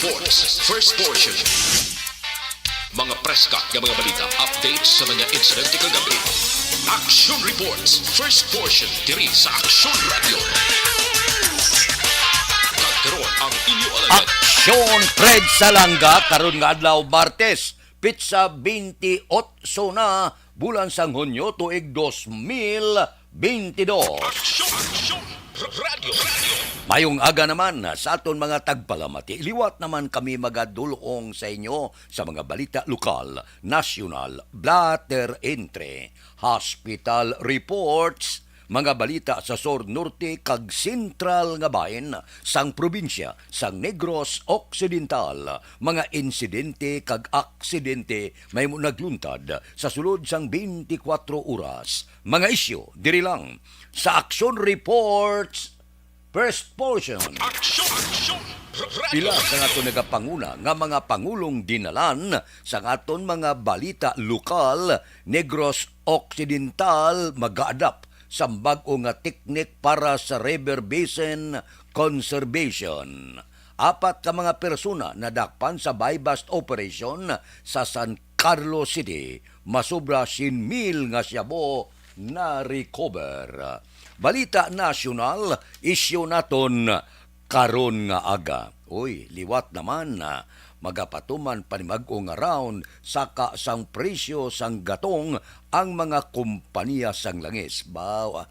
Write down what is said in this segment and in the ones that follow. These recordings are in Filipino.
Reports, first portion. Mga preska ng mga balita, update sa mga insidente kagabi. Action Reports, first portion, diri sa Action Radio. Kagkaroon ang inyo alagad. Aksyon Fred Salanga karon nga adlaw Martes, Pizza 28 na bulan sang Hunyo tuig 2022. Action Radio. Mayong aga naman sa aton mga tagpalamati. Liwat naman kami magadulong sa inyo sa mga balita lokal, nasyonal, blatter entre, hospital reports, mga balita sa Sur Norte kag Sentral nga bahin sang probinsya sang Negros Occidental, mga insidente kag aksidente may mo nagluntad sa sulod sang 24 oras. Mga isyu diri lang sa Action Reports first portion. Action Pila Radio. sa aton nagapanguna nga mga pangulong dinalan sa aton mga balita lokal, Negros Occidental mag-adapt sa bag-o nga teknik para sa river basin conservation. Apat ka mga persona nadakpan sa buy-bust operation sa San Carlos City. Masobra 100,000 nga syabo na recover. Balita nasyonal, isyu naton karon nga aga. Uy, liwat naman na magapatuman panimag-o nga round saka sang presyo sang gatong ang mga kompanya sang langis. Bawa.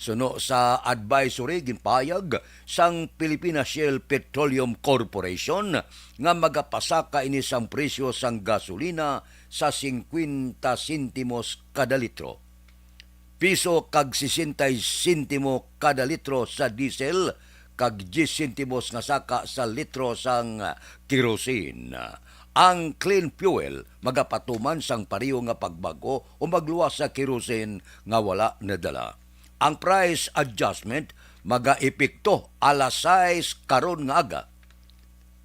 Suno sa advisory ginpayag sang Philippine Shell Petroleum Corporation nga magapasaka ini sang presyo sang gasolina sa 50 sentimos kada litro. Piso kag 60 sentimo kada litro sa diesel kag 10 sentimos nga saka sa litro sang kerosene. Ang clean fuel magapatuman sang pareho nga pagbago o magluwas sa kerosene nga wala nadala. Ang price adjustment maga-epekto alas 6 karon nga aga.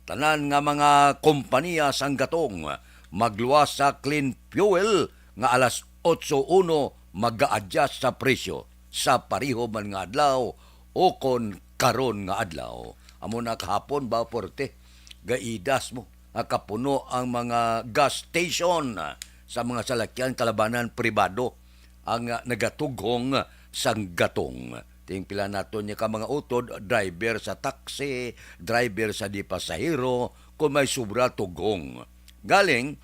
Tanan nga mga kompanya sang gatong magluwas sa clean fuel nga alas 8:01 mag-a-adjust sa presyo sa pareho man nga adlaw o kon karon nga adlaw. Amo na kahapon ba porte gaidas mo kapuno ang mga gas station sa mga salakyan kalabanan pribado ang nagatugong sang gatong. Ting pila naton niya ka mga utod, driver sa taxi, driver sa di pasahero, kung may sobra tugong. Galing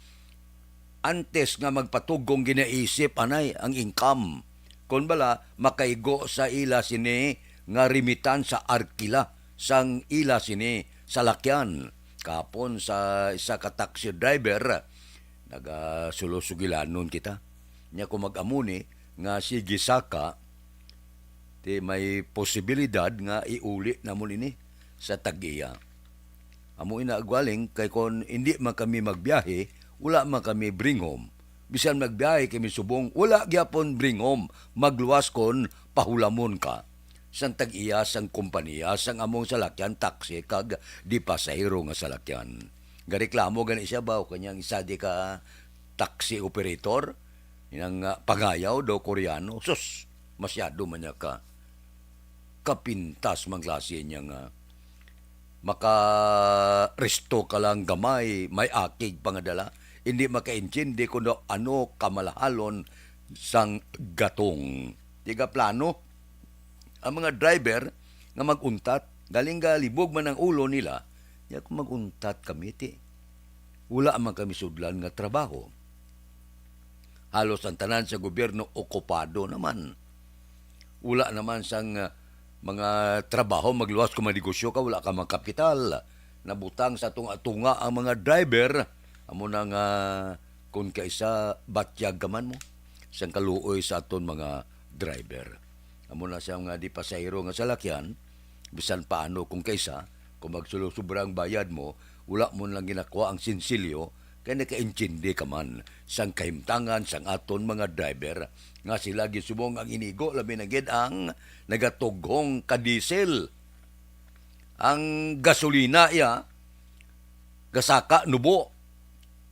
antes nga magpatugong ginaisip anay ang income. Kung bala, makaigo sa ila sini nga rimitan sa arkila sang ila sini sa lakyan. Kapon sa isa ka taxi driver, nagasulusugilanon kita. Nya kung mag-amuni nga si Gisaka, di may posibilidad nga iuli na mo ini sa Tagiya. Amo inaagwaling kay kon hindi man kami magbiyahe, wala man kami bring home. Bisan magbiyahe kami subong, wala gyapon bring home. Magluwas kon pahulamon ka. Sang tag-iya sang kompanya sang among salakyan taxi kag di pasahero nga salakyan. Gareklamo gani siya ba kanyang isa di ka taxi operator inang pangayaw do Koreano. Sus, masyado man niya ka kapintas mang klase niya nga maka-resto ka lang gamay, may akig pangadala. Hindi maka-intindi kung ano kamalahalon sang gatong. Tiga plano, ang mga driver nga maguntat, galing galibog man ang ulo nila, ya kung maguntat kami, wala man kami sudlan nga trabaho. Halos ang tanan sa gobyerno okupado naman. Wala naman sang mga trabaho, magluwas kung manegosyo ka, wala ka mga kapital. Nabutang sa tunga-tunga ang mga driver, amo na nga kung kaisa batyag gaman mo sang kaluoy sa aton mga driver. Amo na siya nga di pasahero nga salakyan, bisan paano kung kaisa, kung magsulo-sobrang bayad mo, wala mo lang ginakuha ang sinsilyo, kaya nakaintindi ka man sang kahimtangan sang aton mga driver nga sila gisubong ang inigo, labi na gid ang nagatugong ka-diesel. Ang gasolina iya, gasaka nubo,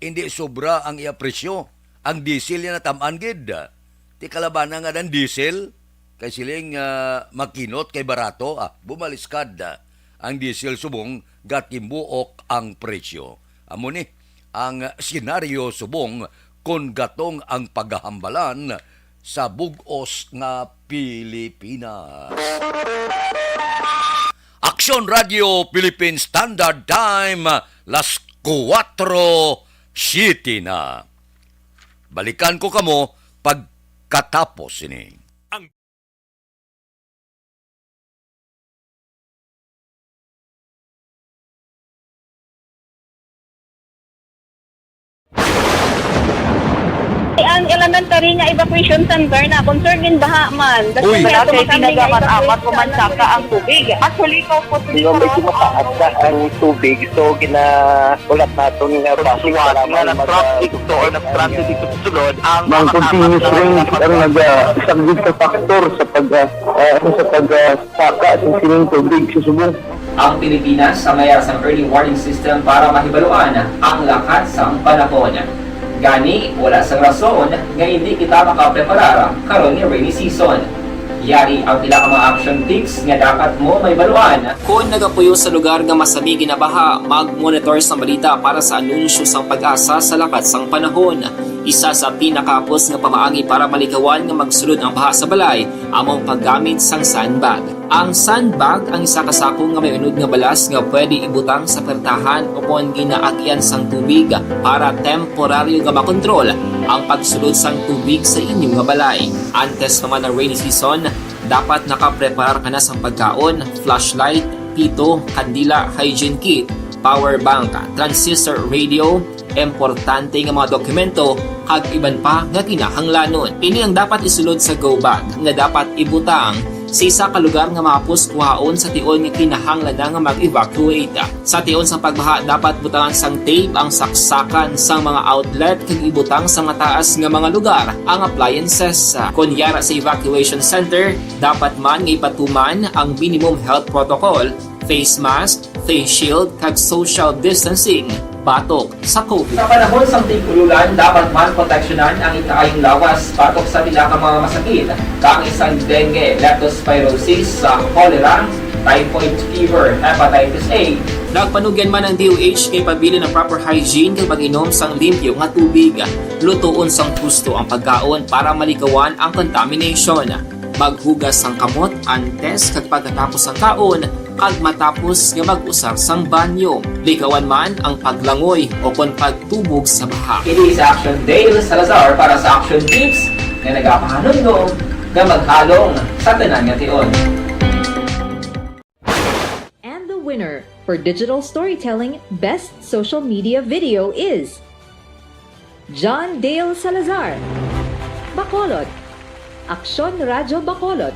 hindi sobra ang iya presyo. Ang diesel yan natamaan gid. Ti kalabanan nga ng diesel, kay siling makinot kay barato, bumaliskad. ang diesel subong gatimuok ang presyo. Amo ni ang senaryo subong kung gatong ang paghahambalan sa bug-os nga Pilipinas. Aksyon Radio Philippine Standard Time, las 4:07 na. Balikan ko kamo pagkatapos ini. Ang elementary nga evacuation center na concern din baha man. Uy. kaya Kaya pinagaman-amat evacuation kumansaka ang tubig. Actually, ikaw po Hindi medyo mataas na ang tubig. So, ulat natin nga pasuwag nga ng traffic to or nag-traffic dito sa sulod ang Mang continuous rain ang nag-isang sa factor sa pagsaka at sining tubig sa subong. Ang Pilipinas sa mayroon sa early warning system para mahibaluan ang lakas ng panahon. Gani, wala sa rason nga hindi kita makapreparara karon ni rainy season. Yari ang pila ka mga action tips nga dapat mo may baluan. Kung nagapuyo sa lugar nga masabi ginabaha, mag-monitor sa balita para sa anunsyo sang pag-asa sa lakat sang panahon. Isa sa pinakapos nga pamaagi para malikawan nga magsulod ang baha sa balay, among paggamit sang sandbag. Ang sandbag ang isa ka sako nga may unod nga balas nga pwede ibutang sa pertahan o kung ginaagyan sang tubig para temporaryo nga makontrol ang pagsulod sang tubig sa inyong nga balay. Antes naman ng rainy season, dapat nakaprepare ka na sang pagkaon, flashlight, pito, kandila, hygiene kit, power bank, transistor radio, importante nga mga dokumento kag iban pa nga kinahanglanon. Ini ang dapat isulod sa go bag nga dapat ibutang sa isa ka lugar nga mapos kuhaon sa tion nga kinahanglan nga mag-evacuate. Sa tion sa pagbaha dapat butangan sang tape ang saksakan sang mga outlet kag ibutang sa mataas nga mga lugar ang appliances. Kunyara sa evacuation center, dapat man nga ipatuman ang minimum health protocol, face mask, face shield kag social distancing batok sa COVID. Sa panahon sa tigululan, dapat man proteksyonan ang ikaayong lawas batok sa pila ka mga masakit, kang isang dengue, leptospirosis, cholera, typhoid fever, hepatitis A. Nagpanugyan man ang DOH kay pabili ng proper hygiene kay pag-inom sang limpyo nga tubig. Lutuon sang gusto ang pagkaon para malikawan ang contamination. Maghugas sang kamot antes kag pagkatapos ang kaon kag matapos nga mag-usar sang banyo. Likawan man ang paglangoy o kon pagtubog sa baha. Kini sa Action Dale Salazar para sa Action Tips nga nagapahanundong nga maghalong sa tanan nga tion. And the winner for Digital Storytelling Best Social Media Video is John Dale Salazar, Bacolod, Aksyon Radyo Bacolod,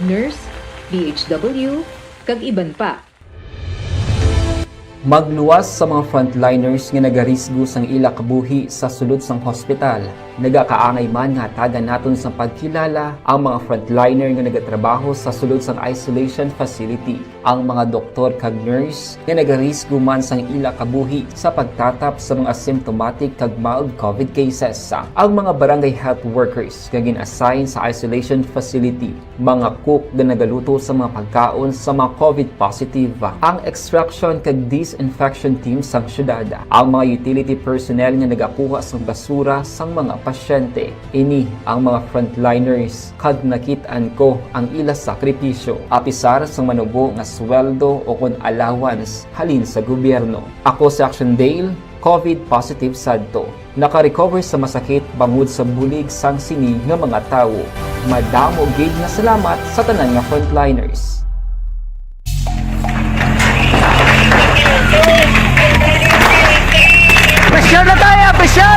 Nurse, DHW, kag iban pa. Magluwas sa mga frontliners nga nagarisgo sang ila kabuhi sa sulod sang hospital. Nagakaangay man nga tagan naton sa pagkilala ang mga frontliner nga nagatrabaho sa sulod sang isolation facility. Ang mga doktor kag nurse nga nagarisgo man sang ila kabuhi sa pagtatap sa mga asymptomatic kag mild COVID cases. Ang mga barangay health workers nga gin-assign sa isolation facility, mga cook nga nagaluto sa mga pagkaon sa mga COVID positive, ang extraction kag disinfection team sang syudad, ang mga utility personnel nga nagakuha sang basura sang mga pasyente. Ini ang mga frontliners kag nakitaan ko ang ila sakripisyo apisar sang manubo nga sweldo o kon allowance halin sa gobyerno. Ako sa Action Dale, COVID positive sadto. Naka-recover sa masakit bangod sa bulig sang sini nga mga tawo. Madamo gid nga salamat sa tanan nga frontliners. Pressure na tayo! Pressure!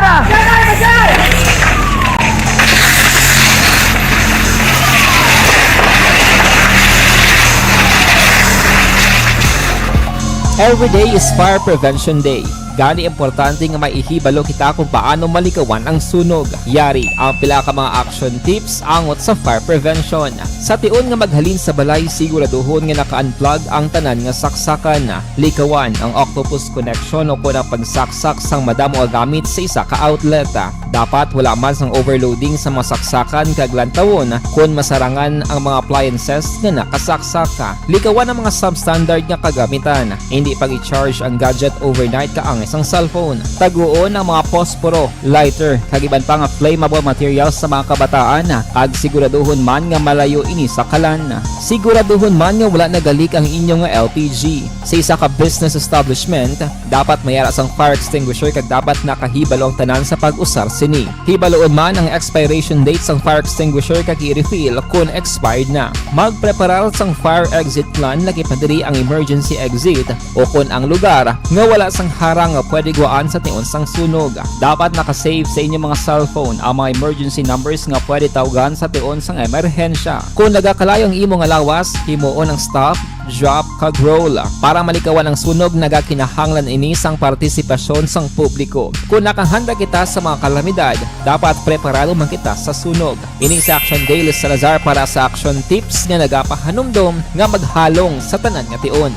Every day is Fire Prevention Day. Gani importante nga maihibalo kita kung paano malikawan ang sunog. Yari ang pila ka mga action tips angot sa fire prevention. Sa tion nga maghalin sa balay, siguraduhon nga naka-unplug ang tanan nga saksakan. Likawan ang octopus connection o kung ang pagsaksak sang madamo gamit sa isa ka outlet. Dapat wala man sang overloading sa masaksakan kag lantawon kung masarangan ang mga appliances nga nakasaksaka. Likawan ang mga substandard nga kagamitan. Hindi pag i-charge ang gadget overnight kaang isang cellphone. Taguon ang mga posporo, lighter, kag iban pa nga flammable materials sa mga kabataan ag siguraduhon man nga malayo ini sa kalan. Siguraduhon man nga wala nagalik ang inyong nga LPG. Sa isa ka business establishment, dapat mayara sang fire extinguisher kag dapat nakahibalo ang tanan sa pag-usar sini. Hibaloon man ang expiration date sang fire extinguisher kag i-refill kung expired na. Magpreparar sang fire exit plan lagi padiri ang emergency exit o kung ang lugar nga wala sang harang nga pwede guaan sa tion sang sunog. Dapat nakasave sa inyong mga cellphone ang mga emergency numbers nga pwede tawagan sa tion sang emerhensya. Kung nagakalayo ang imong alawas, himuon ang stop, drop kag roll para malikawan ang sunog nagakinahanglan ini sang partisipasyon sang publiko. Kung nakahanda kita sa mga kalamidad, dapat preparado man kita sa sunog. Ini sa Action Daily Salazar para sa action tips nga nagapahanumdom nga maghalong sa tanan nga tion.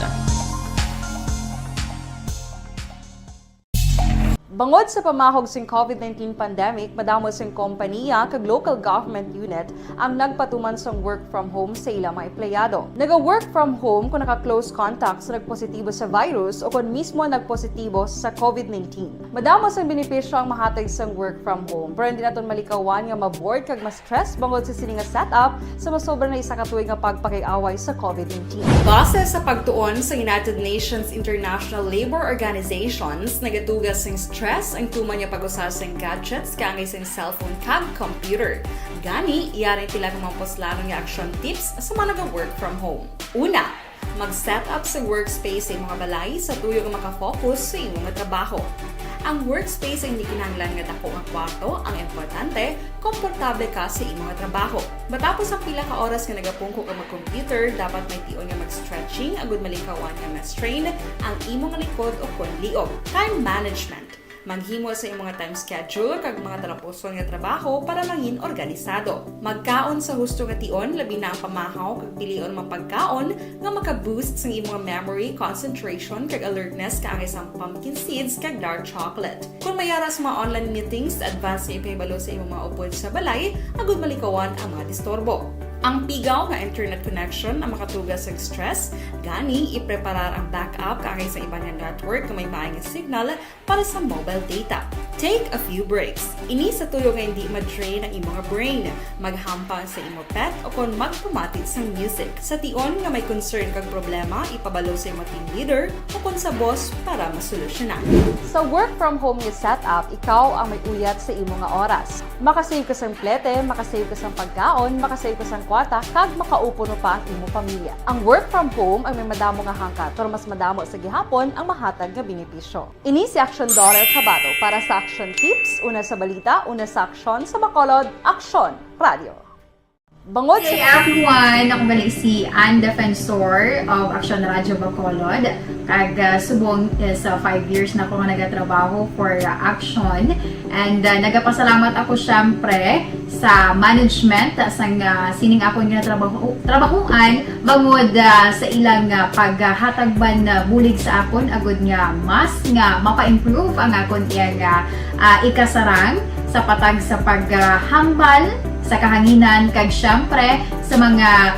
Bangod sa pamahog sing COVID-19 pandemic, madamo sing kompanya kag local government unit ang nagpatuman sang work from home sa ilang mga empleyado. Naga-work from home kung naka-close contact sa nagpositibo sa virus o kung mismo nagpositibo sa COVID-19. Madamo sang benepisyo ang mahatag sang work from home, pero hindi naton malikawan nga ma-bored kag ma-stress bangod sa sini nga setup sa masobra na isa ka tuig nga pagpakiaway sa COVID-19. Base sa pagtuon sa United Nations International Labour Organizations, nagatugas sing stress ang tuman niya pag-usar sa gadgets kangay sa cellphone kag computer. Gani, iyarin tila ng mga poslarong nga action tips sa mga nag-work from home. Una, mag-set up sa workspace sa mga balay sa tuyo nga makafocus sa imong trabaho. Ang workspace ay hindi kinahanglan nga dako nga kwarto, ang importante, komportable ka sa imong trabaho. Matapos ang pila ka oras nga nagapungko ka mag-computer, dapat may tion nga mag-stretching agud malikawan nga ma-strain ang imong likod o kon liog. Time management. Maghimo sa imong mga time schedule kag mga talapuson nga trabaho para mangin organisado. Magkaon sa husto nga tion, labi na ang pamahaw kag pilion mapagkaon nga maka-boost sa imong memory, concentration kag alertness kaangay sang pumpkin seeds kag dark chocolate. Kung mayara sa mga online meetings, advance nga ipahibalo sa imong mga upod sa balay, agud malikawan ang mga disturbo. Ang pigaw nga internet connection ang makatugas sa stress, gani ipreparar ang backup kaangay sa ibang nga network nga may maayong signal para sa mobile data. Take a few breaks. Ini sa tuyo nga hindi ma-drain ang imong brain, maghampang sa imong pet o kung magpumatit sa music. Sa tion nga may concern kag problema, ipabalo sa imong team leader o kung sa boss para masolusyonan. Sa work from home nga setup, ikaw ang may uyat sa imong nga oras. Makasave ka sang plete, makasave ka sang pagkaon, makasave ka sang kwata, kag makaupo no pa ang imong pamilya. Ang work from home ay may madamo nga hangkat, pero mas madamo sa gihapon ang mahatag nga benepisyo. Ini si Action Dorel Cabato para sa Action Tips, una sa balita, una sa aksyon sa Bacolod, Aksyon Radio. Bangod Hey everyone! Ako bali si Ann Defensor of Action Radio Bacolod. Kag subong sa 5 years na ako nga nagatrabaho for Action. And nagapasalamat ako syempre sa management sa sining ako nga trabahuan bangod sa ilang paghatagban bulig sa akon agud nga mas nga mapa-improve ang akon nga ikasarang sa patag sa paghambal sa kahanginan kag syempre sa mga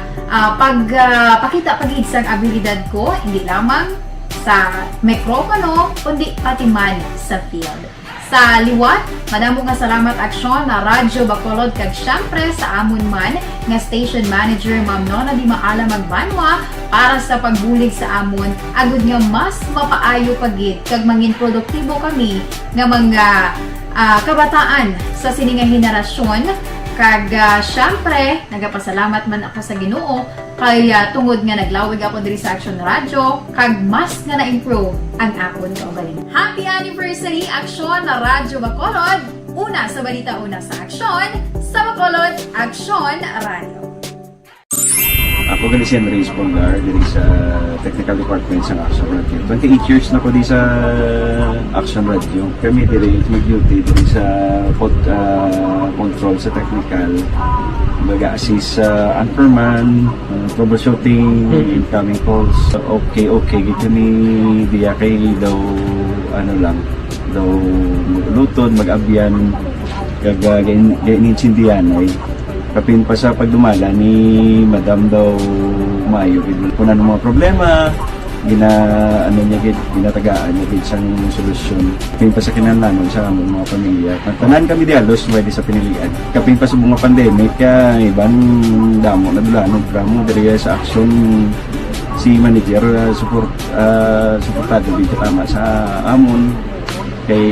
pagpakita pagid sang abilidad ko hindi lamang sa mikropono kundi pati man sa field. Sa liwat, madamo nga salamat Aksyon na Radyo Bacolod kag syempre sa amon man nga station manager Ma'am Nona Di Maala Magbanwa para sa pagbulig sa amon agud nga mas mapaayo pagid kag mangin produktibo kami nga mga kabataan sa sininga henerasyon. Kag syempre, nagapasalamat man ako sa Ginoo kay tungod nga naglawig ako diri sa Action Radio kag mas nga na-improve ang akon kaugalingon. Happy anniversary Action na Radyo Bacolod! Una sa balita, una sa aksyon sa Bacolod, Action Radio. Ako gali si Enrique Polgar diri sa Technical Department sa Action Radio. 28 years na ko di sa Action Radio. Kami diri mag-duty diri sa control sa technical. Mag-assist sa anchorman, troubleshooting, incoming calls. Okay, gito ni diya kay daw ano lang, daw lutod, mag-abyan, kag gainitsindihan ay kapin pa sa pagdumala ni Madam daw Mayo punan ng mga problema ginatagaan niya gid sang solusyon kapin pa sa kinahanglanon sa among mga pamilya. Tanan kami dialos pwede sa pinilian kapin pa sa mga pandemic kay ibang damo na dulanon programo diri sa action si manager suportado din tama sa amon kay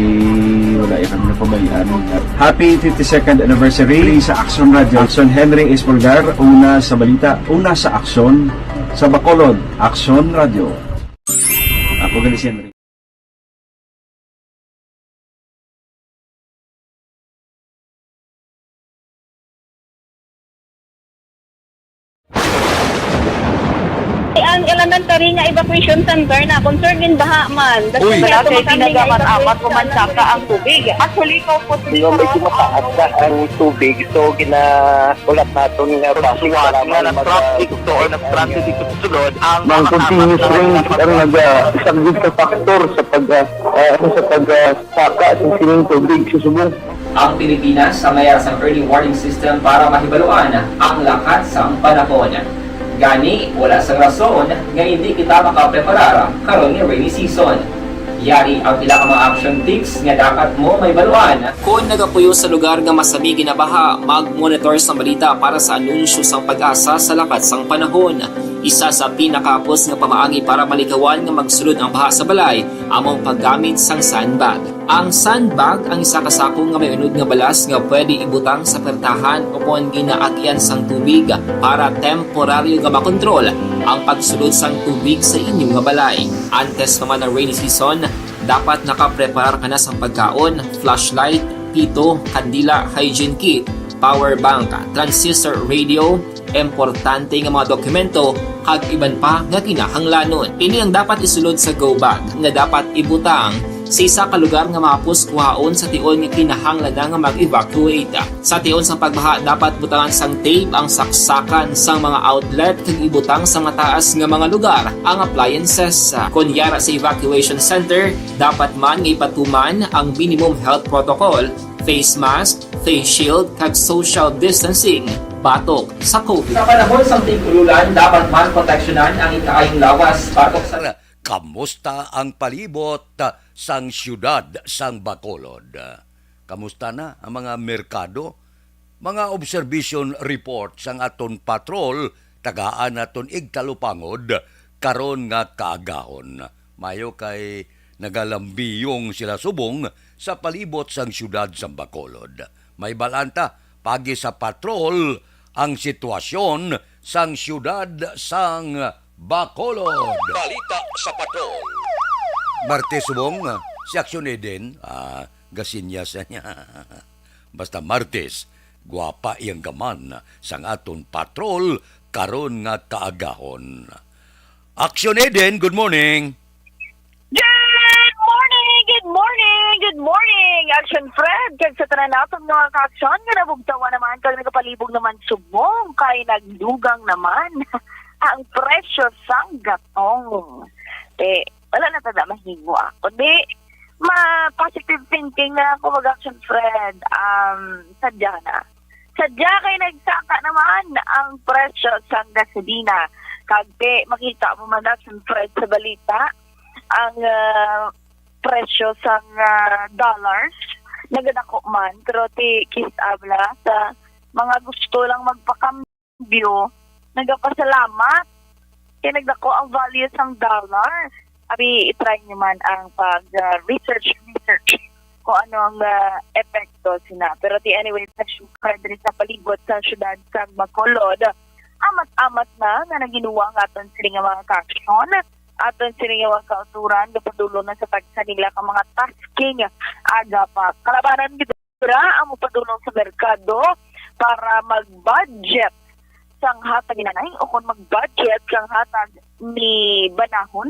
wala kami napabayaan. Happy 52nd anniversary sa Action Radio. Action Henry Espolgar, una sa balita, una sa aksyon sa Bacolod, Action Radio. Ako galing si Henry. Ang elementary nga evacuation center na concern din baha man. Uy. Wala kay pinagamat-amat kumansaka ang tubig. Actually, ko po Di ba medyo mataas na ang tubig, so ulat natin nga Siwat nga nag-traffic to or nag-transit dito sa sulod ang ng continuous rain ang nag-subject sa factor sa pagsaka sa sining tubig sa subong. Ang Pilipinas sa mayroon sa early warning system para mahibaluan ang lakat sa panahon. Gani, wala sa rason nga hindi kita makapreparara karon ni rainy season. Yari ang pila ka mga action tips nga dapat mo may baluan. Kung nagapuyo sa lugar nga masabi ginabaha, mag-monitor sa balita para sa anunsyo sang pag-asa sa lakat sang panahon. Isa sa pinakapos nga pamaagi para malikawan nga magsulod ang baha sa balay, among paggamit sang sandbag. Ang sandbag ang isa kasakong nga may unod nga balas nga pwede ibutang sa pertahan upon ginaagyan sang tubig para temporaryo nga makontrol ang pagsulod sang tubig sa inyong nga balay. Antes naman ng rainy season, dapat nakapreparar ka na sa pagkaon, flashlight, pito, kandila, hygiene kit, power bank, transistor radio, importante nga mga dokumento, kag iban pa nga kinahanglanon. Ini ang dapat isulod sa go bag nga dapat ibutang sa isa ka lugar nga mapus kuhaon sa tion nga kinahanglan nga mag-evacuate. Sa tion sa pagbaha dapat butangan sang tape ang saksakan sang mga outlet kag ibutang sa taas nga mga lugar ang appliances. Kunyara sa evacuation center, dapat man nga ipatuman ang minimum health protocol, face mask, face shield kag social distancing. Batok sa COVID. Sa panahon sa tig-ululan, dapat man proteksyonan ang ikaayong lawas batok sa Kamusta ang palibot sang syudad sang Bacolod? Kamusta na ang mga merkado? Mga observation report sang aton patrol, tagaan aton igtalupangod, karon nga kaagahon. Mayo kay nagalambiyong sila subong sa palibot sang syudad sang Bacolod. May balanta, pagi sa patrol, ang sitwasyon sang syudad sang Bacolod. Balita sa patrol. Martes subong, si Action Eden, gasinyas niya. Basta Martes, guwapa iyang gaman sang aton patrol karon nga kaagahon. Action Eden, good morning. Good morning, Action Fred. Kag sa tanan naton mga ka-action, nga nabugtawa naman, kag nagapalibog naman subong, kay nagdugang naman ang presyo sang gatong. Wala na tada mahingo ako. Positive thinking na ako mag-Action Fred. Sadya na. Sadya kay nagsaka naman ang presyo sang gasolina. Kag makita mo man Action Fred sa balita, ang presyo sang dollars nagadako man pero kis abla sa mga gusto lang magpakambyo nagapasalamat kaya nagdako ang value sang dollar. Abi itry nyo man ang pag research kung ano ang epekto sina. Pero anyway, diri sa palibot sa syudad sa Bacolod, amat-amat na naginuwa nga aton sila nga mga kaksyon aton sinigawan kauturan gapadulo na sa pagsanila ka mga tasking aga pa kalabanan gid ang padulong sa merkado para mag-budget sang hatag inanay o kung mag-budget sang hatag ni banahon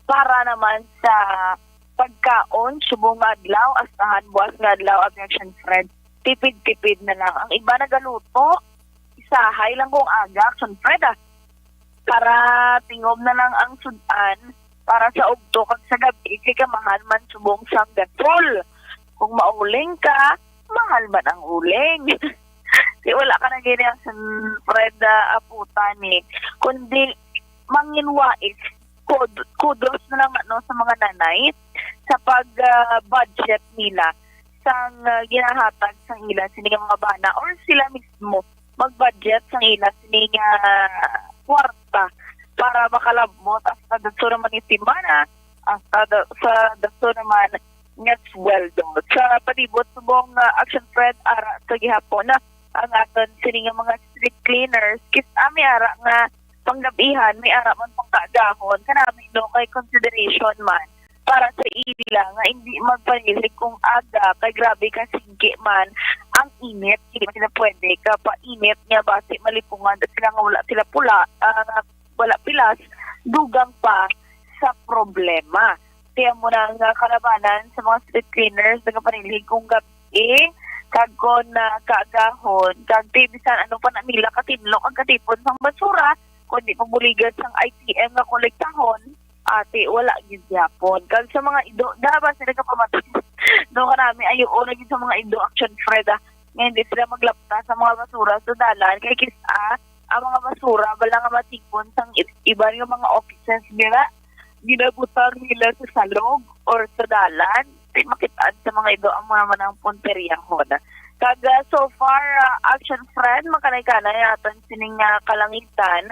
para naman sa pagkaon subong adlaw astahan buwas nga adlaw Action Fred tipid-tipid na lang ang iba nagaluto isahay lang kung aga Action Fred para tingob na lang ang sudan para sa ugto kag sa gabi kay kamahal man subong sang gatol. Kung mauling ka, mahal man ang uling. Di wala ka na ganyan sa Fred aputan eh. Kundi manginwais, kudos na lang sa mga nanay sa pag-budget nila sang ginahatag sang ila sining mga bana or sila mismo mag-budget sang ila sining kwarta para makalabot hasta daso naman ni Timana hasta sa daso naman nga sweldo. Sa palibot subong Action Fred ara sa gihapon na ang aton sining mga street cleaners kis ami ara nga panggabihan may ara man pang kaagahon kanami no kay consideration man para sa ila nga hindi magpanilig kung aga kay grabe ka sige man ang init hindi man sila pwede ka painit nga base malipungan at sila nga wala sila pula wala pilas dugang pa sa problema. Kaya mo na nga kalabanan sa mga street cleaners nagpanilig kung gabi kagkon na kaagahon kag bisan ano pa na nila katinlo ang katipon sang basura kundi pabuligan sang ITM nga kolektahon ate wala gid yapon kag sa mga ido dabas sila kapamatay no kanami ayo na gid sa mga ido Action Fred nga hindi sila maglapta sa mga basura sa dalan kay kisa ang mga basura bala nga matipon sang iba nga mga offices nila ginabutang nila sa salog or sa dalan makitaan sa mga ido ang mga manang punteriya hoda. Kag so far Action Friend makanay-kanay aton sining kalangitan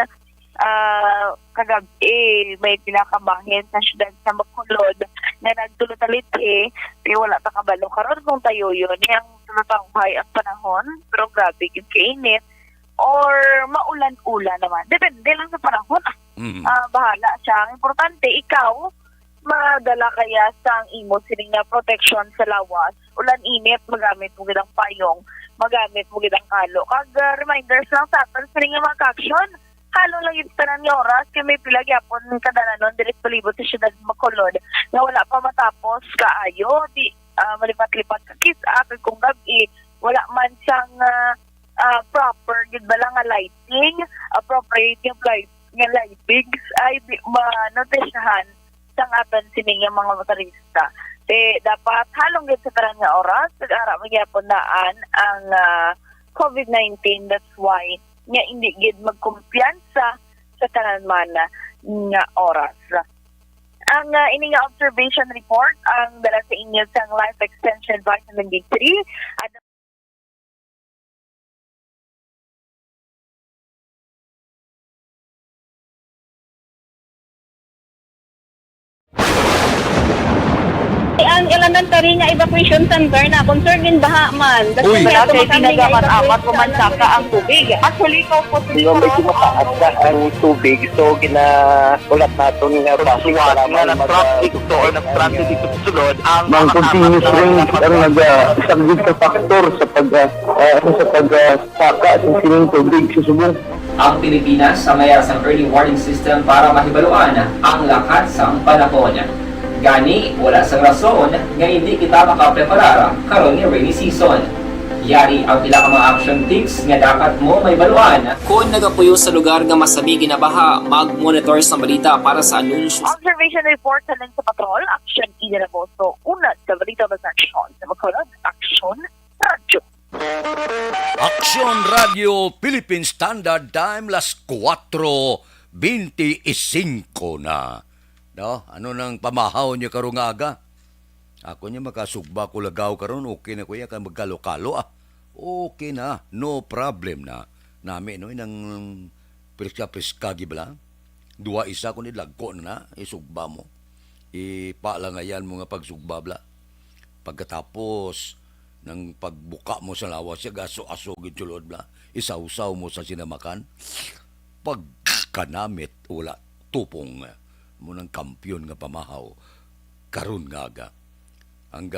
kagabi may pinakabahin sa syudad sa Bacolod na nagtulutaliti pero wala pa kabalo karon kung tayo yun yung tulutanghay ang panahon pero grabe yung kainit or maulan-ulan naman depende lang sa panahon bahala siya ang importante ikaw madala kaya sang imo sining na protection sa lawas ulan init magamit mo gidang payong magamit mo gidang kalo kag reminders lang sa aton sining mga action halo lang yung tanan nga oras kay may pila gyapon kadalanon dili palibot sa syudad Bacolod nga wala pa matapos kaayo di malipat-lipat ka kis kung gabi wala man sang proper gid bala nga lighting appropriate yung lighting ay di manotisyahan sang aton sining mga motorista. Dapat halong gid sa tanan nga oras pag-ara magyapon daan ang COVID-19 that's why nga hindi gid magkumpiyansa sa tanan man nga oras. Ang ini nga observation report ang dala sa inyo sang Life Extension Vitamin D3 at ang ilanan tari nga evacuation center na concern din baha man. Uy! Kasi pinagamat-amat pumansaka ang tubig. Actually, ikaw po Yung medyo mataas na ang tubig, so ginaulat natin nga Pasuwat nga nag-traffic to or nag-transit dito sa sulod ang ng continuous rain ang nag-subject sa factor sa pagsaka sa sining tubig sa subong. Ang Pilipinas sa mayroon ng early warning system para mahibaluan ang lakat sa panahon. Gani, wala sa rason nga hindi kita makapreparara karon ni rainy season. Yari ang pila ka mga action tips nga dapat mo may baluan. Kung nagapuyo sa lugar nga masabi ginabaha, mag-monitor sa balita para sa anunsyo. observation report sa sa patrol, Action Idaraboso, una sa balita ba sa action sa Bacolod, Action Radio. Action Radio Philippine Standard Time las 4:25 na. No, ano nang pamahaw niya karong aga? Ako niya makasugba ko lagaw karon okay na kuya kan magkalo-kalo Okay na, no problem na. Nami no inang priska gibla. Dua isa ko ni lagko na isugba mo. Ipalangayan mo nga pagsugba bla. Pagkatapos ng pagbuka mo sa lawas siya gaso-aso gid sulod bla. Isaw-saw mo sa sinamakan. Pagkanamit wala tupong munang kampyon nga pamahaw karon nga aga ang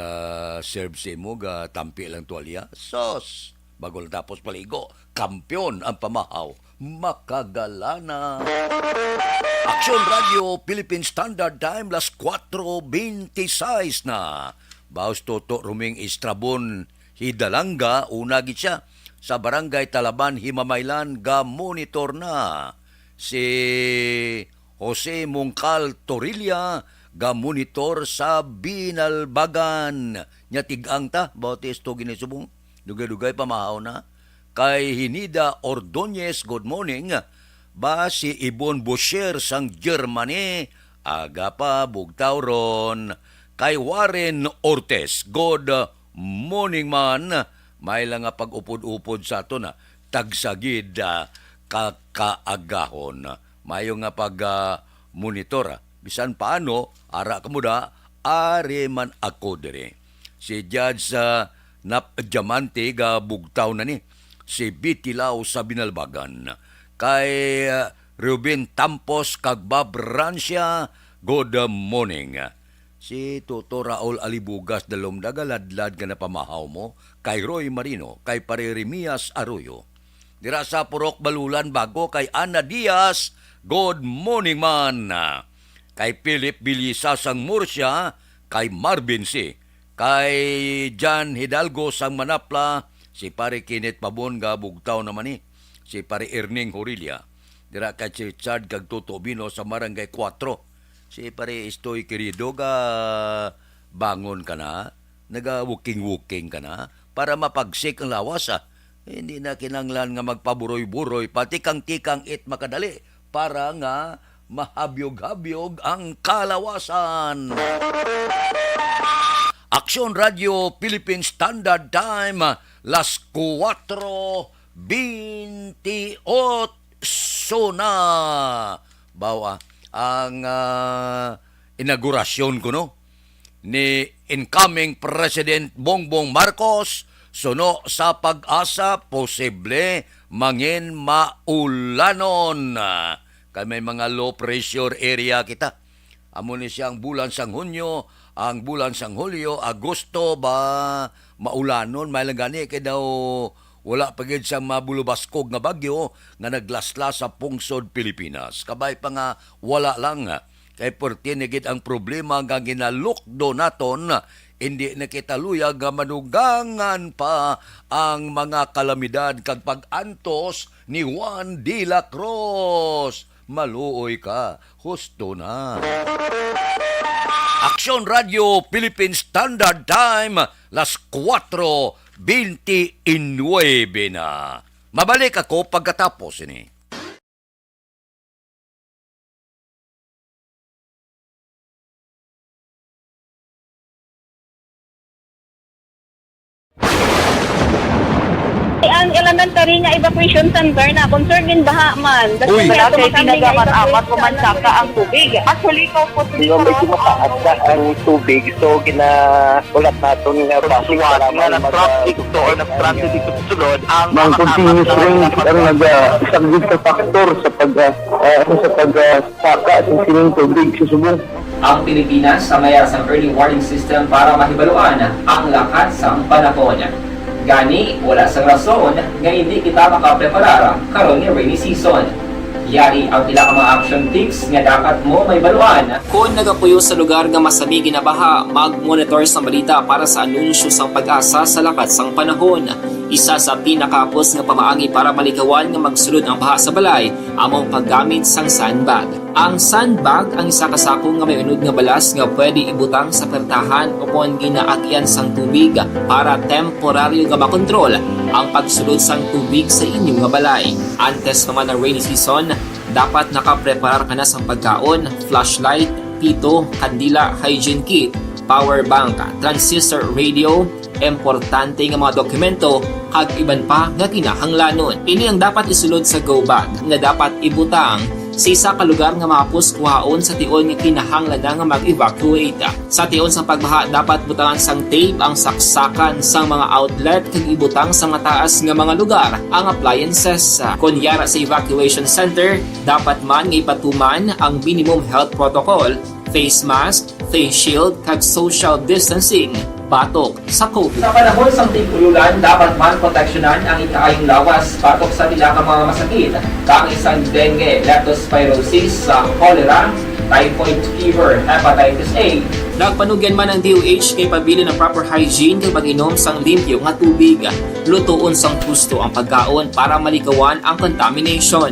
serve sa mo ga tampi lang tuwalya sos bago lang tapos paligo kampyon ang pamahaw makagalana. Action Radio Philippine Standard Time las 4:26 na. Baos Toto Ruming Estrabon Hidalanga una gid siya sa Barangay Talaban Himamaylan ga monitor na si Jose Mongcal Torilla ga monitor sa Binalbagan. Nya tigang ta, bautis to ginisubong. Dugay-dugay pamahaw na. Kay Hinida Ordonez, good morning. Ba si Ibon Bosher sang Germany, aga pa bugtaw ron. Kay Warren Ortez, good morning man. May lang nga pag-upod-upod sa ato na tagsagid kakaagahon. Mayo nga pag-monitor. Bisan paano, ara ka mo da, ari man ako dire. Si Judge Nap Diamante ga bugtaw na ni. Si Bitilaw sa Binalbagan. Kay Ruben Tampos kag Bob Rancia, good morning. Si Toto Raul Alibugas dalom dagaladlad ka na pamahaw mo. Kay Roy Marino, kay Pareremias Arroyo. Dira sa Purok Balulan bago kay Ana Diaz, good morning man. Kay Philip Bilisa sang Murcia, kay Marvin C. Kay John Hidalgo sang Manapla, si Pare Kenneth Pabon ga bugtaw naman ni. Si Pare Erning Horilia. Dira kay si Chad kag Toto Bino sa Barangay 4. Si Pare Estoy Querido ga bangon ka na, naga-wuking-wuking ka na, para mapagsik ang lawas. Hindi na kinanglan nga magpaburoy-buroy, pati kang-tikang it makadali, para nga mahabyog-habyog ang kalawasan. Aksyon Radio Philippine Standard Time, las 4:28 na. Bawa ang inaugurasyon ko no ni incoming President Bongbong Marcos suno sa pag-asa posible mangin maulanon. Kay may mga low pressure area kita. Amo ni siyang bulan sang Hunyo, ang bulan sang Hulyo, Agosto ba maulanon, may lang gani kay daw wala pagid sa mabulubaskog nga bagyo nga naglaslas sa pungsod Pilipinas. Kabay pa nga wala lang kay pertinigid ang problema nga ginalukdo naton, hindi na kita luyag nga manugangan pa ang mga kalamidad kag pag-antos ni Juan de la Cruz. Maluoy ka, husto na. Aksyon Radio Philippine Standard Time, las 4:29 na. Mabalik ako pagkatapos ini. Ang elementary nga evacuation center na concern din baha man. Uy, kasi tinagaman amat kumansaka ang tubig. Actually, ko po Di ba medyo mataas na ang tubig, so ginaulat natin nga pasiwala nga nag-traffic to or nag-transit dito sa sulod ang continuous rain ang nag-isang sa factor sa pagsaka sa sining tubig sa subong. Ang Pilipinas sa mayas ang early warning system para mahibaluan ang lakas ng panahon. Gani, wala sa rason nga hindi kita makapreparara karon ni rainy season. Yari ang pila ka mga action tips nga dapat mo may baluan. Kung nagapuyo sa lugar nga masabi ginabaha, mag-monitor sa balita para sa anunsyo sang pag-asa sa lakas sang panahon. Isa sa pinakapos nga pamaagi para malikawan nga magsulod ang baha sa balay, among paggamit sang sandbag. Ang sandbag ang isa kasako nga may unod nga balas nga pwede ibutang sa pertahan upon ginaagyan sang tubig para temporaryo nga makontrol ang pagsulod sang tubig sa inyong nga balay. Antes naman ng rainy season, dapat nakapreparar ka na sa pagkaon, flashlight, pito, kandila, hygiene kit, power bank, transistor radio, importante nga mga dokumento, kag iban pa nga kinahanglanon. Ini ang dapat isulod sa go bag nga dapat ibutang sa isa ka lugar nga mapus kuhaon sa tion nga kinahanglan nga mag-evacuate. Sa tion sa pagbaha dapat butangan sang tape ang saksakan sang mga outlet kag ibutang sa mataas nga mga lugar ang appliances. Kunyara sa evacuation center, dapat man nga ipatuman ang minimum health protocol, face mask, face shield kag social distancing. Batok sa COVID. Sa panahon sa tigululan, dapat man proteksyonan ang ikaayong lawas batok sa pila ka mga masakit. Kang isang dengue, leptospirosis, cholera, typhoid fever, hepatitis A. Nagpanugyan man ang DOH kay pabili ng proper hygiene kay pag-inom sang limpyo nga tubig. Lutuon sang husto ang pagkaon para malikawan ang contamination.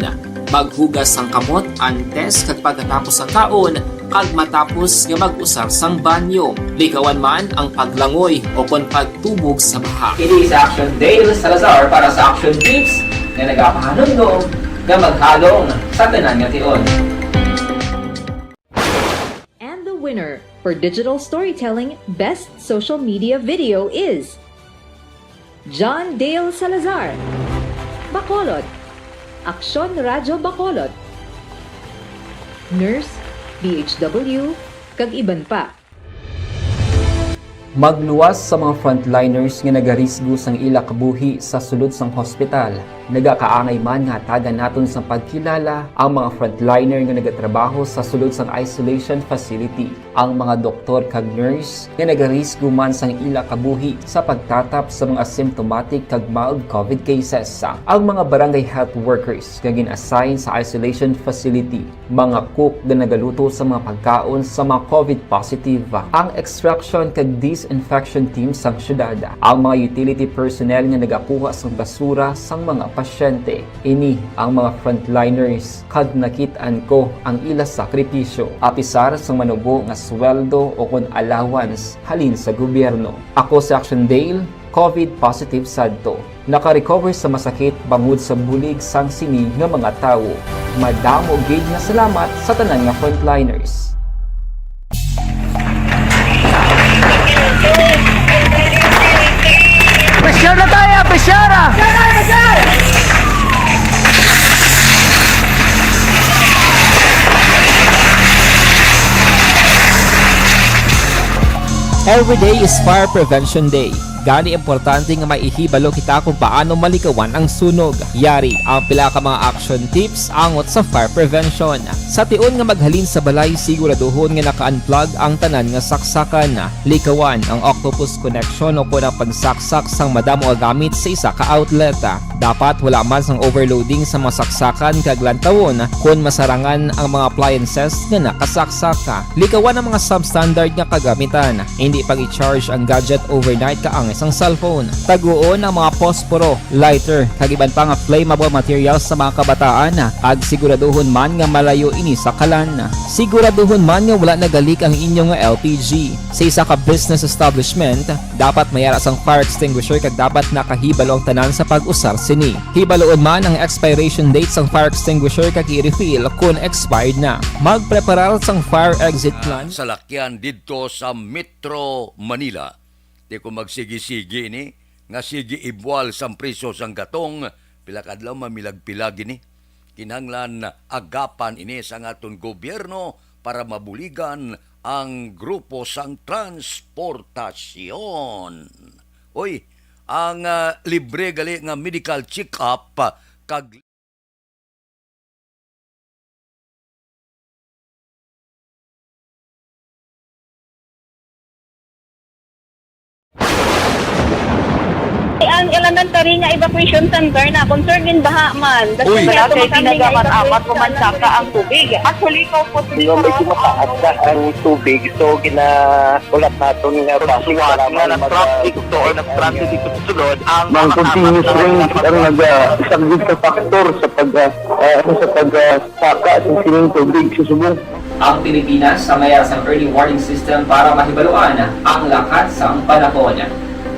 Maghugas sang kamot antes kag pagkatapos ang kaon kag matapos nga mag-usar sang banyo. Likawan man ang paglangoy o kon pagtubog sa baha. Ini sa Action Dale Salazar para sa Action Tips na nagapahanong nga maghalong sa tanan nga tion. And the winner for Digital Storytelling Best Social Media Video is John Dale Salazar, Bacolod, Aksyon Radyo Bacolod, Nurse, BHW, kag iban pa. Magluwas sa mga frontliners nga nagarisgo sang ila kabuhi sa sulod sang hospital. Nagakaangay man nga tagan naton sa pagkilala ang mga frontliner nga nagatrabaho sa sulod sang isolation facility. Ang mga doktor kag nurse nga nagarisgo man sang ila kabuhi sa pagtatap sa mga symptomatic kag mild COVID cases. Ang mga barangay health workers nga gin-assign sa isolation facility, mga cook nga nagaluto sa mga pagkaon sa mga COVID positive, ang extraction kag disinfection team sang syudad, ang mga utility personnel nga nagakuha sang basura sang mga pasyente. Ini ang mga frontliners kag nakitaan ko ang ila sakripisyo apisar sang manubo nga sweldo o kon allowance halin sa gobyerno. Ako sa Action Dale, COVID positive sadto. Naka-recover sa masakit bangod sa bulig sang sini nga mga tawo. Madamo gid na salamat sa tanan nga frontliners. Pressure na tayo! Pressure! Every day is Fire Prevention Day. Gani importante nga maihibalo kita kung paano malikawan ang sunog. Yari ang pila ka mga action tips angot sa fire prevention. Sa tion nga maghalin sa balay, siguraduhon nga naka-unplug ang tanan nga saksakan. Likawan ang octopus connection o kung ang pagsaksak sang madamo nga gamit sa isa ka outlet. Dapat wala man sang overloading sa mga saksakan kag lantawon kung masarangan ang mga appliances nga nakasaksaka. Likawan ang mga substandard nga kagamitan. Hindi pag i-charge ang gadget overnight kaang isang cellphone. Taguon ang mga posporo, lighter, kag iban pa nga flammable materials sa mga kabataan. Ag siguraduhon man nga malayo ini sa kalan. Siguraduhon man nga wala nagalik ang inyong LPG. Sa isa ka business establishment, dapat mayara sang fire extinguisher kag dapat nakahibalo ang tanan sa pag-usar sini. Hibaloon man ang expiration date sang fire extinguisher kag i-refill kung expired na. Magpreparar sang fire exit plan Sa lakyan didto sa Metro Manila. Di ko magsigi-sigi ni, nga sige ibwal sang presyo sang gatong, pilakadlaw mamilag-pilag ini. Kinanglan agapan ini sa aton gobyerno para mabuligan ang grupo sang transportasyon. Oy, ang libre gali nga medical check-up kag Ang elementary nga evacuation center na concern din baha man. Uy. Kasi tinagaman apat pumansaka ang tubig. Actually, ko po Di ba medyo mataas na ang tubig, so ginaulat natin nga pasiwala nga ng traffic to or nag-transit dito sa sulod ang continuous rain ang nag-isang sa factor sa pagsaka sa sining tubig sa subong. ang Pilipinas sa mayar sang early warning system para mahibaluan ang lakat sang panahon.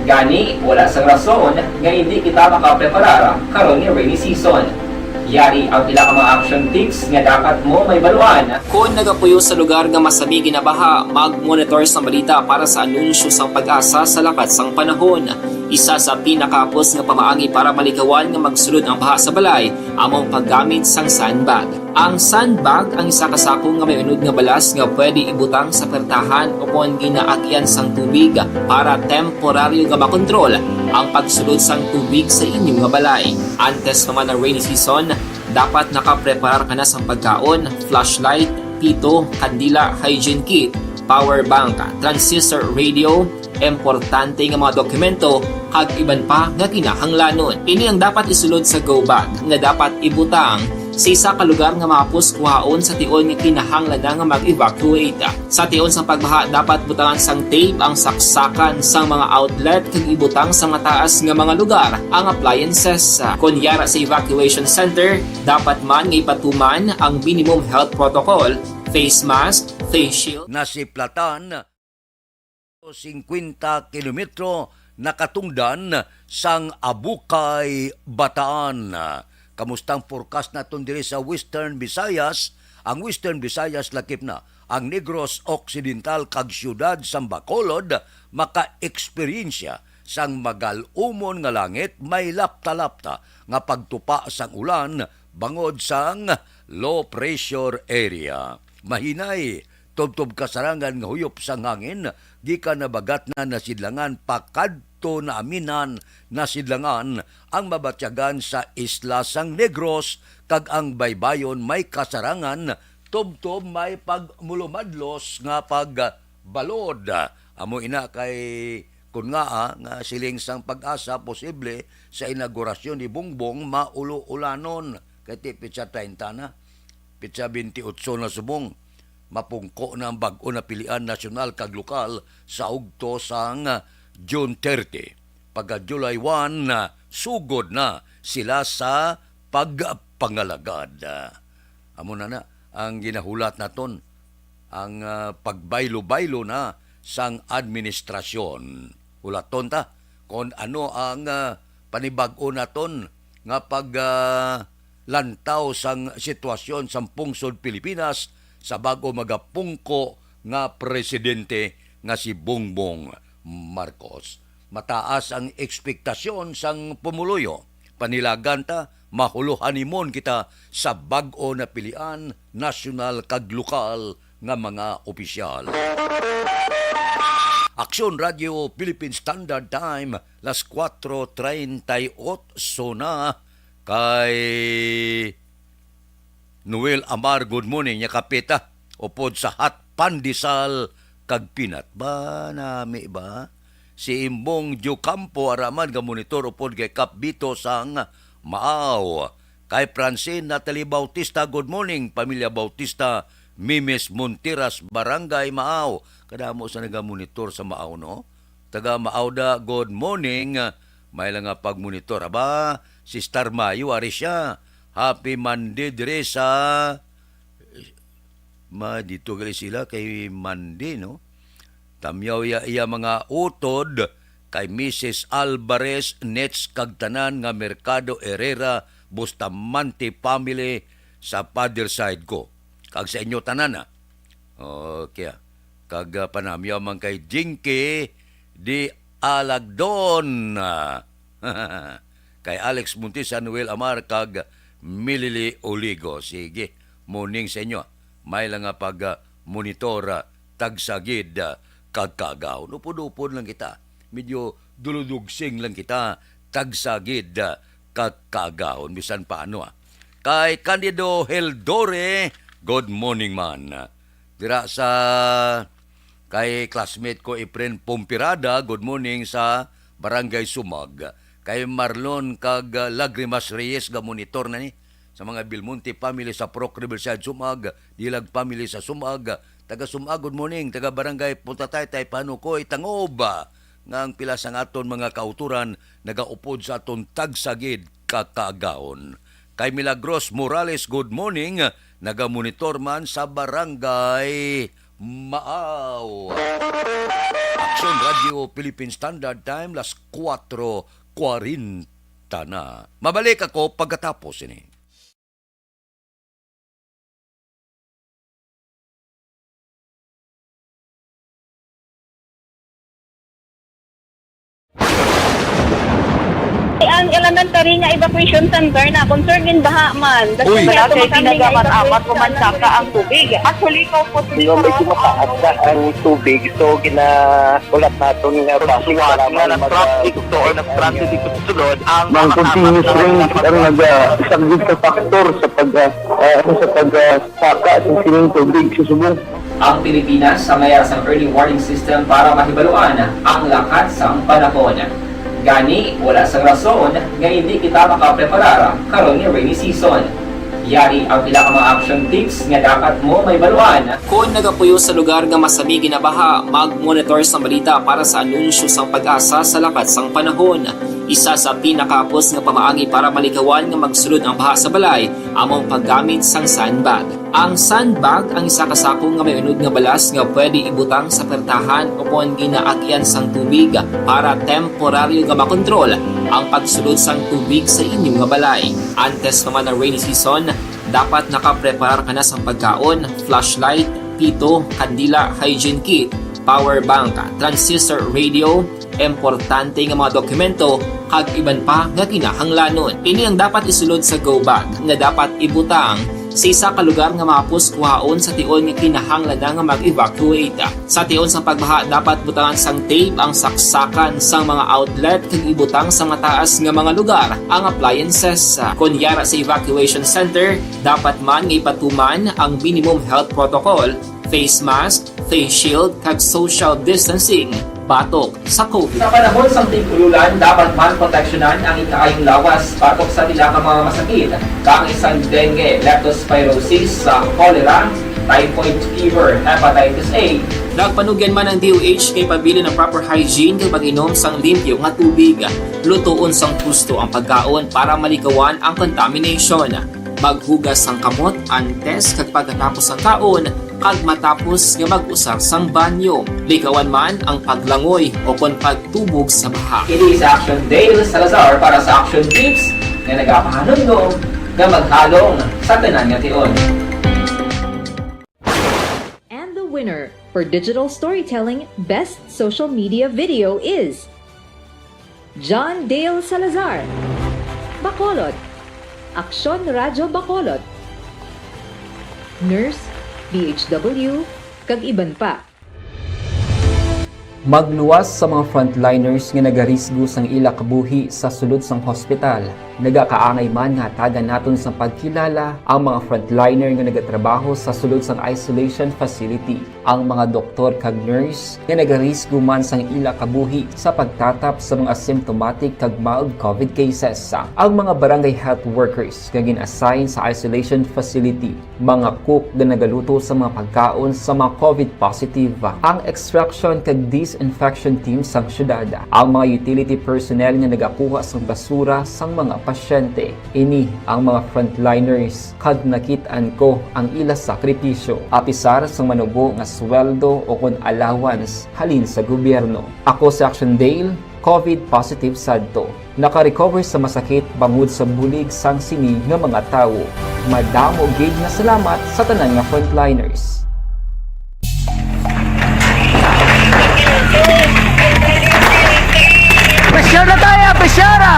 Gani, wala sang rason nga hindi kita makapreparara karon ni rainy season. Yari ang pila ka mga action tips nga dapat mo may baluan. Kung nagapuyo sa lugar nga masabi ginabaha, mag-monitor sa balita para sa anunsyo sang pag-asa sa lakat sang panahon. Isa sa pinakapos nga pamaagi para malikawan nga magsulod ang baha sa balay, among paggamit sang sandbag. Ang sandbag ang isa kasakong nga may unod nga balas nga pwede ibutang sa pertahan o kung ginaagyan sang tubig para temporaryo nga makontrol ang pagsulod sang tubig sa inyong nga balay. Antes naman ng rainy season, dapat nakapreparar ka na sa pagkaon, flashlight, pito, kandila, hygiene kit, power bank, transistor radio, importante nga mga dokumento, kag iban pa nga kinahanglanon. Ini ang dapat isulod sa go bag nga dapat ibutang sa isa ka lugar nga mapus kuhaon sa tion nga kinahanglan nga mag-evacuate. Sa tion sa pagbaha, dapat butangan sang tape ang saksakan sang mga outlet kag ibutang sa mataas nga mga lugar ang appliances. Kunyara sa evacuation center, dapat man nga ipatuman ang minimum health protocol face mask, face shield. Nasiplatan 50 kilometro nakatungdan sang Abukay, Bataan. Kamustang forecast naton diri sa Western Visayas? Ang Western Visayas lakip na ang Negros Occidental kag siyudad sang Bacolod maka-eksperyensya sang magalumon nga langit may lapta-lapta nga pagtupa sang ulan bangod sang low pressure area. Mahinay tubtob kasarangan nga huyop sang hangin gikan nabagat na nasidlangan pakadto na aminan nasidlangan ang mabatyagan sa isla sang Negros kag ang baybayon may kasarangan tubtob may pagmulumadlos nga pagbalod. Amo ina kay kun nga siling sang pag-asa posible sa inaugurasyon ni Bongbong maulo-ulanon kay pitsa 30 na pitsa 28 na subong mapungko na ang bag-o na pilian nasyonal kag lokal sa ugto sang June 30. Pagka July 1 sugod na sila sa pagpangalagad. Amo na ang ginahulat naton ang pagbaylo-baylo na sang administrasyon. Hulaton ta kung ano ang panibag-o naton nga lantaw sang sitwasyon sa pungsod Pilipinas sa bago magapungko nga presidente nga si Bongbong Marcos. Mataas ang ekspektasyon sang pumuluyo. Panilagan ta, mahuluhanimon kita sa bag-o na pilian, nasyonal kag lokal nga mga opisyal. Aksyon Radio Philippine Standard Time, las 4:38 na kay Noel Amar, good morning, nya kapita, upod sa hot pandesal kag pinat. Ba, nami ba? Si Imbong Diocampo araman nga monitor upod kay Kap Bito sang Maaw. Kay Francine Natalie Bautista, good morning, pamilya Bautista, Mimes Montiras, Barangay Maaw. Kadamo sa naga-monitor sa Maaw, no? Taga Maaw da, good morning, may lang nga pag-monitor. Aba, si Star Mayo, ari siya. Happy Monday dire sa dito gali sila kay Monday, no? Tamyaw iya mga utod kay Mrs. Alvarez Nets kagtanan nga Mercado Herrera Bustamante family sa father side ko. Kag sa inyo tanan okay. Kag panamyaw man kay Jinky di Alagdon. Kay Alex Muntisa, Noel Amar kag Milili Oligo. Sige, morning sa inyo. May lang nga pag-monitor tagsagid kagkagaw. Upod-upod lang kita. Medyo duludugsing lang kita tagsagid kagkagaw. Bisan paano Kay Candido Heldore, good morning man. Dira sa kay classmate ko Efren Pompirada, good morning sa Barangay Sumag. Kay Marlon kag Lagrimas Reyes ga monitor na ni sa mga Belmonte family sa Proc Riverside Sumag, Dilag family sa Sumag, taga Sumag, good morning, taga Barangay Punta Taytay Panukoy Tangoba, nga ang pila sang aton mga kauturan nagaupod sa aton tagsagid kakagaon. Kay Milagros Morales, good morning, naga-monitor man sa Barangay Maaw. Aksyon Radio Philippine Standard Time, las 4:40 na. Mabalik ako pagkatapos ini. Ang elementary nga evacuation center na concern din baha man. Uy! Kasi pinagamat-amat kumansaka ang tubig. Actually, po Yung medyo mataas na ang tubig, so ginaulat natin nga Siwat nga nag-traffic to or nag-transit dito sa sulod ang ng continuous rain ang nagsagdid sa faktor sa pagsaka sa sining tubig sa subong. Ang Pilipinas sa mayroon sa early warning system para mahibaluan ang lakat sang panahon. Gani, wala sa rason nga hindi kita makapreparara karon ni rainy season. Yari ang pila ka mga action tips nga dapat mo may baluan. Kung nagapuyo sa lugar nga masami ginabaha, mag-monitor sa balita para sa anunsyo sang pag-asa sa lakat sang panahon. Isa sa pinakapos nga pamaagi para malikawan nga magsulod ang baha sa balay, among paggamit sang sandbag. Ang sandbag ang isa kasakong nga may unod nga balas nga pwede ibutang sa pertahan upon ginaagyan sang tubig para temporaryo nga makontrol ang pagsulod sang tubig sa inyong nga balay. Antes naman ng rainy season, dapat nakapreparar ka na sa pagkaon, flashlight, pito, kandila, hygiene kit, power bank, transistor radio, importante nga mga dokumento, kag iban pa nga kinahanglanon. Ini ang dapat isulod sa go bag nga dapat ibutang sa isa ka lugar nga mapos kuhaon sa tion nga kinahanglan nga mag-evacuate. Sa tion sa pagbaha dapat butangan sang tape ang saksakan sang mga outlet kag ibutang sa mataas nga mga lugar ang appliances. Kunyara sa evacuation center, dapat man nga ipatuman ang minimum health protocol, face mask, face shield kag social distancing batok sa COVID. Sa panahon sa tig-ululan, dapat man proteksyonan ang ikaayong lawas batok sa nila ka mga masakit. Kang isang dengue, leptospirosis, cholera, typhoid fever, hepatitis A. Nagpanugyan man ang DOH kay pabili ng proper hygiene kay pag-inom sang limpyo nga tubig. Lutuon sang husto ang pagkaon para malikawan ang contamination. Maghugas sang kamot antes kag pagkatapos ang kaon kag matapos nga mag-usar sang banyo. Likawan man ang paglangoy o kon pagtubog sa baha. Ini sa Action Dale Salazar para sa action tips nga nagapahanundong nga maghalong sa tanan nga tion. And the winner for Digital Storytelling Best Social Media Video is John Dale Salazar, Bacolod, Aksyon Radyo Bacolod, Nurse, DHW, kag iban pa. Magluwas sa mga frontliners nga nagarisgo sang ila kabuhi sa sulod sang hospital. Nagakaangay man nga tagan naton sa pagkilala ang mga frontliner nga nagatrabaho sa sulod sang isolation facility. Ang mga doktor kag nurse nga nagarisgo man sang ila kabuhi sa pagtatap sa mga symptomatic kag mild COVID cases. Ang mga barangay health workers nga gin-assign sa isolation facility, mga cook nga nagaluto sa mga pagkaon sa mga COVID positive, ang extraction kag disinfection team sang syudad, ang mga utility personnel nga nagakuha sang basura sang mga pasyente. Ini ang mga frontliners kag nakitaan ko ang ila sakripisyo apisar sang manubo nga sweldo o kon allowance halin sa gobyerno. Ako si Action Dale, COVID positive sadto. Naka-recover sa masakit bangod sa bulig sang sini nga mga tawo. Madamo gid nga salamat sa tanan nga frontliners. Presyara tayo! Presyara!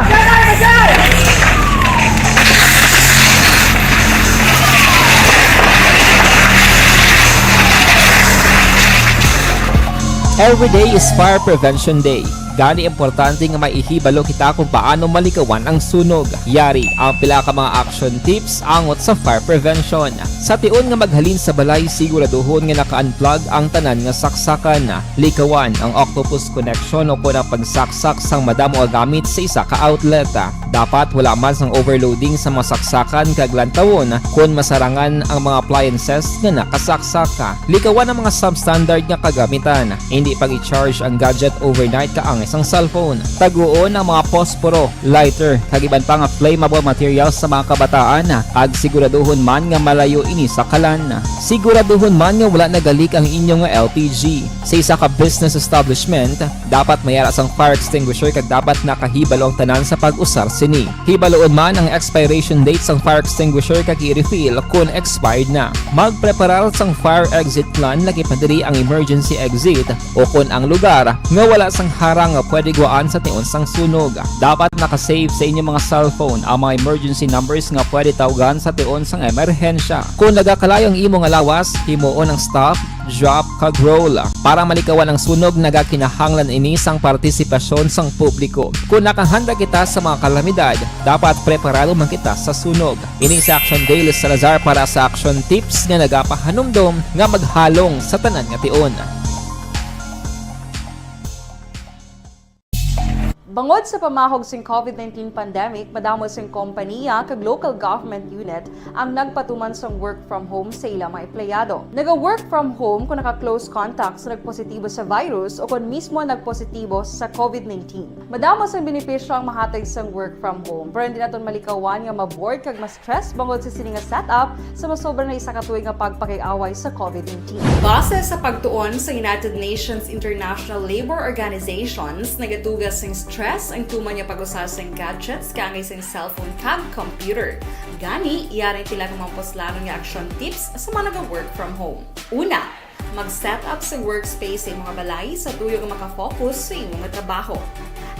Every day is Fire Prevention Day. Gani importante nga maihibalo kita kung paano malikawan ang sunog. Yari ang pila ka mga action tips angot sa fire prevention. Sa tion nga maghalin sa balay, siguraduhon nga naka-unplug ang tanan nga saksakan. Likawan ang octopus connection o kung ang pagsaksak sang madamo nga gamit sa isa ka outlet. Dapat wala man sang overloading sa mga saksakan kag lantawon kung masarangan ang mga appliances nga nakasaksaka. Likawan ang mga substandard nga kagamitan. Hindi pag i-charge ang gadget overnight kaang isang cellphone. Taguon ang mga posporo, lighter, kag iban pa nga flammable materials sa mga kabataan. Ag siguraduhon man nga malayo ini sa kalan. Siguraduhon man nga wala nagalik ang inyong LPG. Sa isa ka business establishment, dapat mayara sang fire extinguisher kag dapat nakahibalo ang tanan sa pag-usar sini. Hibaloon man ang expiration date sang fire extinguisher kag i-refill kung expired na. Magpreparar sang fire exit plan lagi padiri ang emergency exit o kung ang lugar nga wala sang harang nga pwede guwaan sa tion sang sunog. Dapat nakasave sa inyong mga cellphone ang mga emergency numbers nga pwede tawagan sa tion sang emerhensya. Kung nagakalayo ang imong lawas, himuon ang stop, drop kag roll para malikawan ang sunog. Nagakinahanglan ini sang partisipasyon sang publiko. Kung nakahanda kita sa mga kalamidad, dapat preparado man kita sa sunog. Ini sa Action Dale Salazar para sa action tips nga nagapahanumdom nga maghalong sa tanan nga tion. Bangod sa pamahog sing COVID-19 pandemic, madamo sing kompanya kag local government unit ang nagpatuman sang work from home sa ilang mga empleyado. Naga-work from home kung naka-close contacts na nagpositibo sa virus o kung mismo nagpositibo sa COVID-19. Madamo sang benepisyo ang mahatag sang work from home, pero hindi naton malikawan nga ma-bored kag ma-stress bangod sa sini nga setup sa masobra na isa ka tuig nga pagpakiaway sa COVID-19. Base sa pagtuon sa United Nations International Labor Organizations, nagatugas sing stress ang tuman niya pag-usas ng gadgets kangay sing cellphone kag computer. Gani, iyaring tila ng mga poslano nga action tips sa mga nag-work from home. Una, mag-set up sa workspace sa mga balay sa tuyo nga makafocus sa imong nga trabaho.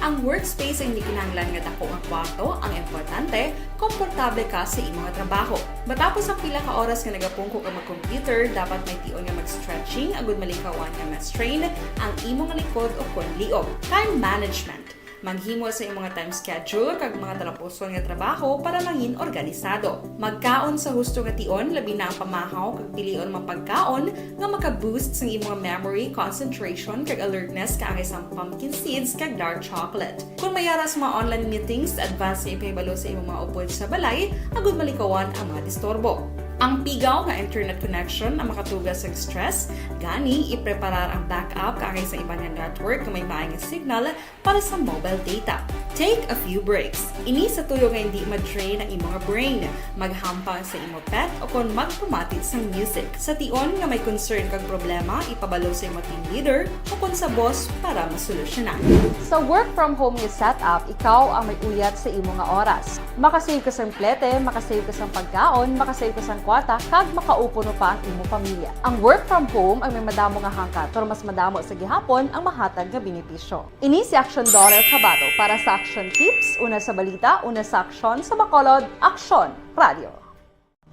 Ang workspace ay hindi kinahanglan nga dako nga kwarto, ang importante, komportable ka sa imong nga trabaho. Matapos ang pila ka oras nga nagapungko ka mag-computer, dapat may tion nga mag-stretching agud malikawan nga ma-strain ang imong likod o kon liog. Time management. Maghimo sa imong mga time schedule kag mga talapuson nga trabaho para mangin organisado. Magkaon sa husto nga tion, labi na ang pamahaw kag pilion mapagkaon nga maka-boost sa imong memory, concentration kag alertness kaangay sa pumpkin seeds kag dark chocolate. Kung mayara sa mga online meetings, advance sa ipahibalo sa imong mga upod sa balay, agud malikawan ang mga disturbo. Ang pigaw nga internet connection ang makatugas sa stress, gani ipreparar ang backup kaangay sa ibang nga network nga may maayong signal para sa mobile data. Take a few breaks. Ini sa tuyo nga hindi ma-drain ang imong brain, maghampang sa imong pet o kon magpumati sa music. Sa tion nga may concern kag problema, ipabalo sa imong team leader o kon sa boss para masolusyonan. Sa work from home nga setup, ikaw ang may uyat sa imong nga oras. Makasave ka sang plete, makasave ka sang pagkaon, makasave ka sang kwata, kag makaupo no pa ang imong pamilya. Ang work from home ay may madamo nga hangkat, pero mas madamo sa gihapon ang mahatag nga benepisyo. Ini si Action Dorel Cabato para sa Action Tips, una sa balita, una sa aksyon sa Bacolod, Aksyon Radio.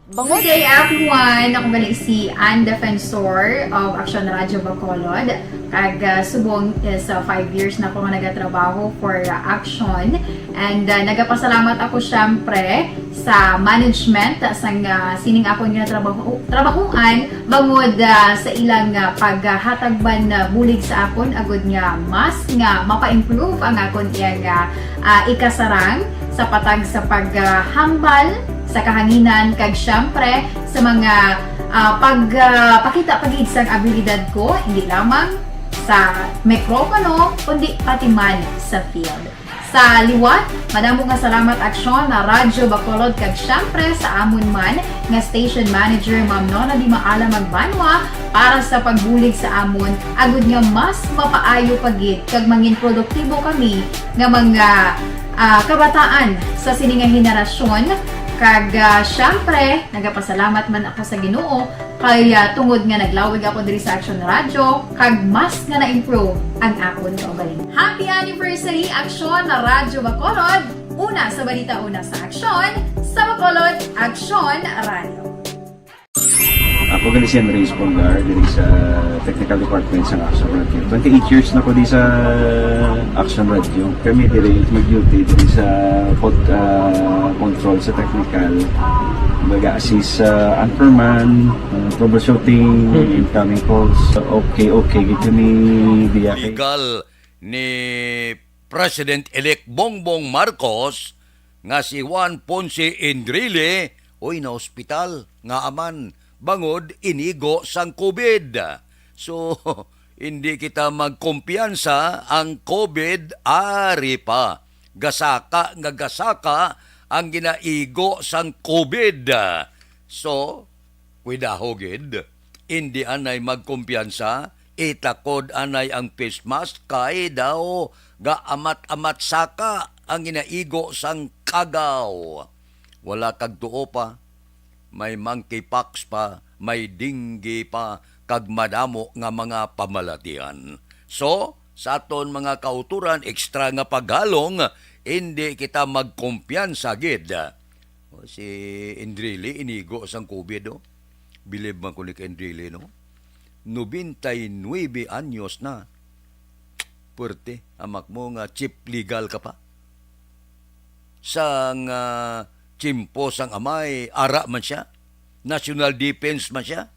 Good day everyone! Ako bali si Ann Defensor of Action Radio Bacolod. Kag subong is 5 years na ako nga nagatrabaho for Action. And nagapasalamat ako syempre sa management sa sining ako nga trabahuan bangod sa ilang paghatagban bulig sa akon agud nga mas nga mapa-improve ang akon iyang ikasarang sa patag sa paghambal sa kahanginan kag syempre sa mga pagpakita pagid sang abilidad ko hindi lamang sa mikropono kundi pati man sa field. Sa liwat, madamo nga salamat Aksyon na Radyo Bacolod kag syempre sa amon man nga station manager Ma'am Nona Di Maala Magbanwa para sa pagbulig sa amon agud nga mas mapaayo pagid kag mangin produktibo kami nga mga kabataan sa sininga henerasyon. Kag syempre, nagapasalamat man ako sa Ginoo kay tungod nga naglawig ako diri sa Action Radio kag mas nga na-improve ang akon kaugalingon. Happy anniversary Action na Radyo Bacolod! Una sa balita, una sa aksyon sa Bacolod, Action Radio. Ako gali si Andres Polgar diri sa Technical Department sa Action Radio. 28 years na ko di sa Action Radio. Kami diri mag-duty diri sa control sa technical. Mag-assist sa anchorman, troubleshooting, incoming calls. Okay, gito ni Diake. Legal ni President-elect Bongbong Marcos nga si Juan Ponce Enrile oy na ospital nga aman bangod inigo sang COVID. So, hindi kita magkumpiyansa ang COVID ari pa. Gasaka ang ginaigo sang COVID. So, widahogid, hindi anay magkumpiyansa, itakod anay ang face mask kay daw ga amat-amat saka ang ginaigo sang kagaw. Wala kag tuo pa. May monkeypox pa, may dinggi pa, kag madamo nga mga pamalatian. So, sa aton mga kauturan, ekstra nga paghalong, hindi kita magkumpiyansa gid. Si Enrile, inigo sang COVID, no? Bilib man ko ni Enrile, no? 99 anyos na. Puerte, amak mo nga chief legal ka pa. Sang Chimpo sang amay, ara man siya. National Defense man siya.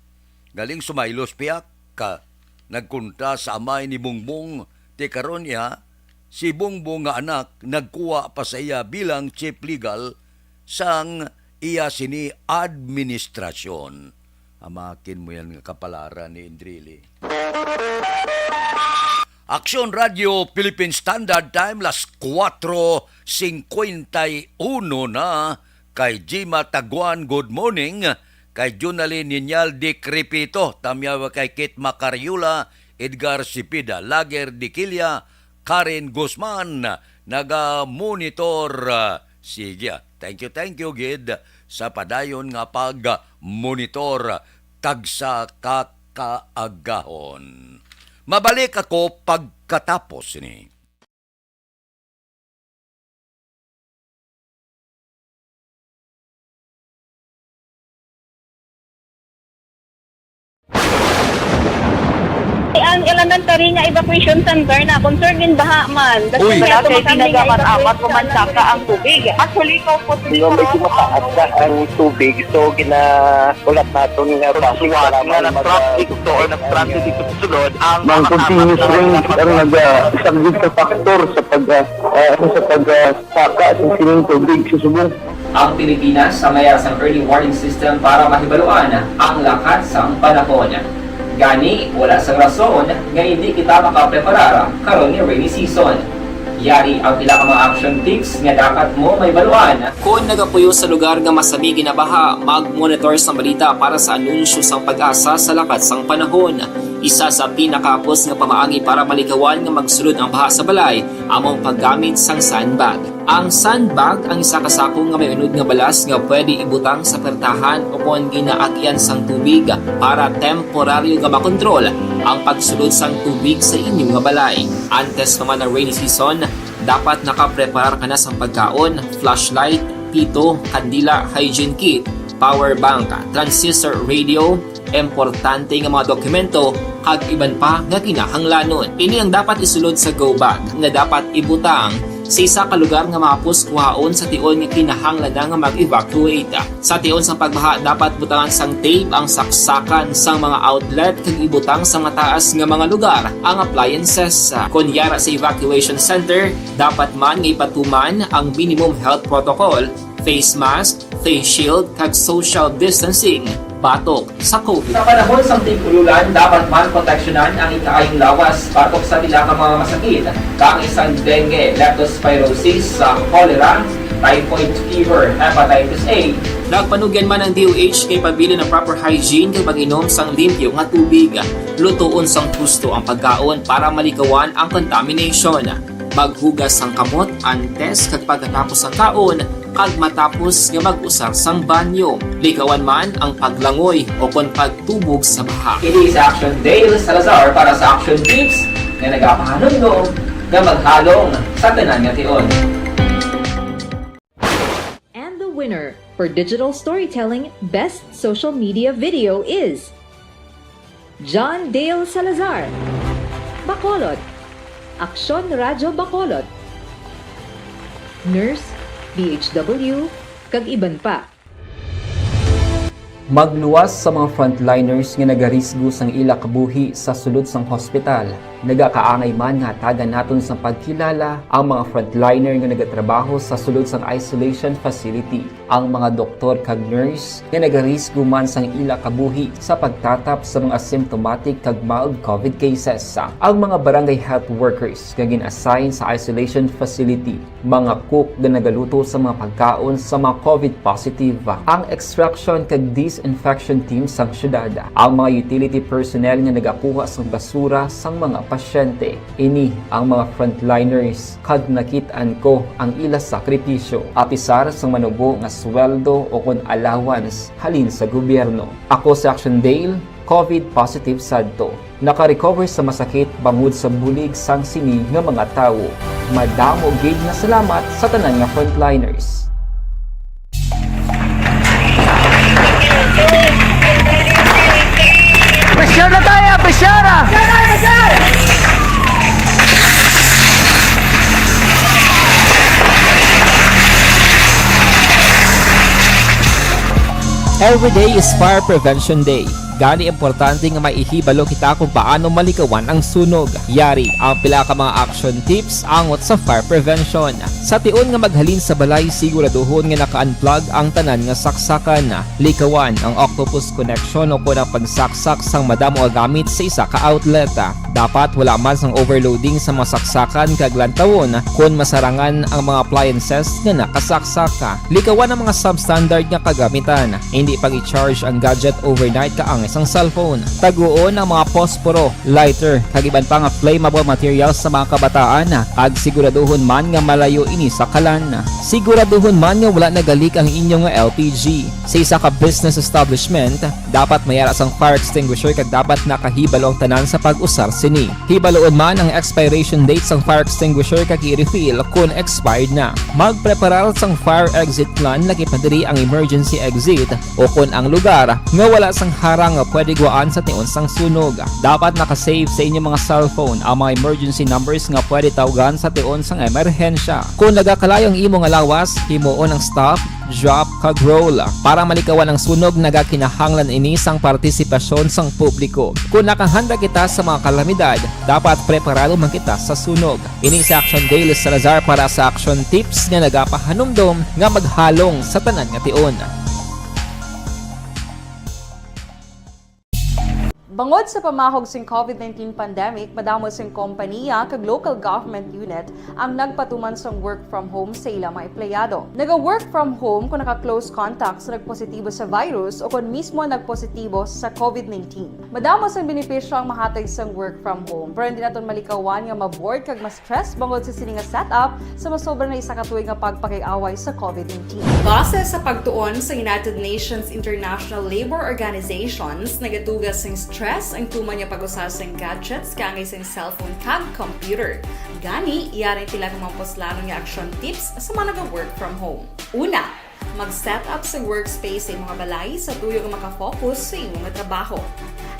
Galing sumaylos piyak ka. Nagkunta sa amay ni Bongbong. Te karon niya, si Bongbong nga anak nagkuha pa sa iya bilang chief legal sang iya sini administrasyon. Amakin mo yan nga kapalaran ni Indrili. Aksyon Radio Philippine Standard Time las 4:51 na. Kay Jima Taguan, good morning. Kay Junalyn Ninyal Di Crepito, tamyawa kay Kit Macariula, Edgar Sipida, Lager Diquilla, Karen Guzman, naga-monitor. Sige, thank you, Gid, sa padayon nga pag-monitor tagsa kakaagahon. Mabalik ako pagkatapos ni. Ang elementary nga evacuation center na concern din baha man. Uy. Kasi tinagaman amat pumansaka ang tubig. Actually, ko po Di ba medyo mataas na ang tubig, so ulat natin nga pasiwala nga ng traffic to or nag-transit dito sa sulod ang continuous rain ang nag-isagid sa factor sa pagsaka sa sining tubig sa Subong. Ang Pilipinas sa mayroon sa early warning system para mahibaluan ang lakat sa panahon. Gani, wala sa rason nga hindi kita makapreparara karon ni rainy season. Yari ang pila ka mga action tips nga dapat mo may baluan. Kung nagapuyo sa lugar nga masabi ginabaha, mag-monitor sa balita para sa anunsyo sang pag-asa sa lakat sang panahon. Isa sa pinakapos nga pamaagi para malikawan nga magsulod ang baha sa balay, among paggamit sang sandbag. Ang sandbag ang isa kasakong nga may unod nga balas nga pwede ibutang sa pertahan o kung ginaagyan sang tubig para temporaryo nga makontrol ang pagsulod sang tubig sa inyong nga balay. Antes naman ng rainy season, dapat nakapreparar ka na sa pagkaon, flashlight, pito, kandila, hygiene kit, power bank, transistor radio, importante nga mga dokumento kag iban pa nga kinahanglanon. Ini ang dapat isulod sa go bag nga dapat ibutang sa isa ka lugar nga mapus kuhaon sa tion nga kinahanglan nga mag-evacuate. Sa tion sa pagbaha dapat butangan sang tape ang saksakan sang mga outlet kag ibutang sa mataas nga mga lugar ang appliances. Kunyara sa evacuation center, dapat man nga ipatuman ang minimum health protocol, face mask, face shield kag social distancing batok sa COVID. Sa panahon sa tig-ululan, dapat man proteksyonan ang ikaayong lawas batok sa pila ka mga masakit. Kang isang dengue, leptospirosis, cholera, typhoid fever, hepatitis A. Nagpanugyan man ang DOH kay pabili ng proper hygiene kay pag-inom sang limpyo nga tubig. Lutuon sang husto ang pagkaon para malikawan ang contamination. Maghugas sang kamot antes kag pagkatapos ang kaon kag matapos nga mag-usar sang banyo. Likawan man ang paglangoy o kon pagtubog sa baha. Ini sa Action Dale Salazar para sa Action Tips nga nagapahanong nga maghalong sa tanan nga tion. And the winner for Digital Storytelling Best Social Media Video is John Dale Salazar, Bacolod, Aksyon Radio Bacolod, Nurse, DHW, kag iban pa. Magluwas sa mga frontliners nga nagarisgo sang ila kabuhi sa sulod sang hospital. Nagakaangay man nga tagan naton sa pagkilala ang mga frontliner nga nagatrabaho sa sulod sang isolation facility. Ang mga doktor kag nurse nga nagarisgo man sang ila kabuhi sa pagtatap sa mga symptomatic kag mild COVID cases. Ang mga barangay health workers nga gin-assign sa isolation facility, mga cook nga nagaluto sa mga pagkaon sa mga COVID positive. Ang extraction kag disinfection team sang syudad, ang mga utility personnel nga nagakuha sang basura sang mga pasyente. Ini ang mga frontliners kad nakitaan ko ang ila sakripisyo apisar sang manubo nga sweldo o kon allowance halin sa gobyerno. Ako sa Action Dale, COVID positive sadto. Naka-recover sa masakit bangod sa bulig sang sini nga mga tawo. Madamo gid na salamat sa tanan nga frontliners. Pressure na tayo! Pressure na! Every day is Fire Prevention Day. Gani importante nga maihibalo kita kung paano malikawan ang sunog. Yari ang pila ka mga action tips angot sa fire prevention. Sa tiun nga maghalin sa balay, siguraduhon nga naka-unplug ang tanan nga saksakan. Likawan ang octopus connection o kung ang pagsaksak sang madamo nga gamit sa isa ka outlet. Dapat wala man sang overloading sa mga saksakan kag lantawon kung masarangan ang mga appliances nga nakasaksaka. Likawan ang mga substandard nga kagamitan. Hindi pag i-charge ang gadget overnight kaang isang cellphone. Taguon ang mga posporo, lighter, kag iban pa nga flammable materials sa mga kabataan. Kag siguraduhon man nga malayo ini sa kalan. Siguraduhon man nga wala nagalik ang inyong nga LPG. Sa isa ka business establishment, dapat mayara sang fire extinguisher kag dapat nakahibalo ang tanan sa pag-usar sini. Hibaloon man ang expiration date sang fire extinguisher kag i-refill kung expired na. Magpreparar sang fire exit plan laki padiri ang emergency exit o kung ang lugar nga wala sang harang nga pwede guaan sa tiun sang sunog. Dapat nakasave sa inyong mga cellphone ang mga emergency numbers nga pwede tawagan sa tiun sang emerhensya. Kung nagakalayo ang imong lawas, himuon ang stop, drop, kag roll. Para malikawan ang sunog, nagakinahanglan ini sang partisipasyon sang publiko. Kung nakahanda kita sa mga kalamidad, dapat preparado man kita sa sunog. Ini sa Action Daily Salazar para sa action tips nga nagapahanumdom nga maghalong sa tanan nga tiun. Bangod sa pamahog sing COVID-19 pandemic, madamo sing kompanya kag local government unit ang nagpatuman sang work from home sa ilang mga empleyado. Naga-work from home kung naka-close contacts na nagpositibo sa virus o kung mismo nagpositibo sa COVID-19. Madamo sang benepisyo ang mahatag sang work from home, pero hindi naton malikawan nga ma-bored kag ma-stress bangod sa sini nga setup sa masobra na isa ka tuig nga pagpakiaway sa COVID-19. Base sa pagtuon sa United Nations International Labor Organizations, nagatugas sang stress ang tuman niya pag-usar sa gadgets kaangay sa cellphone kag computer. Gani, iyari tila ng mga poslanong nga action tips sa mga nag-work from home. Una, mag-set up sa workspace sa imong balay sa tuyo nga makafocus sa imong trabaho.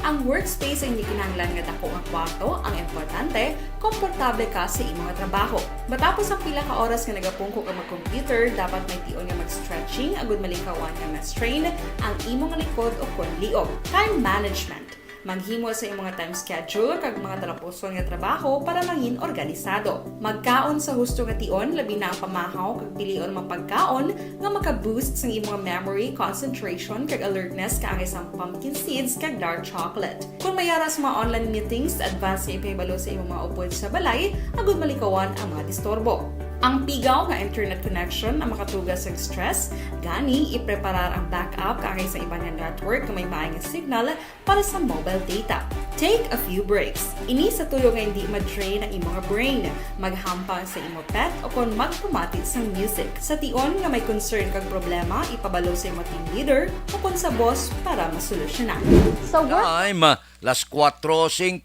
Ang workspace ay hindi kinahanglan nga dako nga kwarto, ang importante, komportable ka sa imong trabaho. Matapos ang pila ka oras nga nagapungko ka mag-computer, dapat may tion nga mag-stretching agud malikawan nga ma-strain ang imong likod o kon liog. Time management. Maghimo sa imong time schedule kag mga talapuson nga trabaho para mangin organisado. Magkaon sa husto nga tion, labi na ang pamahaw kag pilion mga pagkaon nga maka-boost sa imong memory, concentration kag alertness kaangay sa pumpkin seeds kag dark chocolate. Kung mayara sa mga online meetings, advance nga ipahibalo sa imong mga upod sa balay, agud malikawan ang mga disturbo. Ang pigaw nga internet connection ang makatugas sa stress, gani ipreparar ang backup kaangay sa ibang nga network nga may maayong signal para sa mobile data. Take a few breaks. Ini sa tuyo nga hindi ma-drain ang imong brain, maghampang sa imong pet o kung magpumati sa music. Sa tion nga may concern kag problema, ipabalo sa imong team leader o kung sa boss para masolusyonan. Sa work Time, las 4:59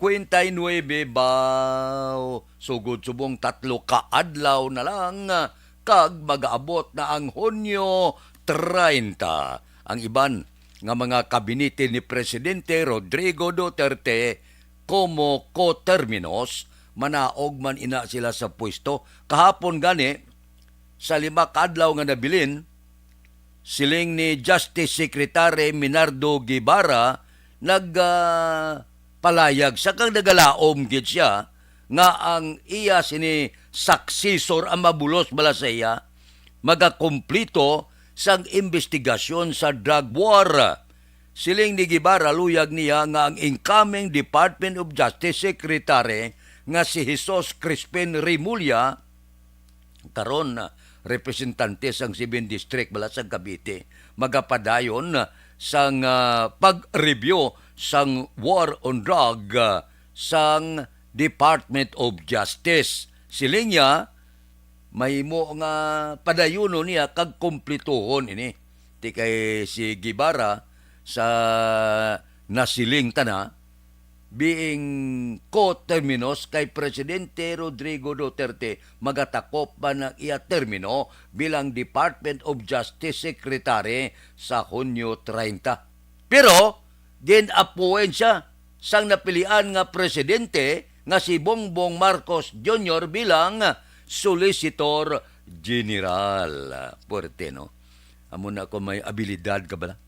baw. Sugod subong 3 ka adlaw na lang kag mag-aabot na ang Hunyo 30. Ang iban nga mga kabinete ni Presidente Rodrigo Duterte como co-terminos, manaog man ina sila sa pwesto. Kahapon gani, sa 5 ka adlaw nga nabilin, siling ni Justice Secretary Minardo Guevara nagpalayag sa kang nagalaom gid siya nga ang iya sini saksisor ang mabulos bala sa iya magakumplito sang investigasyon sa drug war. Siling ni Guevara luyag niya nga ang incoming Department of Justice Secretary nga si Jesus Crispin Remulla karon representante sang 7 District bala sa Cavite magapadayon sang pag-review sang war on drug sang Department of Justice. Siling niya, may mo nga padayuno niya kag kumplituhon ini. Ti kay si Guevara sa nasiling tana, being co-terminos kay Presidente Rodrigo Duterte magatakop pa ng iya termino bilang Department of Justice Secretary sa Hunyo 30. Pero, din appoint siya sang napilian nga presidente nga si Bongbong Marcos Jr. bilang Solicitor General. Puerte, no? Amo na ko may abilidad ka bala?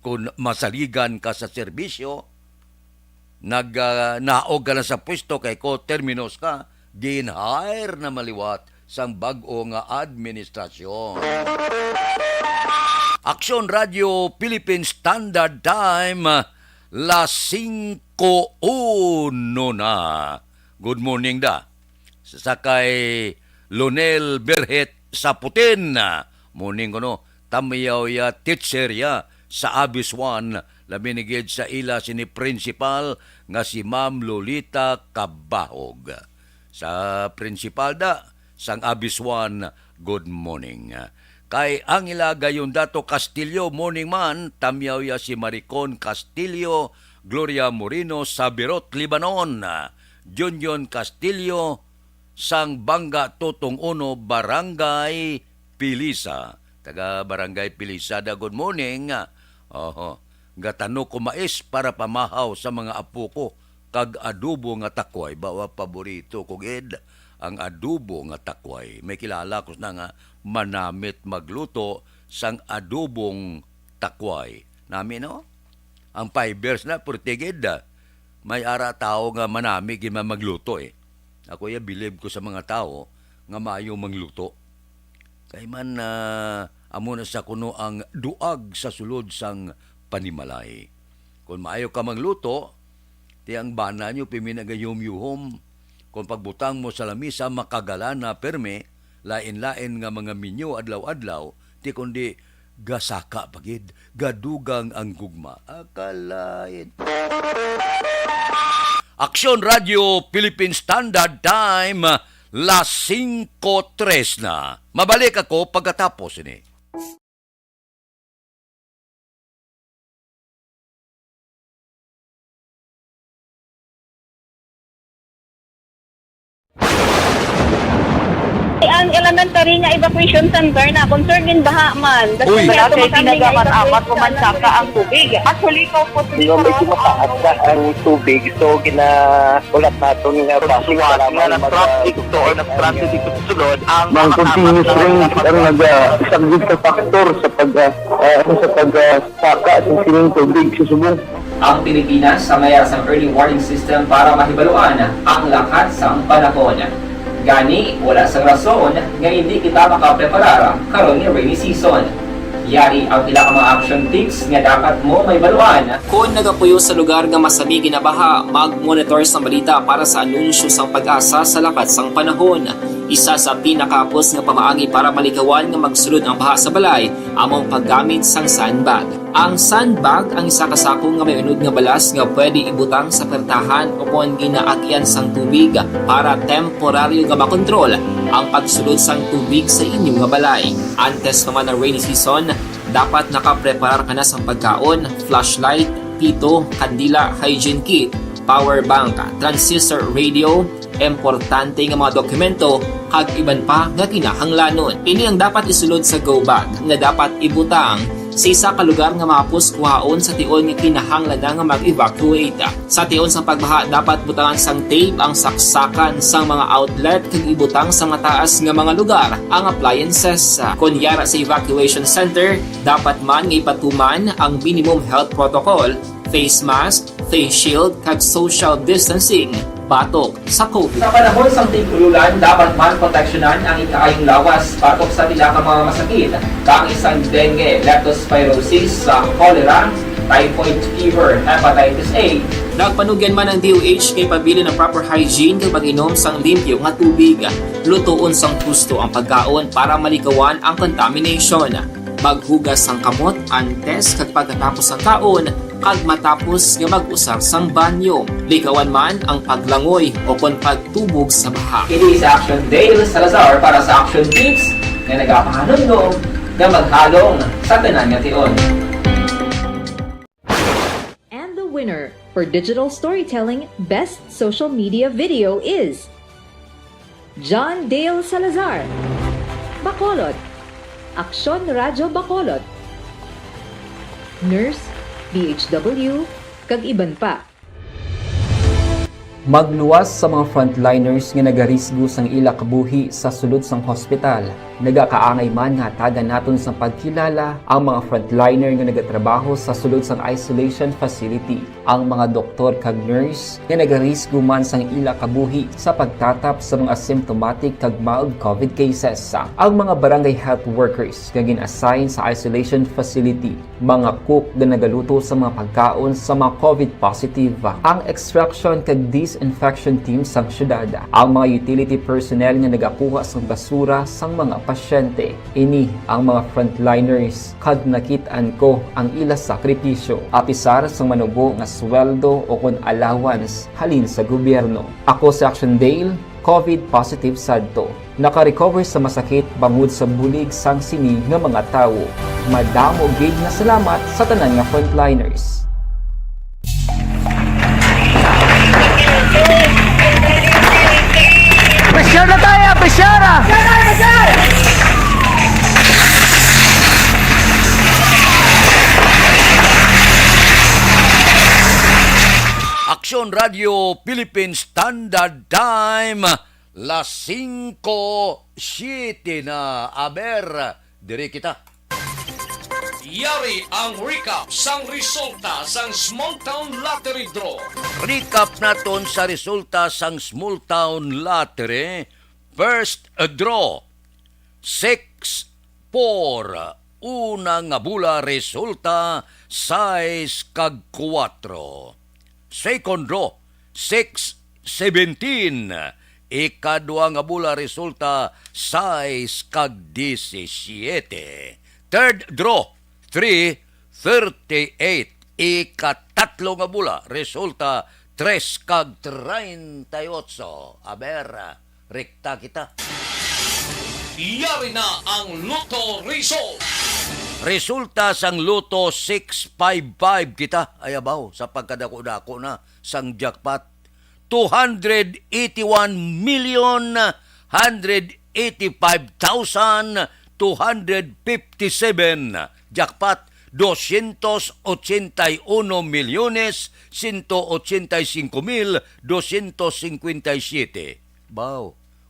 kung masaligan ka sa serbisyo, naog ka na sa pwesto kay ko terminus ka, gin-hire na maliwat sang bag-o nga administrasyon. Aksyon Radio Philippine Standard Time, las 5:01 na. Good morning da. Sakay Lonel Berhet sa Putin. Morning ko no, tamayaw ya teacher ya sa Abis 1, labinigid sa ila sini principal nga si Ma'am Lolita Cabahog. Sa principal da, sang Abis 1, good morning. Kay ang ila gayon dato Castillo, morning man, tamyaw ya si Maricon Castillo, Gloria Moreno sa Birot, Libanon. Junjon Castillo, sang Bangga Totong Uno, Barangay Pilisa. Taga Barangay Pilisa da, good morning. Gatano ko mais para pamahaw sa mga apo ko, kag adobo nga takway, bawa paborito kog ed ang adobo nga takway. May kilala ko na nga manamit magluto sang adobong takway. Nami no? Ang fibers na purtigid may ara tao nga manami gima magluto eh. Ako ya believe ko sa mga tao nga maayo magluto. Kay man amo na sa kuno ang duag sa sulod sang panimalay. Kung maayo ka magluto, tiyang bana nyo piminagayom-yuhom. Kung pagbutang mo sa lamisa makagala na perme, lain-lain nga mga minyo adlaw-adlaw, ti kundi gasaka pagid, gadugang ang gugma. Akalain. Aksyon Radio Philippine Standard Time, las 5:03 na. Mabalik ako pagkatapos ini. Ang elementary nga evacuation center na concern din baha man. Uy! Wala kay pinagamat-amat kumansaka ang tubig. Actually, po Di ba medyo mataas na ang tubig, so ulat natin nga pasuwat nga na-traffic to or na-transit dito sa sulod ang continuous rain ang nag-subject sa factor sa pagsaka sa sining tubig sa subong. Ang Pilipinas sa mayroon sa early warning system para mahibaluan ang lakat sa panahon. Gani, wala sa rason nga hindi kita makapreparara karon ni rainy season. Yari ang pila ka mga action tips nga dapat mo may baluan. Kung nagapuyo sa lugar nga masabi ginabaha, mag-monitor sa balita para sa anunsyo sang pag-asa sa lakat sang panahon. Isa sa pinakapos nga pamaagi para malikawan nga magsulod ang baha sa balay, among paggamit sang sandbag. Ang sandbag ang isa kasakong nga may unod nga balas nga pwede ibutang sa pertahan upon ginaagyan sang tubig para temporaryo nga makontrol ang pagsulod sang tubig sa inyong nga balay. Antes naman ng rainy season, dapat nakapreparar ka na sa pagkaon, flashlight, pito, kandila, hygiene kit, power bank, transistor radio, importante nga mga dokumento, kag iban pa nga kinahanglanon. Ini ang dapat isulod sa go bag nga dapat ibutang sa isa ka lugar nga mapus kuhaon sa tion nga kinahanglan nga mag-evacuate. Sa tion sa pagbaha, dapat butangan sang tape ang saksakan sang mga outlet kag ibutang sa mga taas nga mga lugar ang appliances. Kunyara sa evacuation center, dapat man nga ipatuman ang minimum health protocol, face mask, face shield kag social distancing batok sa COVID. Sa panahon sa tigululan, dapat man proteksyonan ang ikaayong lawas batok sa pila ka mga masakit. Kang isang dengue, leptospirosis, cholera, typhoid fever, hepatitis A. Nagpanugyan man ang DOH kay pabili ng proper hygiene kay pag-inom sang limpyo nga tubig. Lutuon sang gusto ang pagkaon para malikawan ang contamination. Maghugas sang kamot antes kag pagkatapos ang kaon kag matapos nga mag-usar sang banyo. Likawan man ang paglangoy o kon pagtubog sa baha. Ini sa Action Dale Salazar para sa Action Tips na nagapahanong nga maghalong sa tanan nga tion. And the winner for Digital Storytelling Best Social Media Video is John Dale Salazar, Bacolod, Aksyon Radio Bacolod, Nurse, DHW, kag iban pa. Magluwas sa mga frontliners nga nagarisgo sang ila kabuhi sa sulod sang hospital. Nagakaangay man nga tagan naton sa pagkilala ang mga frontliner nga nagatrabaho sa sulod sang isolation facility, ang mga doktor kag nurse nga nagarisgo man sang ila kabuhi sa pagtatap sa mga symptomatic kag mild COVID cases, ang mga barangay health workers nga gin-assign sa isolation facility, mga cook nga nagaluto sa mga pagkaon sa mga COVID positive, ang extraction kag disinfection team sang syudad, ang mga utility personnel nga nagakuha sang basura sang mga pasyente. Ini ang mga frontliners kad nakitaan ko ang ila sakripisyo apisar sang manubo nga sweldo o kun allowance halin sa gobyerno. Ako si Action Dale, COVID positive sadto. Naka-recover sa masakit bangod sa bulig sang sini nga mga tawo. Madamo gid nga salamat sa tanan nga frontliners. Presyar na tayo! Presyar! Aksyon Radio Philippines Standard Time, las 5:07 na. Aber, diri kita. Yari ang recap sang resulta sang Small Town Lottery Draw. Recap naton sa resulta sang Small Town Lottery. First draw, 6-4. Unang nga bula resulta 6 kag 4. Second draw, 6-17. Ikadua nga bula resulta 6 kag 17. Third draw, 3-38. Ikatatlo nga bula resulta 3 kag 38. Aber, rekta kita. Yari na ang Lotto result. Resulta sang Lotto 655 kita. Ayabaw sa pagkadako-dako na sang jackpot. 281,185,257. Jackpot 281,185,257. Baw,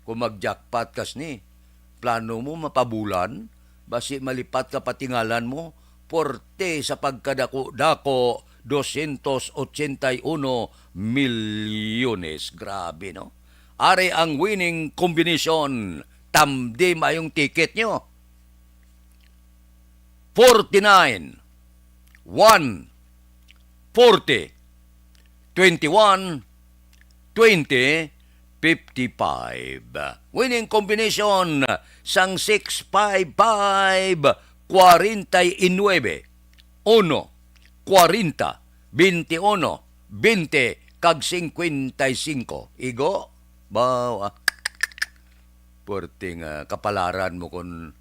kung mag-jackpot kas ni, plano mo mapabulan, basi malipat ka patingalan mo, porte sa pagkadako-dako, 281 milyones. Grabe, no? Are ang winning combination. Tamdi mayong ticket nyo. 49, 1, 40, 21, 20, 55. Winning combination sang 655, 49, 1, 40, 21, 20, kag 55. Igo? Bawa. Porting kapalaran mo kung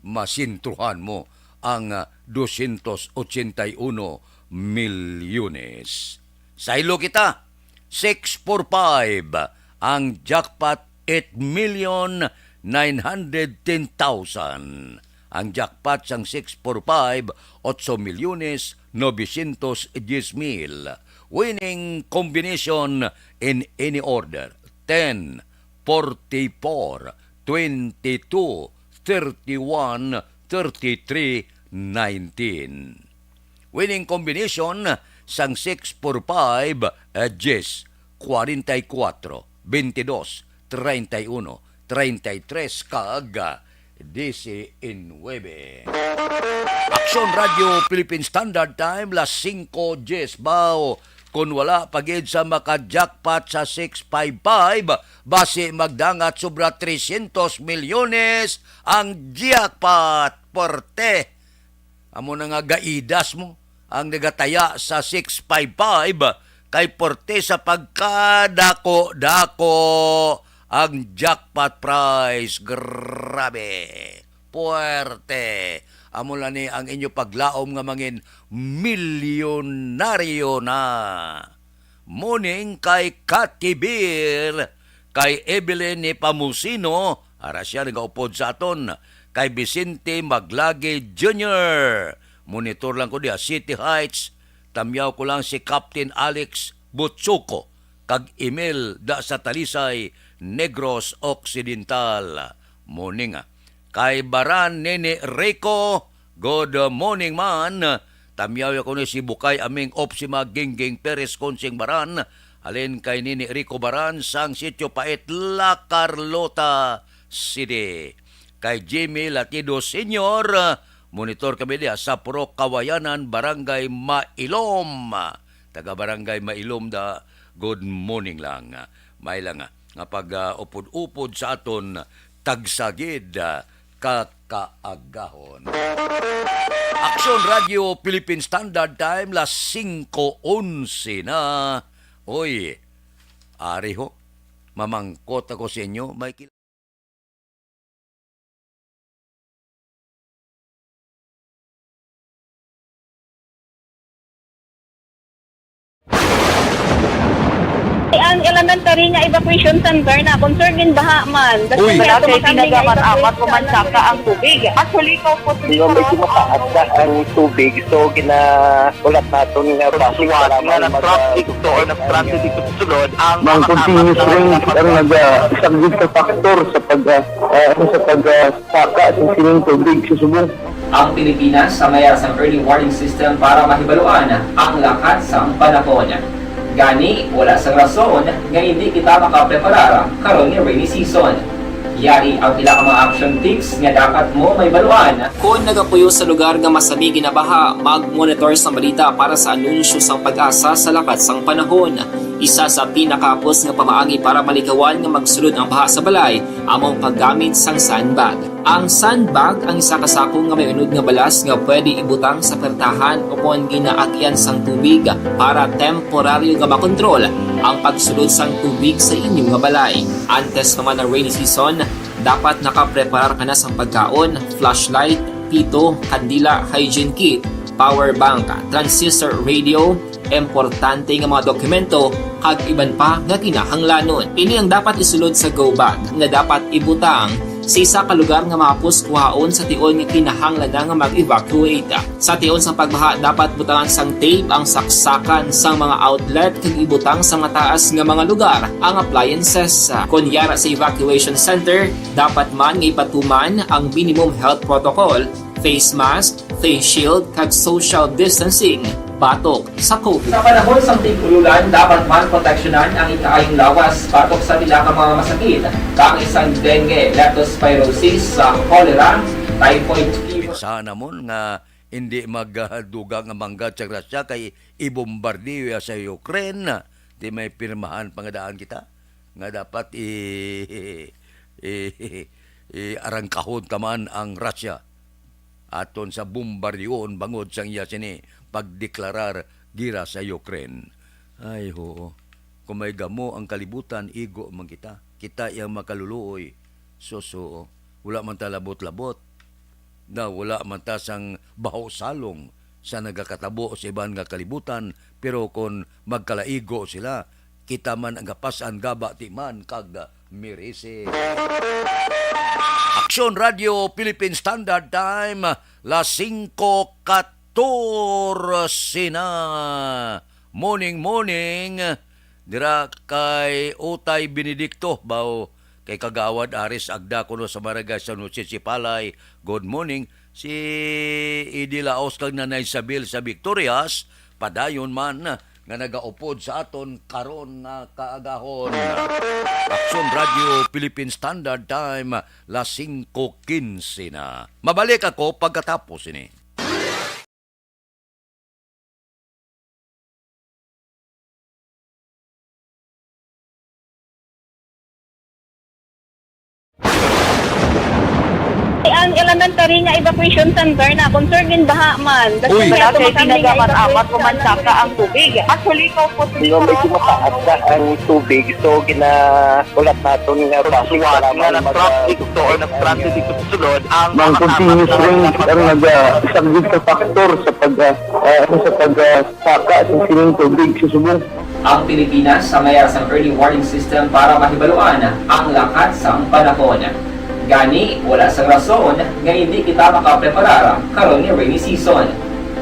masintruhan mo ang 281 milyones. Saylo kita, 645. Ang jackpot, 8,910,000. Ang jackpot sang 645, 8 milyones 910,000. Winning combination in any order, 10, 44, 22, 31, 33, 19. Winning combination sang 645, 10, 44, 22, 31, 33, kag 19. Aksyon Radio Philippine Standard Time, las 5:10. Bao, kung wala pagid sa maka-jackpot sa 655, base magdangat sobra 300 milyones ang jackpot. Porte, amo na nga gaidas mo ang nagataya sa 655 kay porte sa pagkadako-dako ang jackpot prize. Grabe. Puerte. Amo lang ni ang inyo paglaom nga mangin milyonaryo na. Morning kay Katibir, kay Evelyn ni Pamusino, ara siya nagaupod sa aton, kay Vicente Maglagi Jr. Monitor lang ko diya, City Heights, tamyaw ko lang si Captain Alex Butsuko, kag email da sa Talisay, Negros Occidental. Morning Kay Baran Nene Rico, good morning man. Tamyaw ko ni si Bukay aming Opsima Gingging Perez Konsing Baran. Alin kay Nene Rico Baran sang Sitio Pait, La Carlota City. Kay Jimmy Latido Senior, monitor kami diya sa Puro Kawayanan, Barangay Mailom. Taga Barangay Mailom da, good morning lang. May lang nga pag upod-upod sa aton tagsagid kakaagahon. Aksyon Radio Philippine Standard Time, las 5:11 na. Oy, ari ho, mamangkot ako sa inyo. May Ang elementary nga evacuation center na concern din baha man. Uy. Kaya tinagaman amat kumansaka ang tubig. Actually, ko po Di ba medyo mataas na ang tubig, so ulat natin nga pasiwala nga ng traffic to or ng transit dito sa sulod ang continuous rain ang nagsagid sa factor sa pagsaka sa sining tubig sa subong. Ang Pilipinas sa mayroon sa early warning system para mahibaluan ang lakat sa panahon. Gani, wala sa rason nga hindi kita makapreparara karon ni rainy season. Yari ang pila ka mga action tips nga dapat mo may baluan. Kung nagapuyo sa lugar nga masabi ginabaha, mag-monitor sa balita para sa anunsyo sang pag-asa sa lakat sang panahon. Isa sa pinakapos nga pamaagi para malikawan nga magsulod ang baha sa balay, among paggamit sang sandbag. Ang sandbag ang isa kasakong nga may unod nga balas nga pwede ibutang sa pertahan upon ginaagyan sang tubig para temporaryo nga makontrol ang pagsulod sang tubig sa inyong nga balay. Antes naman ng rainy season, dapat nakapreparar ka na sang pagkaon, flashlight, pito, kandila, hygiene kit, power bank, transistor radio, importante nga mga dokumento kag iban pa nga kinahanglanon. Ini ang dapat isulod sa go bag nga dapat ibutang sa isa ka lugar nga mapus kuhaon sa tion nga kinahanglan nga mag-evacuate. Sa tion sa pagbaha dapat butangan sang tape ang saksakan sang mga outlet kag ibutang sa mataas nga mga lugar ang appliances. Kunyara sa evacuation center, dapat man nga ipatuman ang minimum health protocol, face mask, face shield kag social distancing batok sa COVID. Sa panahon sa tig-ululan, dapat man proteksyonan ang ikaayong lawas batok sa pila ka mga masakit. Kang isang dengue, leptospirosis, cholera, typhoid fever. sana mo nga hindi magdugang ang manggat sa Russia kay ibombardiyo sa Ukraine. Di may pirmahan pangadaan kita nga dapat arangkahon taman ang Russia aton sa bombardiyon bangod sang iya sini pagdeklarar gira sa Ukraine. Ay ho, kung may gamo ang kalibutan, igo man kita. Kita yung makaluluoy. So, wala man ta labot-labot. Na wala man ta sang baho salong sa nagakatabo sa iban nga kalibutan. Pero kung magkalaigo sila, kita man ang gapasan gaba ti man kag mirisi. Aksyon Radio Philippine Standard Time, las 5:14 na. Morning. Dira kay Utay Benedicto, baw kay Kagawad Aris Agda kuno sa Barangay San Jose Sipalay. Good morning. Si Idilaos kag Nanay Sabil sa Victorias, padayon man nga nagaupod sa aton karon nga kaagahon. Aksyon Radio Philippine Standard Time, las 5:15 na. Mabalik ako pagkatapos ini. Ang elementary nga evacuation center na concern din baha man. Uy. Kaya tinagaman amat kumansaka ang tubig. Actually, ko po Di ba medyo mataas na ang tubig, so ulat natin nga pasiwala nga ng traffic to or ng transit dito sa sulod ang continuous rain ang nagsagid sa factor sa pagsaka sa sining tubig sa subong. Ang Pilipinas sa mayroon sa early warning system para mahibaluan ang lakat sa panahon. Gani, wala sa rason nga hindi kita makapreparara karon ni rainy season.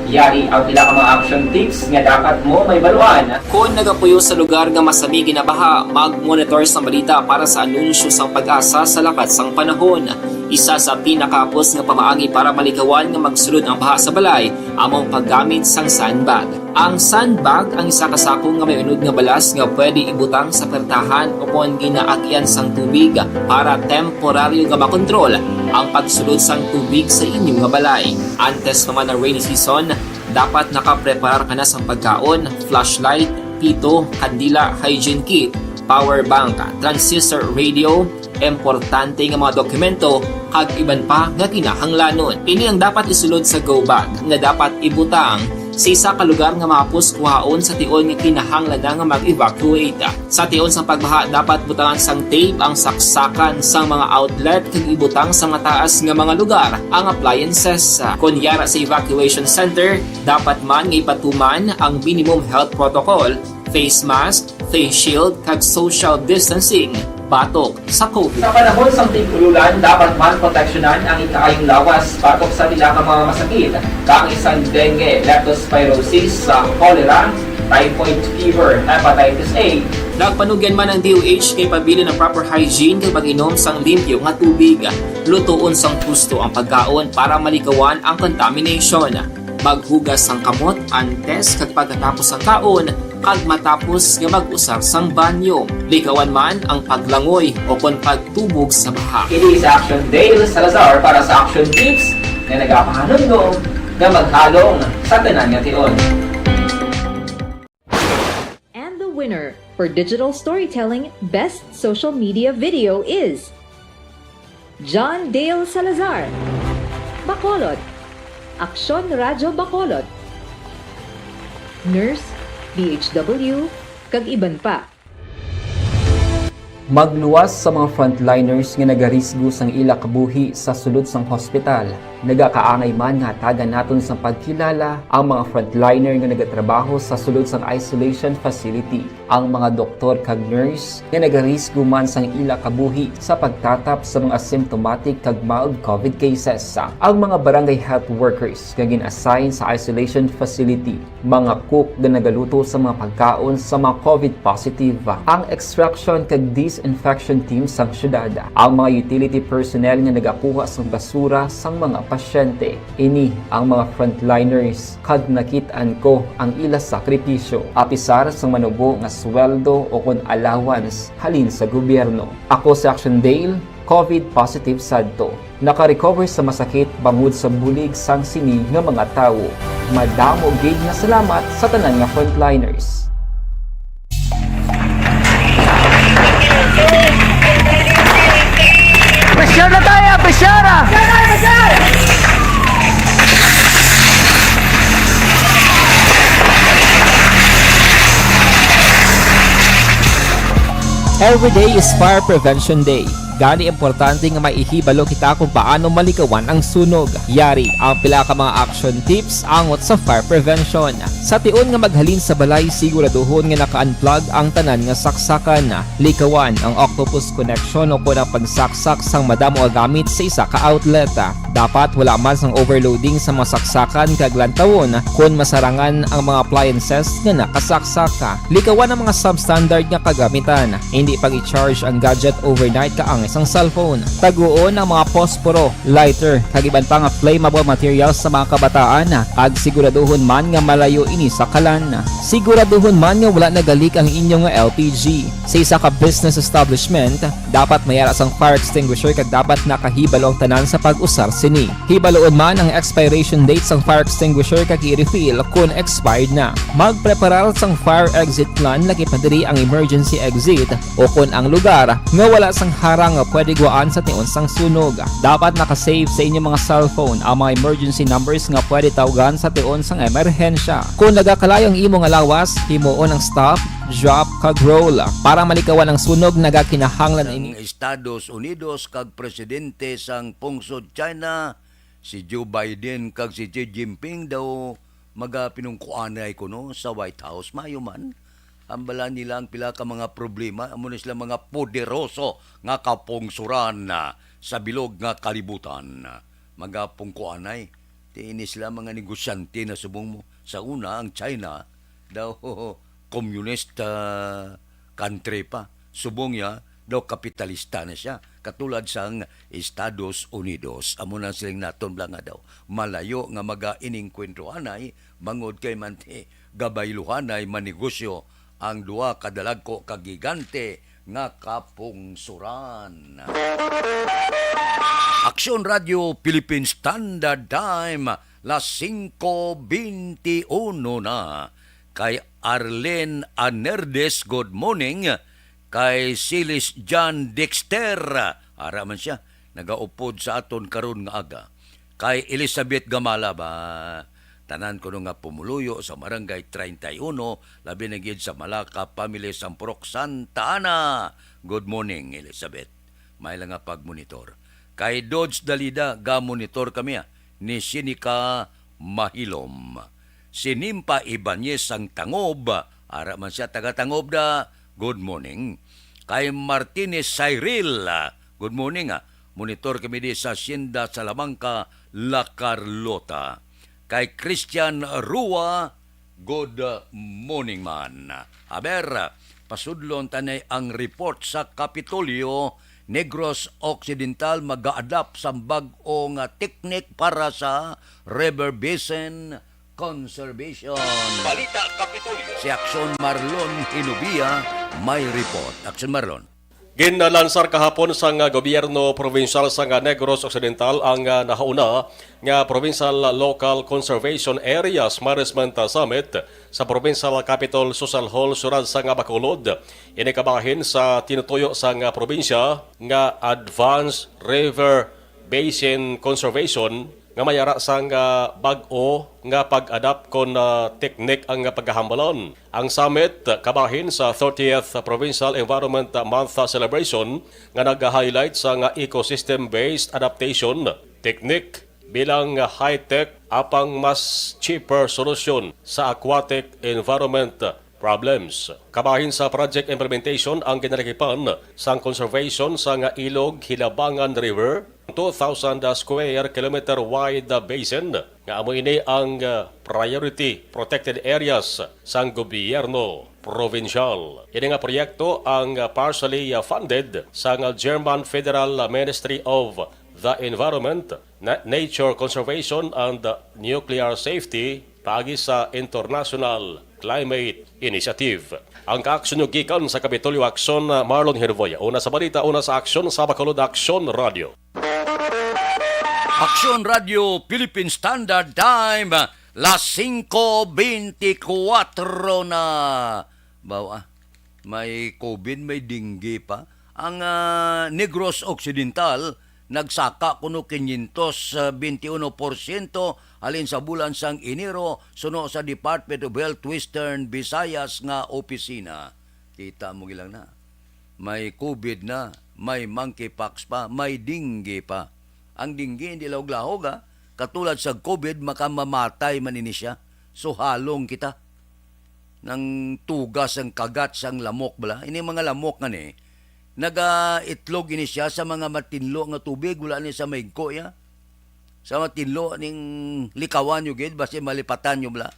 Yari ang pila ka mga action tips nga dapat mo may baluan. Kung nagapuyo sa lugar nga masabi ginabaha, mag-monitor sa balita para sa anunsyo sang pag-asa sa lakat sang panahon. Isa sa pinakapos nga pamaagi para malikawan nga magsulod ang baha sa balay among paggamit sang sandbag. Ang sandbag ang isa ka sako nga may unod nga balas nga pwede ibutang sa pertahan o kung ginaagyan sang tubig para temporaryo nga makontrol ang pagsulod sang tubig sa inyong nga balay. Antes naman ng rainy season, dapat nakapreparar ka na sa pagkaon, flashlight, pito, kandila, hygiene kit, power bank, transistor radio, importante nga mga dokumento kag iban pa nga kinahanglanon. Ini ang dapat isulod sa go bag nga dapat ibutang sa isa ka lugar nga mapus kuhaon sa tion nga kinahanglan nga mag-evacuate. Sa tion sa pagbaha dapat butangan sang tape ang saksakan sa mga outlet kag ibutang sa mataas nga mga lugar ang appliances. Kunyara sa evacuation center, dapat man nga ipatuman ang minimum health protocol, face mask, face shield kag social distancing batok sa COVID. Sa panahon sa tig-ululan, dapat man proteksyonan ang ikaayong lawas batok sa tila mga masakit, kang isang dengue, leptospirosis, cholera, typhoid fever, hepatitis A. Nagpanugyan man ang DOH kay pabili ng proper hygiene kay pag-inom sang limpyo nga tubig. Lutuon sang gusto ang pagkaon para malikawan ang contamination. Maghugas sang kamot antes kag pagkatapos ang kaon kag matapos nga mag-usar sang banyo. Likawan man ang paglangoy o kon pagtubog sa baha. Kini sa Action Dale Salazar para sa Action Tips nga nagapahanunggo nga maghalong sa tanan nga tion. And the winner for Digital Storytelling Best Social Media Video is John Dale Salazar, Bacolod, Aksyon Radyo Bacolod, Nurse, DHW, kag iban pa. Magluwas sa mga frontliners nga nagarisgo sang ila kabuhi sa sulod sang hospital. Nagakaangay man nga tagan naton sa pagkilala ang mga frontliner nga nagatrabaho sa sulod sang isolation facility. Ang mga doktor kag nurse nga nagarisgo man sang ila kabuhi sa pagtatap sa mga asymptomatic kag mild COVID cases. Ang mga barangay health workers nga gin-assign sa isolation facility, mga cook nga nagaluto sa mga pagkaon sa mga COVID positive, ang extraction kag disinfection team sang syudad, ang mga utility personnel nga nagakuha sang basura sang mga pasyente. Ini ang mga frontliners kag nakit-an ko ang ila sakripisyo apisar sang manubo nga sweldo o kon allowance halin sa gobyerno. Ako sa Action Dale, COVID positive sadto. Naka-recover sa masakit bangod sa bulig sang sini nga mga tawo. Madamo gid nga salamat sa tanan nga frontliners. Pressure na tayo! Pressure! Every day is Fire Prevention Day. Gani importante nga maihibalo kita kung paano malikawan ang sunog. Yari ang pila ka mga action tips angot sa fire prevention. Sa tion nga maghalin sa balay, siguraduhon nga naka-unplug ang tanan nga saksakan. Likawan ang octopus connection o kung ang pagsaksak sang madamo nga gamit sa isa ka outlet. Dapat wala man sang overloading sa mga saksakan kag lantawon kung masarangan ang mga appliances nga nakasaksaka. Likawan ang mga substandard nga kagamitan. Hindi pag i-charge ang gadget overnight kaang isang cellphone. Taguon ang mga posporo, lighter, kag iban pa nga flammable materials sa mga kabataan. Kag siguraduhon man nga malayo ini sa kalan. Siguraduhon man nga wala nagalik ang inyong LPG. Sa isa ka business establishment, dapat mayara sang fire extinguisher kag dapat nakahibalo ang tanan sa pag-usar sini. Hibaloon man ang expiration date sang fire extinguisher kag i-refill kung expired na. Magpreparar sang fire exit plan laki pa diri ang emergency exit o kung ang lugar nga wala sang harang nga pwede guaan sa tion sang sunog. Dapat nakasave sa inyong mga cellphone ang mga emergency numbers nga pwede tawagan sa tion sang emerhensya. Kung nagakalayo ang imong alawas, himuon ang stop, drop kag roll para malikawan ang sunog nagakinahanglan ini. Estados Unidos kag presidente sang pungsod China si Joe Biden kag si Xi Jinping daw magapinungkuanay kuno sa White House mayo man. Ambala nila ang pila ka mga problema amo na sila mga poderoso nga kapungsuran sa bilog nga kalibutan. Magapungkuanay tiini sila mga negosyante na subong mo. Sa una ang China daw communist country pa. Subong niya daw kapitalista na siya. katulad sang Estados Unidos. Amo na siling naton nga daw. Malayo nga maga-iningkwentuhanay bangod kay manti gabayluhanay manegosyo ang duha kadalagko kagigante nga kapungsuran. Aksyon Radio Philippine Standard Time, las 5:21 na. Kay Arlene Anerdes, good morning. Kay Silis John Dexter, ara man siya, nagaupod sa aton karon nga aga. Kay Elizabeth Gamala ba, tanan ko nga pumuluyo sa Barangay 31, labi na gyud sa Malaka Family Sampurok, Santa Ana. Good morning, Elizabeth. May lang nga pagmonitor. Kay Dodge Dalida, ga-monitor kami ni Sinika Mahilom. Si Nimpa Ibanez ang Tangob, ara man siya taga-Tangob da, good morning. Kay Martinez Cyril, good morning. Monitor kami di sa Hacienda Salamanca, La Carlota. Kay Christian Rua, good morning man. Aber, pasudlon tanay ang report sa Kapitolyo, Negros Occidental mag-a-adapt sa bag-o nga teknik para sa River Basin Conservation. Balita Kapitolyo. Si Aksyon Marlon Hinubia may report. Aksyon Marlon. Ginlansar kahapon sa gobyerno provincial sa Negros Occidental ang nahauna nga Provincial Local Conservation Areas Management Summit sa Provincial Capital Social Hall surad sa Bacolod. Inikabahin sa tinutuyo sa probinsya nga Advanced River Basin Conservation nga mayara sa bag-o nga pag-adapt kon teknik ang pagkahambalan. Ang summit kabahin sa 30th Provincial Environment Month celebration nga nag-highlight sa ecosystem-based adaptation technique bilang high-tech apang mas cheaper solution sa aquatic environment problems. Kabahin sa project implementation ang kinalakipan sa conservation sa ilog Hilabangan River, 2,000 square kilometer wide basin nga amo ini ang priority protected areas sa gobyerno provincial. Ini nga proyekto ang partially funded sa German Federal Ministry of the Environment, Nature Conservation and Nuclear Safety pagi sa International Climate Initiative. Ang kaaksyon gikan sa Kapitolyo Aksyon Marlon Hervoya. Una sa balita, una sa aksyon sa Bacolod Aksyon Radio. Aksyon Radio Philippine Standard Time, las 5:24 na. Bawa, may COVID, may dinggi pa. Ang Negros Occidental, nagsaka kuno 521% alin sa bulan sang Enero suno sa Department of Health Western Visayas nga opisina. Kita mo gilang na. May COVID na, may monkeypox pa, may dinggi pa. Ang dinggi hindi lahog-lahog katulad sa COVID makamamatay man ini siya. So halong kita nang tugas ang kagat sang lamok bala. Ini mga lamok nga ni naga-itlog ini siya sa mga matinlo nga tubig, wala ni sa maigko ya. Sa matinlo ning likawan nyo gid, basi malipatan nyo bala.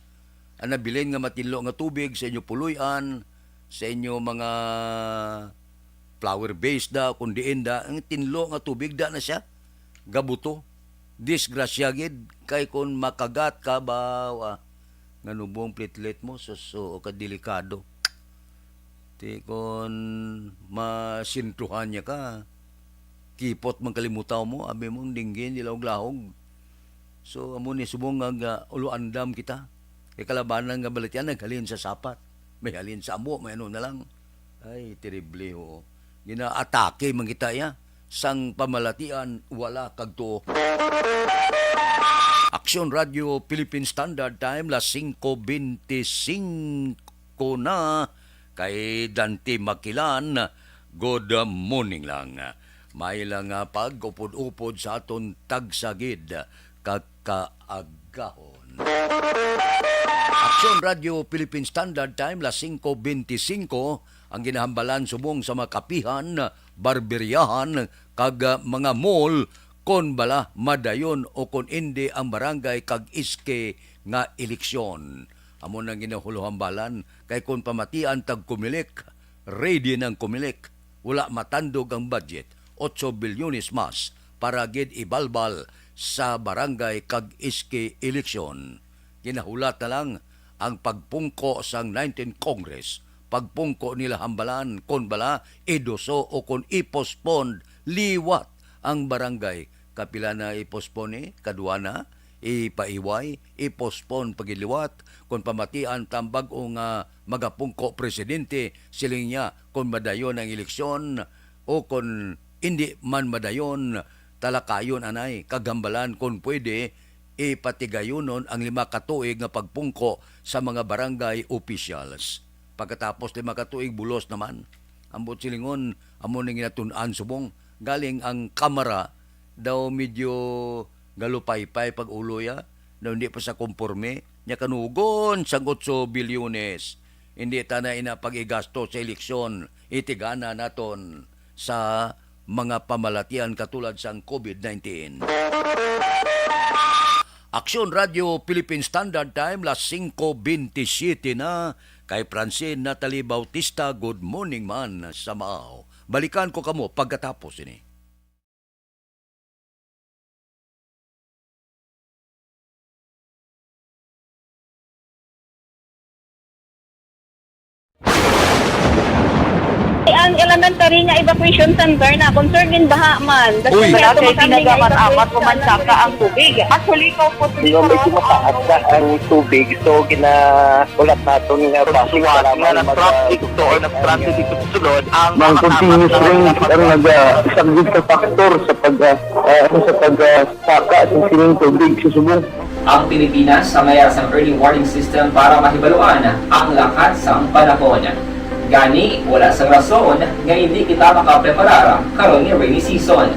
Ang nabilin nga matinlo nga tubig sa inyo puluyan, sa inyo mga flower base da, kundiin da, ang tinlo nga tubig da na siya. Gabuto. Disgrasya gid, kay kung makagat ka ba, nga nubong plitlet mo, so kadelikado. Ti kon masintuhan niya ka, kipot man kalimutaw mo, abi mong dinggin, dilahog-lahog. So, amo ni subong nga uluandam kita. Kay kalabanan nga balit yan, naghalin sa sapat. May halin sa amo, may ano na lang. Ay, terrible ho. Gina-atake man kita ya. Sang pamalatian, wala kagto. Aksyon Radio Philippine Standard Time, las 5:25 na. Kay Dante Makilan, good morning lang. May lang pag-upod-upod sa aton tagsagid kakaagahon. Aksyon Radio Philippine Standard Time, las 5:25, ang ginahambalan subong sa mga kapihan, barberyahan, kag mga mall, kon bala madayon o kon hindi ang barangay kag iske nga eleksyon. Amo nang ginahuluhambalan kay kung pamatian tag kumilik, ready ng kumilik, wala matandog ang budget, 8 bilyones mas para gid ibalbal sa barangay kag iski eleksyon. Ginahulat na lang ang pagpungko sang 19th Congress. Pagpungko nila hambalan kon bala iduso o kon ipospond liwat ang barangay. Kapila na ipospone, kadua na, ipaiway, ipospon pagiliwat, kung pamatian tambag o nga magapungko presidente, siling niya kung madayon ang eleksyon o kung hindi man madayon, talakayon anay, kagambalan kung pwede, ipatigayonon ang 5 katuig nga pagpungko sa mga barangay officials. Pagkatapos 5 katuig, bulos naman. Ambot silingon, amo ning ginatun-an subong, galing ang kamara, daw medyo galupay-pay pag ulo ya, daw hindi pa sa konforme, niya kanugon sang 8 bilyones. Hindi ta na pag-igasto sa eleksyon, itigana naton sa mga pamalatian katulad sang COVID-19. Aksyon Radio Philippine Standard Time, las 5:27 na. Kay Francine Natalie Bautista, good morning man sa Maaw. Balikan ko kamo pagkatapos ini. Ang elementary nga evacuation center na concern din baha man. Uy! Kaya pinagamat-amat kumansaka ang tubig. Actually, ko po Hindi mo medyo mataas na ang tubig. So, ulat natin nga pasiwala nga ng traffic to or ng-traffic dito sa sulod. Ang continuous rain ang nag-isagid sa factor sa pagsaka sa sining tubig sa subong. Ang Pilipinas sa mayroon sa early warning system para mahibaluan ang lakas ng panahon. Gani, wala sa rason nga hindi kita makapreparara karon ni rainy season.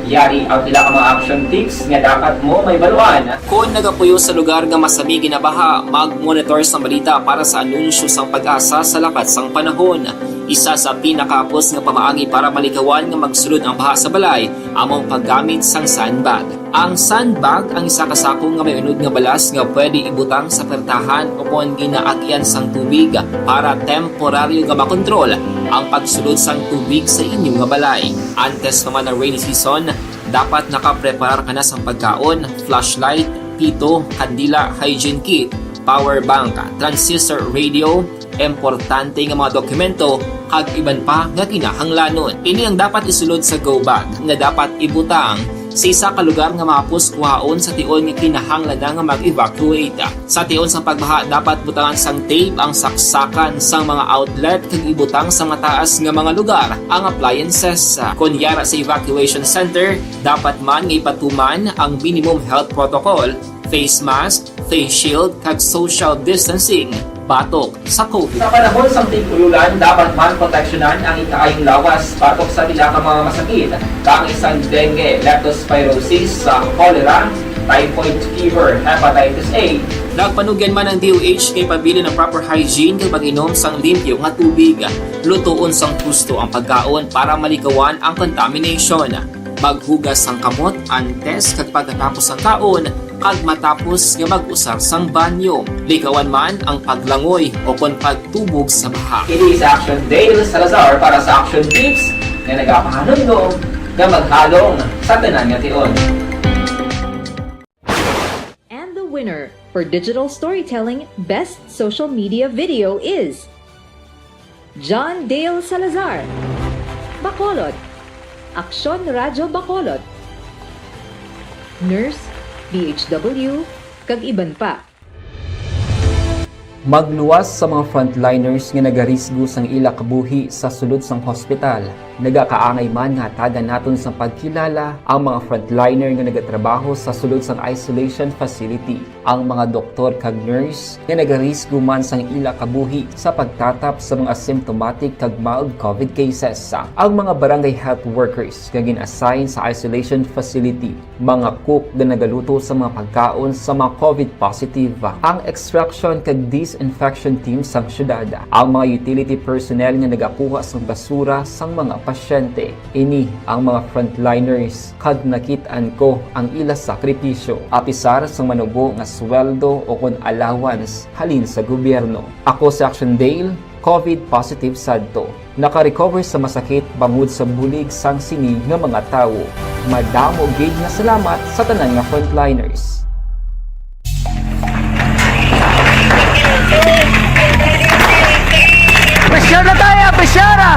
Yari ang pila ka mga action tips nga dapat mo may baluan. Kung nagapuyo sa lugar nga masami ginabaha, mag-monitor sa balita para sa anunsyo sang pag-asa sa lakat sang panahon. Isa sa pinakapos nga pamaagi para malikawan nga magsulod ang baha sa balay, among paggamit sang sandbag. Ang sandbag ang isa ka sako nga may unod nga balas nga pwede ibutang sa pertahan o kung ginaagyan sang tubig para temporaryo nga makontrol ang pagsulod sang tubig sa inyong nga balay. Antes naman ng rainy season, dapat nakapreparar ka na sang pagkaon, flashlight, pito, kandila, hygiene kit, power bank, transistor radio, importante nga mga dokumento kag iban pa nga kinahanglanon. Ini ang dapat isulod sa go bag nga dapat ibutang sa isa ka lugar nga mapus kuhaon sa tion nga kinahanglan nga mag-evacuate. Sa tion sa pagbaha dapat butangan sang tape ang saksakan sang mga outlet kag ibutang sa mataas nga mga lugar ang appliances. Kunyara sa evacuation center, dapat man nga ipatuman ang minimum health protocol, face mask, face shield kag social distancing batok sa COVID. Sa panahon sa tig-ululan, dapat man proteksyonan ang ikaayong lawas batok sa pila ka mga masakit. Kang isang dengue, leptospirosis, cholera, typhoid fever, hepatitis A. Nagpanugyan man ang DOH kay pabili ng proper hygiene kay pag-inom sang limpyo nga tubig. Lutuon sang gusto ang pagkaon para malikawan ang contamination. Maghugas sang kamot antes kag pagkatapos ang kaon kag matapos nga mag-usar sang banyo. Likawan man ang paglangoy o kon pagtubog sa baha. It is Action Dale Salazar para sa Action Tips na nagapahanundong nga maghalong sa tanan nga tion. And the winner for Digital Storytelling Best Social Media Video is John Dale Salazar, Bacolod, Aksyon Radyo Bacolod, Nurse, DHW, kag iban pa. Magluwas sa mga frontliners nga nagarisgo sang ila kabuhi sa sulod sang hospital. Nagakaangay man nga tagan naton sa pagkilala ang mga frontliner nga nagatrabaho sa sulod sang isolation facility. Ang mga doktor kag nurse nga nagarisgo man sang ila kabuhi sa pagtatap sa mga asymptomatic kag mild COVID cases. Ang mga barangay health workers nga gin-assign sa isolation facility, mga cook nga nagaluto sa mga pagkaon sa mga COVID positive. Ang extraction kag disinfection team sang syudad, ang mga utility personnel nga nagakuha sang basura sang mga pasyente. Ini ang mga frontliners kag nakit-an ko ang ila sakripisyo apisar sang manubo nga sweldo o kon allowance halin sa gobyerno. Ako si Action Dale COVID positive sadto. Naka-recover sa masakit bangod sa bulig sang sini nga mga tawo. Madamo gid nga salamat sa tanan nga frontliners. Presyara tayo! Presyara!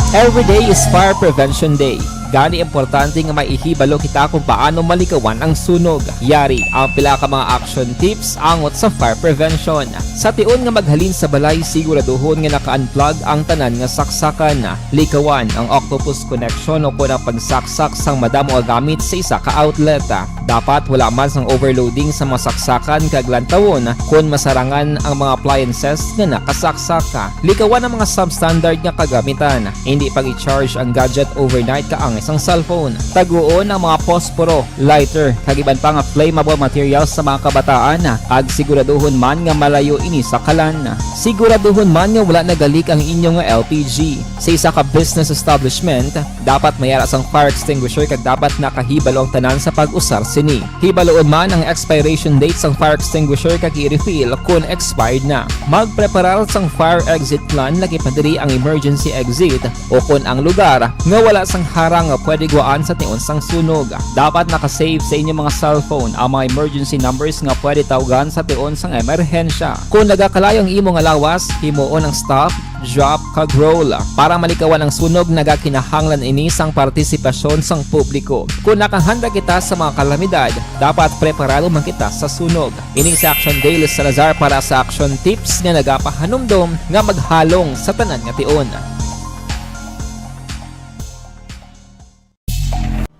Every day is Fire Prevention Day. Gani importante nga maihibalo kita kung paano malikawan ang sunog. Yari ang pila ka mga action tips angot sa fire prevention. Sa tion nga maghalin sa balay, siguraduhon nga naka-unplug ang tanan nga saksakan. Likawan ang octopus connection o kung ang pagsaksak sang madamo nga gamit sa isa ka outlet. Dapat wala man sang overloading sa mga saksakan kag lantawon kung masarangan ang mga appliances nga nakasaksaka. Likawan ang mga substandard nga kagamitan. Hindi pag i-charge ang gadget overnight kaang isang cellphone. Taguon ang mga posporo, lighter, kag iban pa nga flammable materials sa mga kabataan. Ag siguraduhon man nga malayo ini sa kalan. Siguraduhon man nga wala nagalik ang inyong LPG. Sa isa ka business establishment, dapat mayara sang fire extinguisher kag dapat nakahibalo ang tanan sa pag-usar sini. Hibaloon man ang expiration date sang fire extinguisher kag i-refill kung expired na. Magpreparar sang fire exit plan lagi pa diri ang emergency exit o kung ang lugar nga wala sang harang nga pwede guwaan sa tion sang sunog. Dapat nakasave sa inyong mga cellphone ang mga emergency numbers nga pwede tawagan sa tion sang emerhensya. Kung nagakalayo ang imong alawas, himuon ang stop, drop, kag roll. Para malikawan ang sunog, nagakinahanglan ini sang partisipasyon sang publiko. Kung nakahanda kita sa mga kalamidad, dapat preparado man kita sa sunog. Ini si Action Dale Salazar para sa action tips nga nagapahanumdom nga maghalong sa tanan nga tion.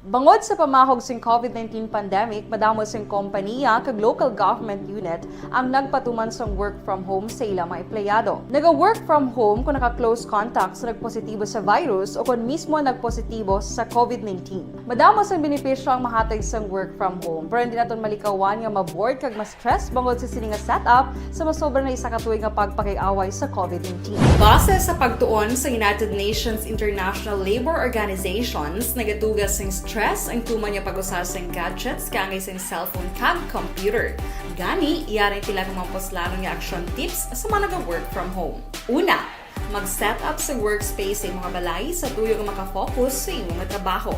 Bangod sa pamahog sing COVID-19 pandemic, madamo sing kompanya kag local government unit ang nagpatuman sang work from home sa ilang mga empleyado. Naga-work from home kung naka-close contact sa nagpositibo sa virus o kung mismo nagpositibo sa COVID-19. Madamo sang benepisyo ang mahatag sang work from home, pero hindi naton malikawan nga maboard kag ma-stress bangod sa sini nga setup sa masobra na isa ka tuig nga pagpakiaway sa COVID-19. Base sa pagtuon sa United Nations International Labour Organizations, nagatugas sing stress ang tuman niya pag-usar sa gadgets kangay sa cellphone kag computer. Gani, iyaring pila ng mga poslanong nga action tips sa mga nag-work from home. Una, mag-set up sa workspace sa mga balay sa tuyo nga makafocus sa imong trabaho.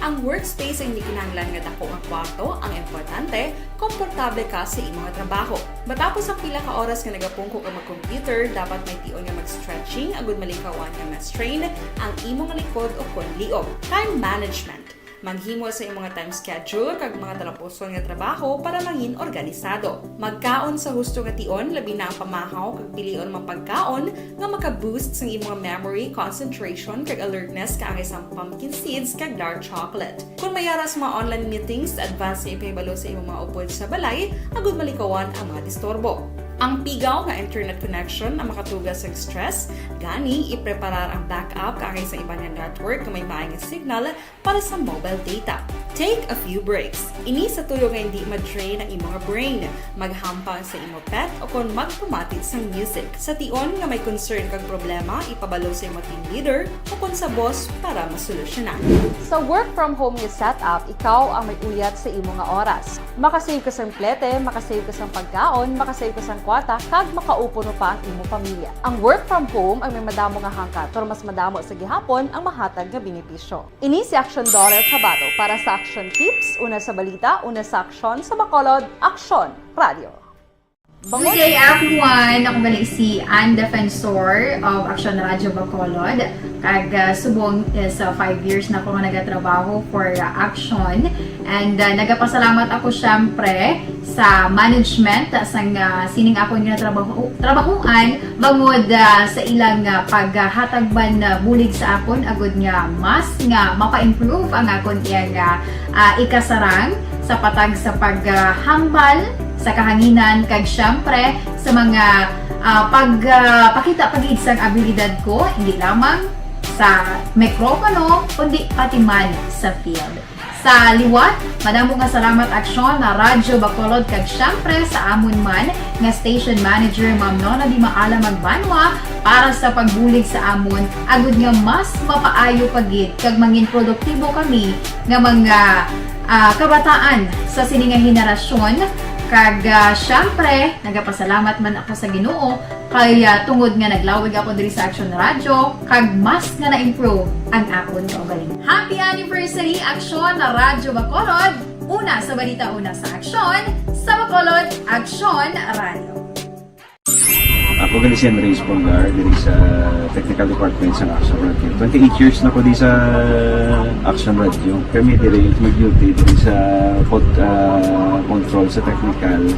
Ang workspace ay hindi kinahanglan nga dako nga kwarto, ang importante, komportable ka sa imong trabaho. Matapos ang pila ka oras nga nagapungko ka mag-computer, dapat may tion nga mag-stretching agud malikawan nga ma-strain ang imong likod o kon liog. Time management. Maghimo sa imong time schedule kag mga talapuson nga trabaho para maging organisado. Magkaon sa husto nga tion, labi na ang pamahaw kag pilion mang pagkaon nga maka-boost sa imong memory, concentration kag alertness kaangay sang pumpkin seeds kag dark chocolate. Kung mayaras mga online meetings, advance na ipahibalo sa imong mga upod sa balay, agud malikawan ang mga disturbo. Ang pigaw nga internet connection ang makatugas sa stress, gani ipreparar ang backup kaangay sa ibang network nga may maayong signal para sa mobile data. Take a few breaks. Ini sa tuyo nga hindi ma-drain ang imong brain, maghampang sa imong pet o kung magpumatid sa music. Sa tion nga may concern kag problema, ipabalo sa imong team leader o kung sa boss para masolusyonan. Sa work from home nga setup, ikaw ang may uyat sa imong nga oras. Makasave ka sa plete, makasave ka sa pagkaon, makasave ka sa kwata, kag makaupo no pa ang imong pamilya. Ang work from home ay may madamo nga hangkat, pero mas madamo sa gihapon ang mahatag nga benepisyo. Ini si Action Daughter Cabato para sa action tips, una sa balita, una sa aksyon, sa Bacolod, Aksyon Radio. Good day everyone! Ako balik si Ann Defensor of Action Radio Bacolod. Kag subong is 5 years na ako nga nagatrabaho for Action. And nagapasalamat ako syempre sa management sang sining ako nga trabahuan bangod sa ilang paghatagban bulig sa akon agud nga mas nga mapa-improve ang akon iyang ikasarang sa patag sa paghambal sa kahanginan kag syempre sa mga pagpakita pag-idsang abilidad ko hindi lamang sa mikropono kundi pati man sa field. Sa liwat, madamo nga salamat aksyon na Radyo Bacolod kag syempre sa amon man nga station manager Ma'am Nona Di Maala Magbanwa para sa pagbulig sa amon agud nga mas mapaayo pagid kag mangin produktibo kami nga mga kabataan sa sini nga henerasyon. Kag syempre, nagapasalamat man ako sa Ginoo kay tungod nga naglawig ako diri sa Action Radio kag mas nga na-improve ang akon kaugalingon. Happy anniversary Action na Radyo Bacolod! Una sa balita, una sa Action, sa Bacolod, Action Radio. Ako gali si Andres Polgar diri sa Technical Department sa Action Radio. 28 years na ko di sa Action Radio. Kami diri mag-duty diri sa control sa technical.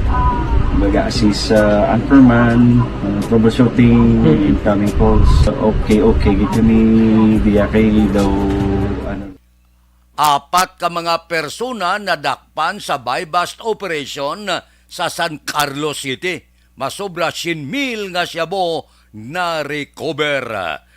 Mag-assist sa anchorman, troubleshooting, incoming calls. Okay, kami diya kay daw Apat ka mga persona na dakpan sa buy-bust operation sa San Carlos City. Masobra 100,000 nga siyabo na recover.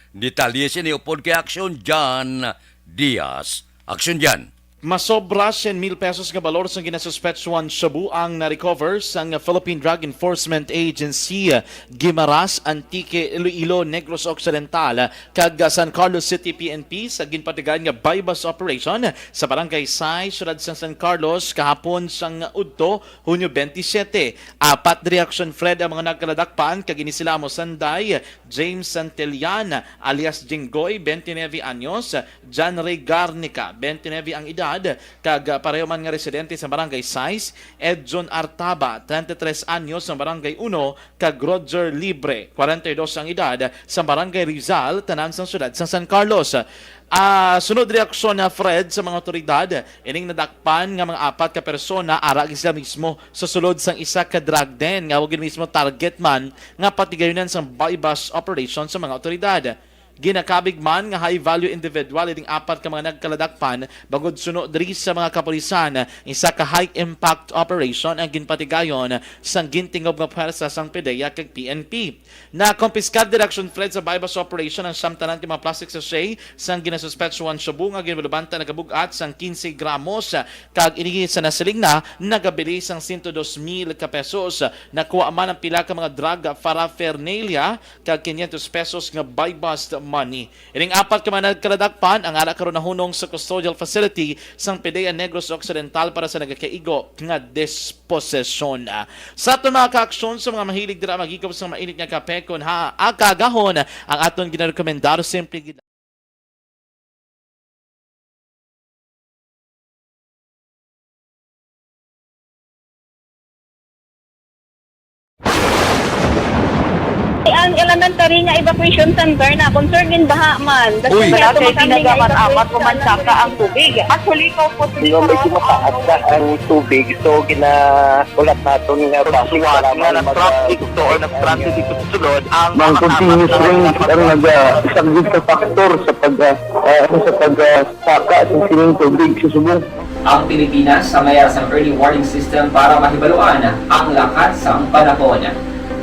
Detalye ni upod kay Action Jan Diaz. Action Jan. Masobra 100,000 pesos nga balor sa ginasuspetsuan Shabu ang na-recover sa Philippine Drug Enforcement Agency Guimaras, Antique, Iloilo, Negros Occidental kag San Carlos City PNP sa ginpatigan nga buy-bust operation sa Barangay Say, Syudad sa San Carlos kahapon sang Udto, Hunyo 27. Apat reaction Fred ang mga nagkaladakpan kag ini sila mo Sanday, James Santillan alias Jinggoy, 29 anyos, John Ray Garnica, 29 ang edad, kag pareho man nga residente sa Barangay Sais, Edson Artaba, 33 anyos sa Barangay 1, kag Roger Libre, 42 ang edad sa Barangay Rizal, tanan sa syudad sa San Carlos. Sunod reaksyon na Fred sa mga otoridad, ining nadakpan nga mga apat ka persona ara sila mismo sa sulod sang isa ka drug den nga wag mismo target man nga patigayunan sa buy-bust operation sa mga otoridad. Ginakabig man nga high-value individual ining apat ka mga nagkaladakpan bagod suno diri sa mga kapulisan isa ka high-impact operation ang ginpatigayon sang gintingob nga pwersa sang PDEA kag PNP. Na confiscate direction Fred sa buy-bust operation ang samtanan mga plastic sachet sang ginasuspetsuan Shabu nga ginbalubanta nagabugat sang 15 gramos kag ini sa nasiling na nagabili sang 102,000 ka pesos. Nakuha man ang pila ka mga drug paraphernalia kag 500 pesos nga buy-bust money. Ining apat ka man nagkaladakpan ang ara karon nahunong sa custodial facility sang PDEA Negros Occidental para sa nagakaigo nga disposisyon. Sa aton mga ka-aksyon sa mga mahilig dira magigop sa mainit nga kape kon akagahon ang aton ginarekomendar simple ang elementary nga evacuation center na concern din baha man. Uy. Kasi pinagaman-amat kumansaka ang tubig. Actually, ko po Hindi medyo mataas na ang tubig. So, ulat natin nga pasiwala nga ng traffic to or nag-transit dito sa sulod. Ang continuous rain ang nag-isagid sa factor sa pagsaka at sining tubig sa subong. Ang Pilipinas sa mayroon sa early warning system para mahibaluan ang lakat sa panahon.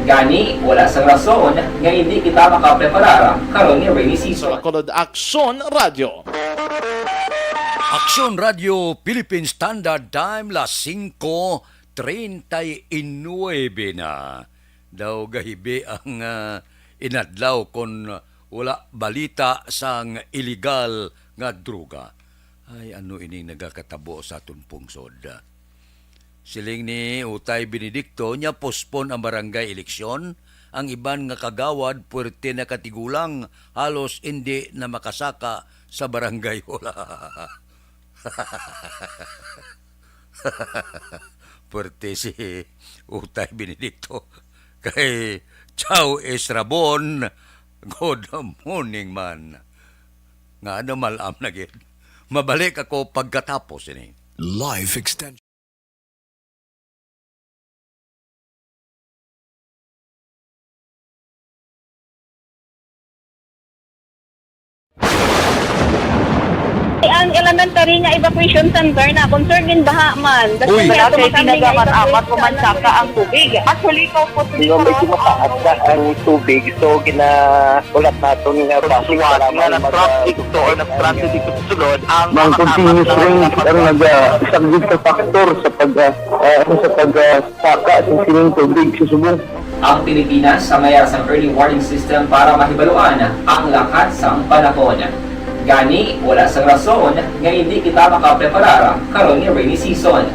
Gani, wala sa rason nga hindi kita makapreparara karon ni rainy season. Bacolod Action Radio. Action Radio Philippine Standard Time las 5:39 na. Daw gahibi ang inadlaw kon wala balita sang illegal nga droga. Ay ano ining nagakatabo sa atong pungsod. Siling ni Utay Benedicto niya pospon ang barangay eleksyon. Ang iban nga kagawad puwerte na katigulang halos hindi na makasaka sa barangay wala. Puwerte si Utay Benedicto kay Chow Estrabon. Good morning man. Nga malam na gid. Mabalik ako pagkatapos ini. Life extension. ang elementary nga evacuation center na concerned din baha man. Uy. Kaya Kaya pinagaman-amat evacuation kumansaka ang tubig. Actually, ikaw po Medyo mataas na ang tubig. So, ulat natin nga Pagsiwala nga ng traffic to or nag-transit dito sa sulod, ang mga continuous rain ang nagsaglit sa factor sa pagsaka ng sining tubig sa subong. Ang Pilipinas sa mayroon sa early warning system para mahibaluan ang lakas sang panahon. Gani, wala sang rason nga hindi kita makapreparara karon ni rainy season.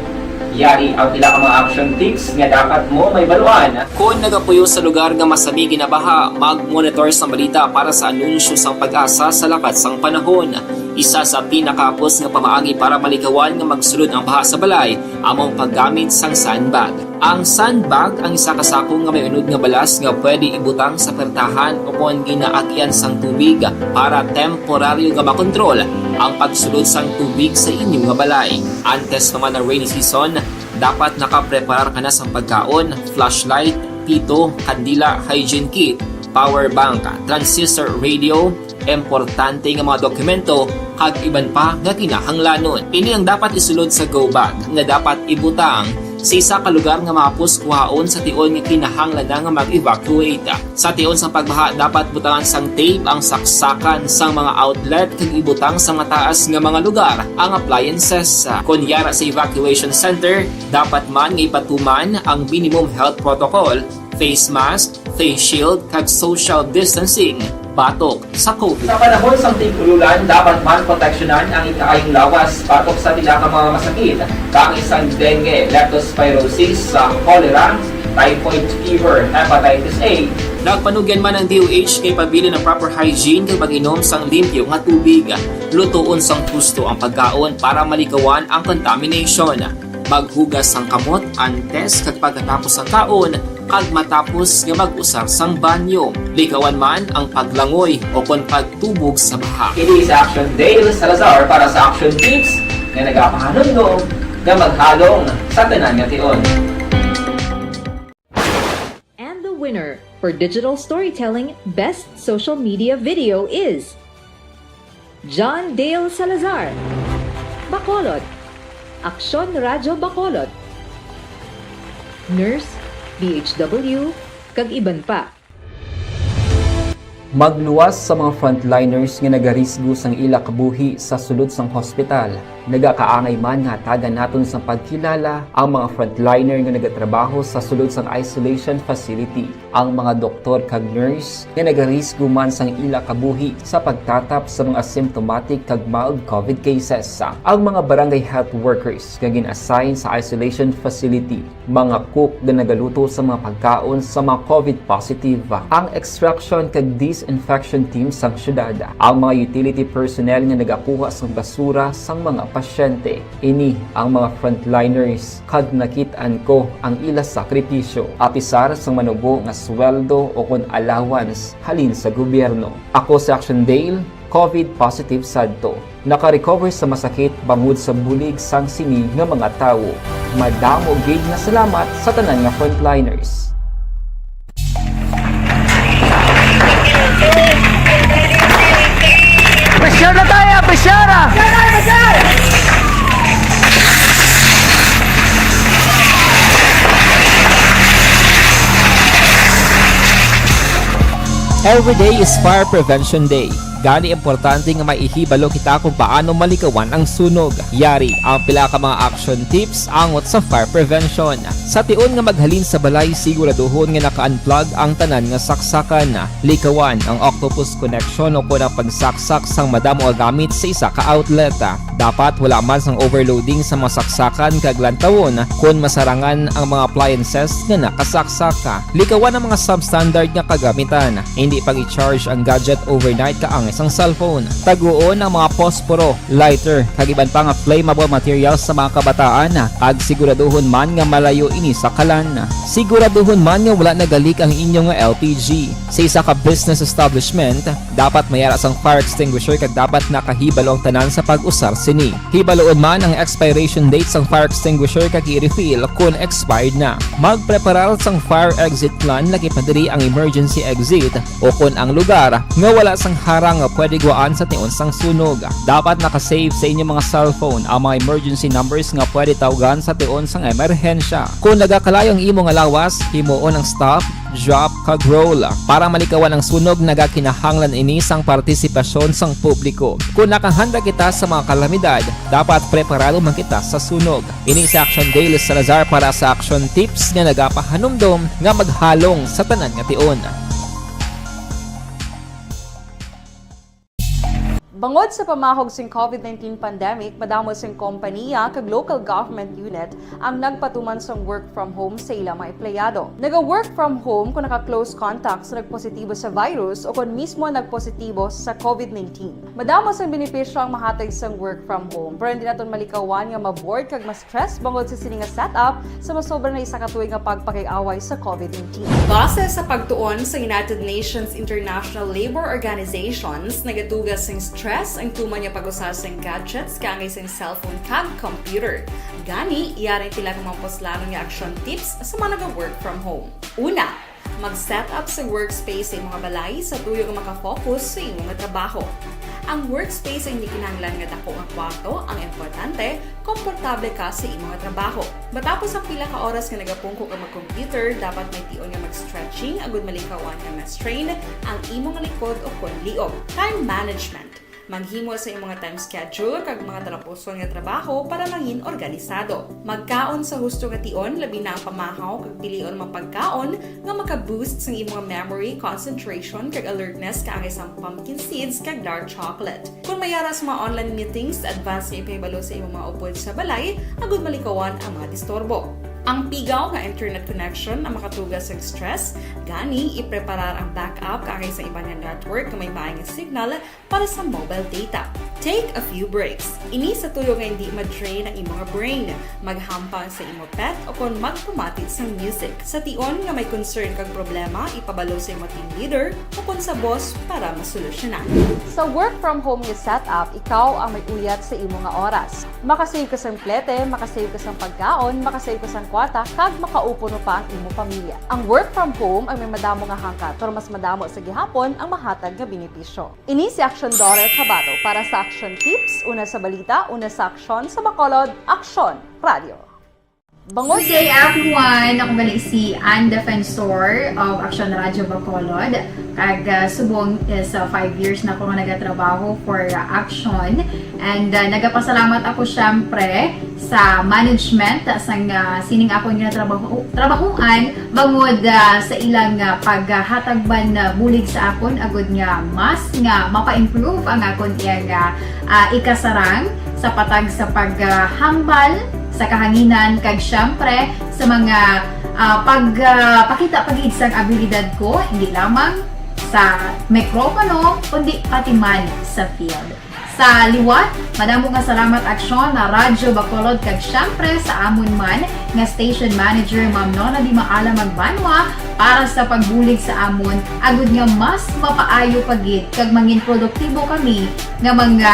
Yari ang pila ka mga action tips nga dapat mo may baluan. Kung nagapuyo sa lugar nga masabi ginabaha, mag-monitor sa balita para sa anunsyo sang pag-asa sa lakat sang panahon. Isa sa pinakapos nga pamaagi para malikawan nga magsulod ang baha sa balay, among paggamit sang sandbag. Ang sandbag ang isa ka sako nga may unod nga balas nga pwede ibutang sa pertahan upon ginaagyan sang tubig para temporaryo nga makontrol ang pagsulod sang tubig sa inyong nga balay. Antes naman ng rainy season, dapat nakapreparar ka na sa pagkaon, flashlight, pito, kandila, hygiene kit, power bank, transistor radio, importante nga mga dokumento kag iban pa nga kinahanglanon. Ini ang dapat isulod sa go bag nga dapat ibutang sa isa ka lugar nga mapos kuhaon sa tion nga kinahanglan nga mag-evacuate. Sa tion sa pagbaha dapat butangan sang tape ang saksakan sang mga outlet kag ibutang sa mataas nga mga lugar ang appliances. Kunyara sa evacuation center, dapat man nga ipatuman ang minimum health protocol, face mask, face shield kag social distancing batok sa COVID. Sa panahon sa tig-ululan, dapat man proteksyonan ang ikaayong lawas batok sa pila ka mga masakit, kang isang dengue, leptospirosis, cholera, typhoid fever, hepatitis A. Nagpanugyan man ang DOH kay pabili ng proper hygiene kay pag-inom sang limpyo nga tubig. Lutuon sang gusto ang pagkaon para malikawan ang contamination. Maghugas sang kamot antes kag pagkatapos ang kaon kag matapos nga mag-usar sang banyo. Likawan man ang paglangoy o kon pagtubog sa baha. Kini sa Action Dale Salazar para sa Action Tips nga nagapahanundong nga maghalong sa tanan nga tion. And the winner for Digital Storytelling Best Social Media Video is John Dale Salazar, Bacolod, Aksyon Radyo Bacolod, Nurse, BHW, kag iban pa. Magluwas sa mga frontliners nga nagarisgo sang ila kabuhi sa sulod sang hospital. Nagakaangay man nga tagan naton sa pagkilala ang mga frontliner nga nagatrabaho sa sulod sang isolation facility. Ang mga doktor kag nurse nga nagarisgo man sang ila kabuhi sa pagtatap sa mga asymptomatic kag mild COVID cases. Ang mga barangay health workers nga gin-assign sa isolation facility, mga cook nga nagaluto sa mga pagkaon sa mga COVID positive. Ang extraction kag disinfection team sang syudad, ang mga utility personnel nga nagakuha sang basura sang mga pasyente. Ini ang mga frontliners kag nakit-an ko ang ila sakripisyo apisar sang manubo nga sweldo o kon allowance halin sa gobyerno. Ako sa Action Dale, COVID positive sadto. Naka-recover sa masakit bangod sa bulig sang sini nga mga tawo. Madamo gid na salamat sa tanan nga frontliners. Pressure na tayo! Pressure na! Every day is Fire Prevention Day. Gani importante nga maihibalo kita kung paano malikawan ang sunog. Yari ang pila ka mga action tips angot sa fire prevention. Sa tion nga maghalin sa balay, siguraduhon nga naka-unplug ang tanan nga saksakan. Likawan ang octopus connection o kung ang pagsaksak sang madamo gamit sa isa ka outlet. Dapat wala man sang overloading sa mga saksakan kag lantawon kung masarangan ang mga appliances nga nakasaksaka. Likawan ang mga substandard nga kagamitan. Hindi pag i-charge ang gadget overnight kaang isang cellphone. Taguon ang mga posporo, lighter, kag iban pa nga flammable materials sa mga kabataan. Kag siguraduhon man nga malayo ini sa kalan. Siguraduhon man nga wala nagalik ang inyong LPG. Sa isa ka business establishment, dapat mayara sang fire extinguisher kag dapat nakahibalo ang tanan sa pag-usar sini. Hibaloon man ang expiration date sang fire extinguisher kag i-refill kung expired na. Magpreparar sang fire exit plan lagi pa diri ang emergency exit o kung ang lugar nga wala sang harang nga pwede guwaan sa tiun sang sunog. Dapat nakasave sa inyong mga cellphone ang mga emergency numbers nga pwede tawagan sa tiun sang emerhensya. Kung nagakalayo ang imo nga lawas, himuon ang stop, drop, kag roll para malikawan ang sunog. Nagakinahanglan ini sang partisipasyon sang publiko. Kung nakahanda kita sa mga kalamidad, dapat preparado man kita sa sunog. Ini si Action Dale Salazar para sa Action Tips nga nagapahanumdom nga maghalong sa tanan nga tiun. Bangod sa pamahog sing COVID-19 pandemic, madamo sing kompanya kag local government unit ang nagpatuman sang work from home sa ilang mga empleyado. Naga-work from home kung naka-close contact sa nagpositibo sa virus o kung mismo nagpositibo sa COVID-19. Madamo sang benepisyo ang mahatag sang work from home, pero hindi naton malikawan nga ma-bored kag ma-stress bangod sa sini nga setup sa masobra na isa ka tuig nga pagpakiaway sa COVID-19. Base sa pagtuon sa United Nations International Labour Organizations, nagatugas sing stress ang tuman niya pag-usar sa gadgets kangay sa cellphone kag computer. Gani, iyaring tila ng mga poslano nga action tips sa mga nag-work from home. Una, mag-set up sa workspace sa mga balay sa tuyo nga makafocus sa imong trabaho. Ang workspace ay hindi kinahanglan nga dako nga kwarto, ang importante, komportable ka sa imong trabaho. Matapos ang pila ka oras nga nagapungko ka mag-computer, dapat may tion nga mag-stretching agud malikawan nga ma-strain ang imong likod o kon liog. Time management. Maghimo sa imong time schedule kag mga tarapuson nga trabaho para maging organisado. Magkaon sa husto nga tion, labi na ang pamahaw kag pilion mga pagkaon nga maka-boost sa imong memory, concentration kag alertness kaangay sang pumpkin seeds kag dark chocolate. Kung mayara sa mga online meetings, advance nga ipahibalo sa imong mga upod sa balay, agud malikawan ang mga disturbo. Ang pigaw nga internet connection ang makatugas sa stress, gani ipreparar ang backup kaangay sa ibang network na may maayong signal para sa mobile data. Take a few breaks. Ini sa tuyo nga hindi ma-drain ang imong brain, maghampang sa imong pet o kung magpumatid sa music. Sa tion nga may concern kag problema, ipabalo sa imong team leader o kung sa boss para masolusyonan. Sa work from home nga setup, ikaw ang may uyat sa imong nga oras. Makasave ka sa plete, makasave ka sa pagkaon, makasave ka sa kwata, kag makaupo no pa ang imong pamilya. Ang work from home ay may madamo nga hangkat, pero mas madamo sa gihapon ang mahatag nga benepisyo. Ini si Action Daughter Cabato para sa Action Tips, una sa balita, una sa aksyon, sa Bacolod, Action Radio. Good day everyone! Ako bali si Ann Defensor of Action Radio Bacolod. Kag subong is 5 years na ako nga nagatrabaho for Action. And nagapasalamat ako syempre sa management sang sining ako nga trabahuan bangod sa ilang paghatagban bulig sa akon agud nga mas nga mapa-improve ang akon iyang ikasarang sa patag sa paghambal sa kahanginan kag syempre sa mga pagpakita pagid sang abilidad ko hindi lamang sa mikropono kundi pati man sa field. Sa liwat, madamo nga salamat Aksyon na Radyo Bacolod kag syempre sa amon man nga station manager Ma'am Nona Di Maala Magbanwa para sa pagbulig sa amon agud nga mas mapaayo pagid kag mangin produktibo kami nga mga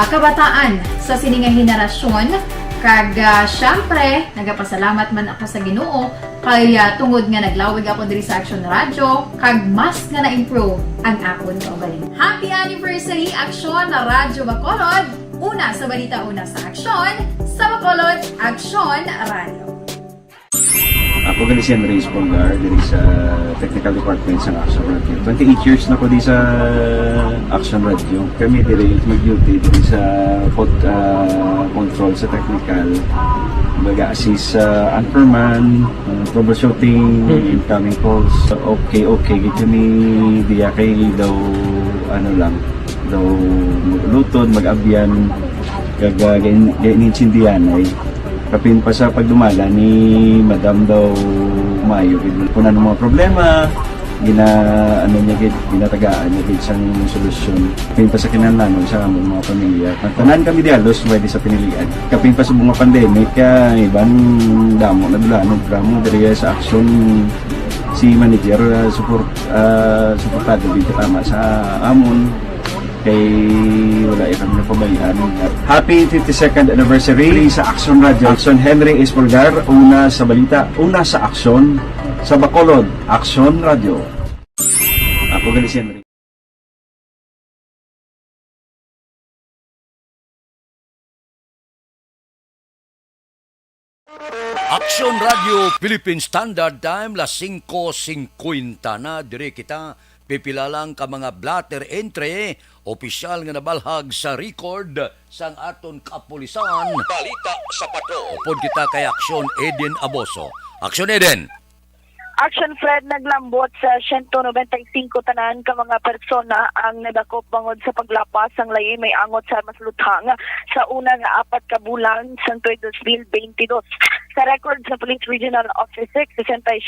kabataan sa sininga henerasyon. Kag syempre, nagapasalamat man ako sa Ginoo kay tungod nga naglawig ako diri sa Action Radio kag mas nga na-improve ang akon kaugalingon. Happy anniversary Action na Radyo Bacolod! Una sa balita, una sa aksyon, sa Bacolod, Action Radio. Ako gali si Andres Polgar diri sa Technical Department sa Action Radio. 28 years na ko di sa Action Radio. Kami diri mag-duty diri sa control sa technical. Mag-assist sa anchorman, troubleshooting, incoming calls. Okay, kami diya kay daw daw maglutod, mag-abyan, ganinsindihan ay kapin pa sa pagdumala ni Madam daw Mayo kuna ng mga problema ginatagaan niya isang solusyon kapin pa sa kinahanglan sa among mga pamilya tanan kami di halos pwede sa pinilian kapin pa sa mga pandemic iban damo na dulanog gramo diri sa action si manager suportado dito tama sa amon kay wala kami napabayaan. Happy 52nd anniversary sa Action Radio. Action Henry Espolgar, una sa balita, una sa aksyon, sa Bacolod, Action Radio. Ako gali si Henry. Action Radio Philippine Standard Time las 5:50 na dire kita pipila lang ka mga blatter entry opisyal nga nabalhag sa record sang aton kapulisan. Balita sa patrol. Upod kita kay Action Eden Aboso. Action Eden. Action Fred naglambot sa 195 tanan ka mga persona ang nadakop bangod sa paglapas sang layi may angot sa maslutang sa unang 4 ka bulan sa 2022. Sa record sa Police Regional Office 67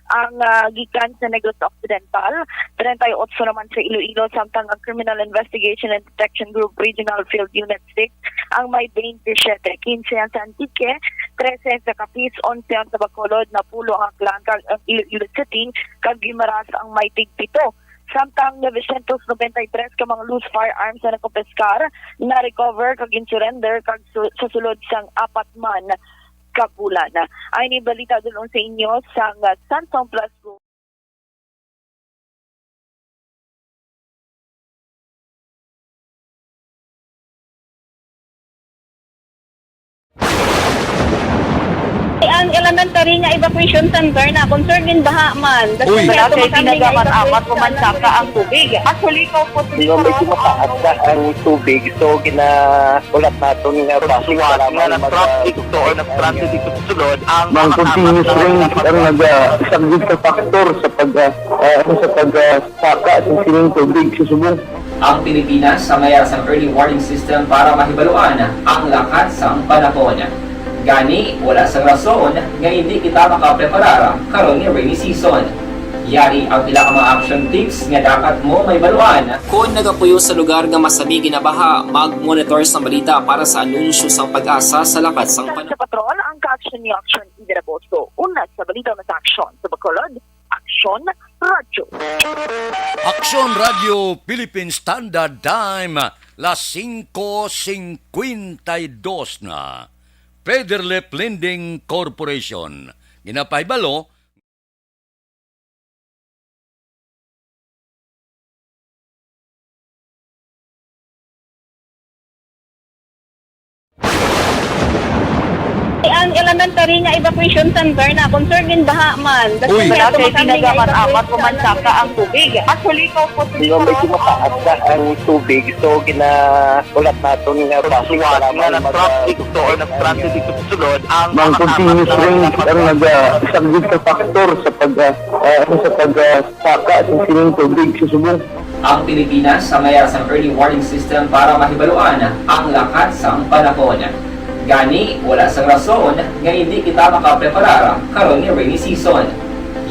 ang gikan sa Negros Occidental, 38 naman sa Iloilo samtang ang Criminal Investigation and Detection Group Regional Field Unit 6 ang may 27, 15 ang sa Antique, 13 sa Capiz, 11 ang sa Bacolod, Napulo ang Aklan, kag ang Iloilo City, kag Guimaras ang may 7. Samtang 993 ka mga loose firearms na nakopeskar, na-recover kag in-surrender kag sa sulod sang 4 man kabulan. Ay ni balita dulong sa inyo sa Santong Plus Group. Ang elementary nga evacuation center na concerned din baha man. Uy. Kaya pinagamat-amat kumansaka ang tubig. Actually, ikaw po Medyo mataas na ang tubig. So, ulat natin nga pasiwala nga ng traffic to or nag-transit dito sa sulod. Ang continuous rain ang nag-sagbit sa factor sa pagsaka sa sining tubig sa subong. Ang Pilipinas sa mayroon sa early warning system para mahibaluan ang lakat sa panahon. Gani, wala sa rason nga hindi kita makapreparara karon ni rainy season. Yari ang pila ka mga action tips nga dapat mo may baluan. Kung nagapuyo sa lugar nga masabi ginabaha, mag-monitor sa balita para sa anunsyo sang pag-asa sa lakat sang panahon. Sa patrol, ang ka-action ni Action Eden Aboso. Una sa balita ng action sa Bacolod, Action Radio. Action Radio Philippine Standard Time las 5:52 na. Federlip Lending Corporation. Ginapaybalo, Ang elementary nga evacuation center na concerned din baha man. Uy. Kaya pinagamat-amat kumansaka ang tubig. Actually, ikaw po Medyo mataas na ang tubig. So, ulat natin nga pasiwala nga ng traffic to or nag-transit dito sa sulod. Ang continuous rain ang nag-sagbit sa factor sa pagsaka sa sining tubig sa subong. Ang Pilipinas sa mayroon sa early warning system para mahibaluan ang lakat sa panahon. Gani, wala sa rason nga hindi kita makapreparara karon ni rainy season.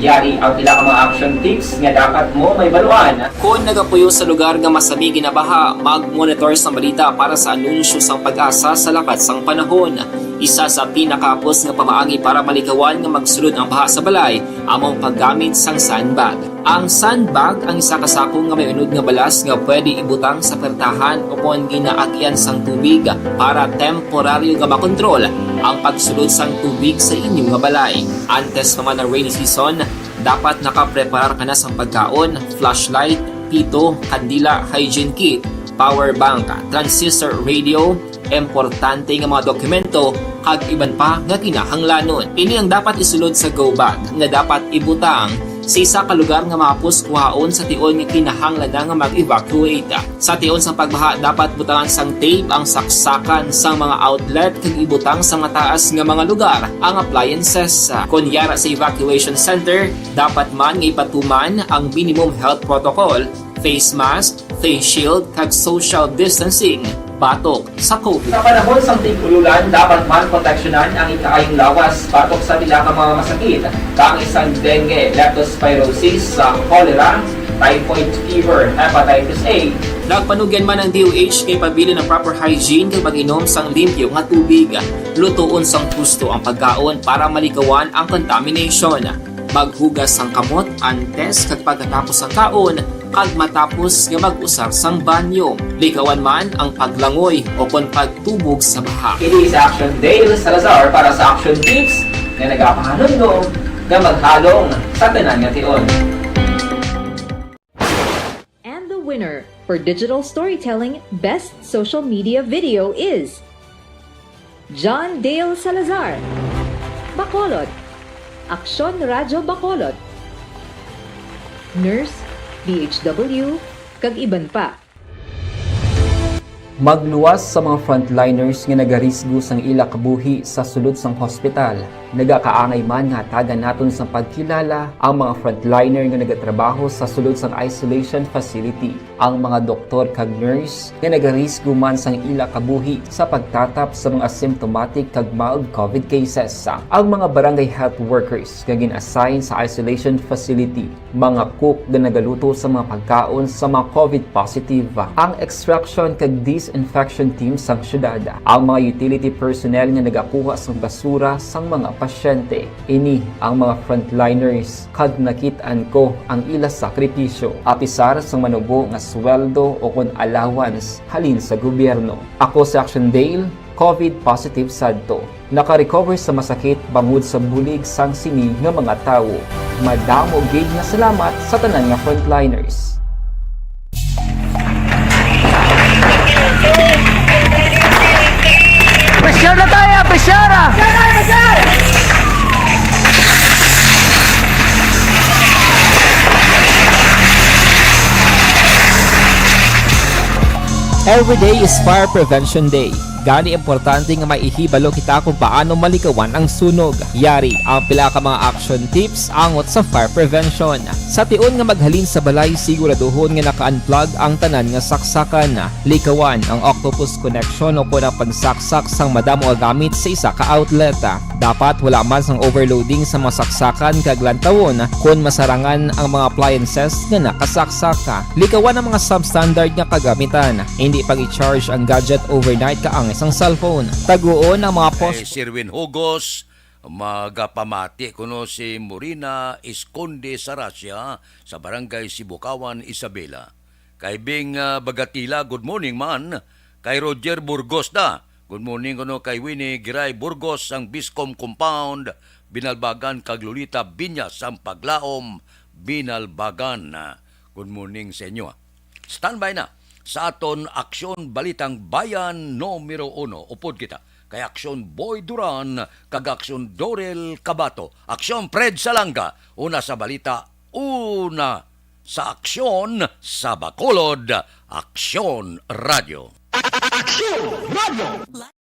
Yari ang pila ka mga action tips nga dapat mo may baluan. Kung nagapuyo sa lugar nga masabi ginabaha, mag-monitor sa balita para sa anunsyo sang pag-asa sa lakat sang panahon. Isa sa pinakapos nga pamaagi para malikawan nga magsulod ang baha sa balay, among paggamit sang sandbag. Ang sandbag ang isa ka sako nga may unod nga balas nga pwede ibutang sa pertahan upon ginaagyan sang tubig para temporaryo nga makontrol ang pagsulod sang tubig sa inyong nga balay. Antes naman ng rainy season, dapat nakapreparar ka na sang pagkaon, flashlight, pito, kandila, hygiene kit, power bank, transistor radio, importante nga mga dokumento kag iban pa nga kinahanglanon. Ini ang dapat isulod sa go bag nga dapat ibutang sa isa ka lugar nga mapus kuhaon sa tion nga kinahanglan nga mag-evacuate. Sa tion sa pagbaha dapat butangan sang tape ang saksakan sang mga outlet kag ibutang sa mataas nga mga lugar ang appliances. Kunyara sa evacuation center, dapat man nga ipatuman ang minimum health protocol, face mask, face shield kag social distancing batok sa COVID. Sa panahon sa tig-ululan, dapat man proteksyonan ang ikaayong lawas batok sa pila ka mga masakit. Kang isang dengue, leptospirosis, cholera, typhoid fever, hepatitis A. Nagpanugyan man ang DOH kay pabili ng proper hygiene kay pag-inom sang limpyo nga tubig. Lutuon sang gusto ang pagkaon para malikawan ang contamination. Maghugas sang kamot antes kag pagkatapos ang kaon kag matapos nga mag-usar sang banyo. Likawan man ang paglangoy o kon pagtubog sa baha. It is Action Dale Salazar para sa Action Tips na nagapahanundong nga maghalong sa tanan nga tion. And the winner for Digital Storytelling Best Social Media Video is John Dale Salazar. Bacolod, Aksyon Radyo Bacolod, Nurse, DHW, kag iban pa. Magluwas sa mga frontliners nga nagarisgo sang ila kabuhi sa sulod sang hospital. Nagakaangay man nga tagan naton sa pagkilala ang mga frontliner nga nagatrabaho sa sulod sang isolation facility. Ang mga doktor kag nurse nga nagarisgo man sang ila kabuhi sa pagtatap sa mga asymptomatic kag mild COVID cases. Ang mga barangay health workers nga gin-assign sa isolation facility, mga cook nga nagaluto sa mga pagkaon sa mga COVID positive, ang extraction kag disinfection team sang syudad, ang mga utility personnel nga nagakuha sang basura sang mga pasyente. Ini ang mga frontliners kag nakit-an ko ang ila sakripisyo apisar sang manubo nga sweldo o kun allowance halin sa gobyerno. Ako si Action Dale, COVID positive sadto. Naka-recover sa masakit bangod sa bulig sang sini nga mga tawo. Madamo gid nga salamat sa tanan nga frontliners. Pressure na tayo! Pressure! Every day is Fire Prevention Day. Gani importante nga maihibalo kita kung paano malikawan ang sunog. Yari ang pila ka mga action tips angot sa fire prevention. Sa tion nga maghalin sa balay, siguraduhon nga naka-unplug ang tanan nga saksakan. Likawan ang octopus connection o kung pagsaksak sang madamo nga gamit sa isa ka outlet. Dapat wala man sang overloading sa mga saksakan kag lantawon kung masarangan ang mga appliances nga nakasaksaka. Likawan ang mga substandard nga kagamitan. Hindi pag-i-charge ang gadget overnight kaang isang cellphone. Taguon ang mga Kay Sirwin Hugos, magapamati kuno si Morina Esconde Saracia sa barangay Sibukawan, Isabela. Kay Bing Bagatila, good morning man. Kay Roger Burgos da, good morning kuno kay Winnie Giray Burgos ang Biscom Compound, Binalbagan kag Lolita Binyas ang Paglaom, Binalbagan. Good morning sa inyo. Standby na sa aton Aksyon Balitang Bayan numero 1. Upod kita kay Aksyon Boy Duran kag Aksyon Dorel Cabato. Aksyon Fred Salanga. Una sa balita, una sa aksyon sa Bacolod. Aksyon Radio. Aksyon Radio!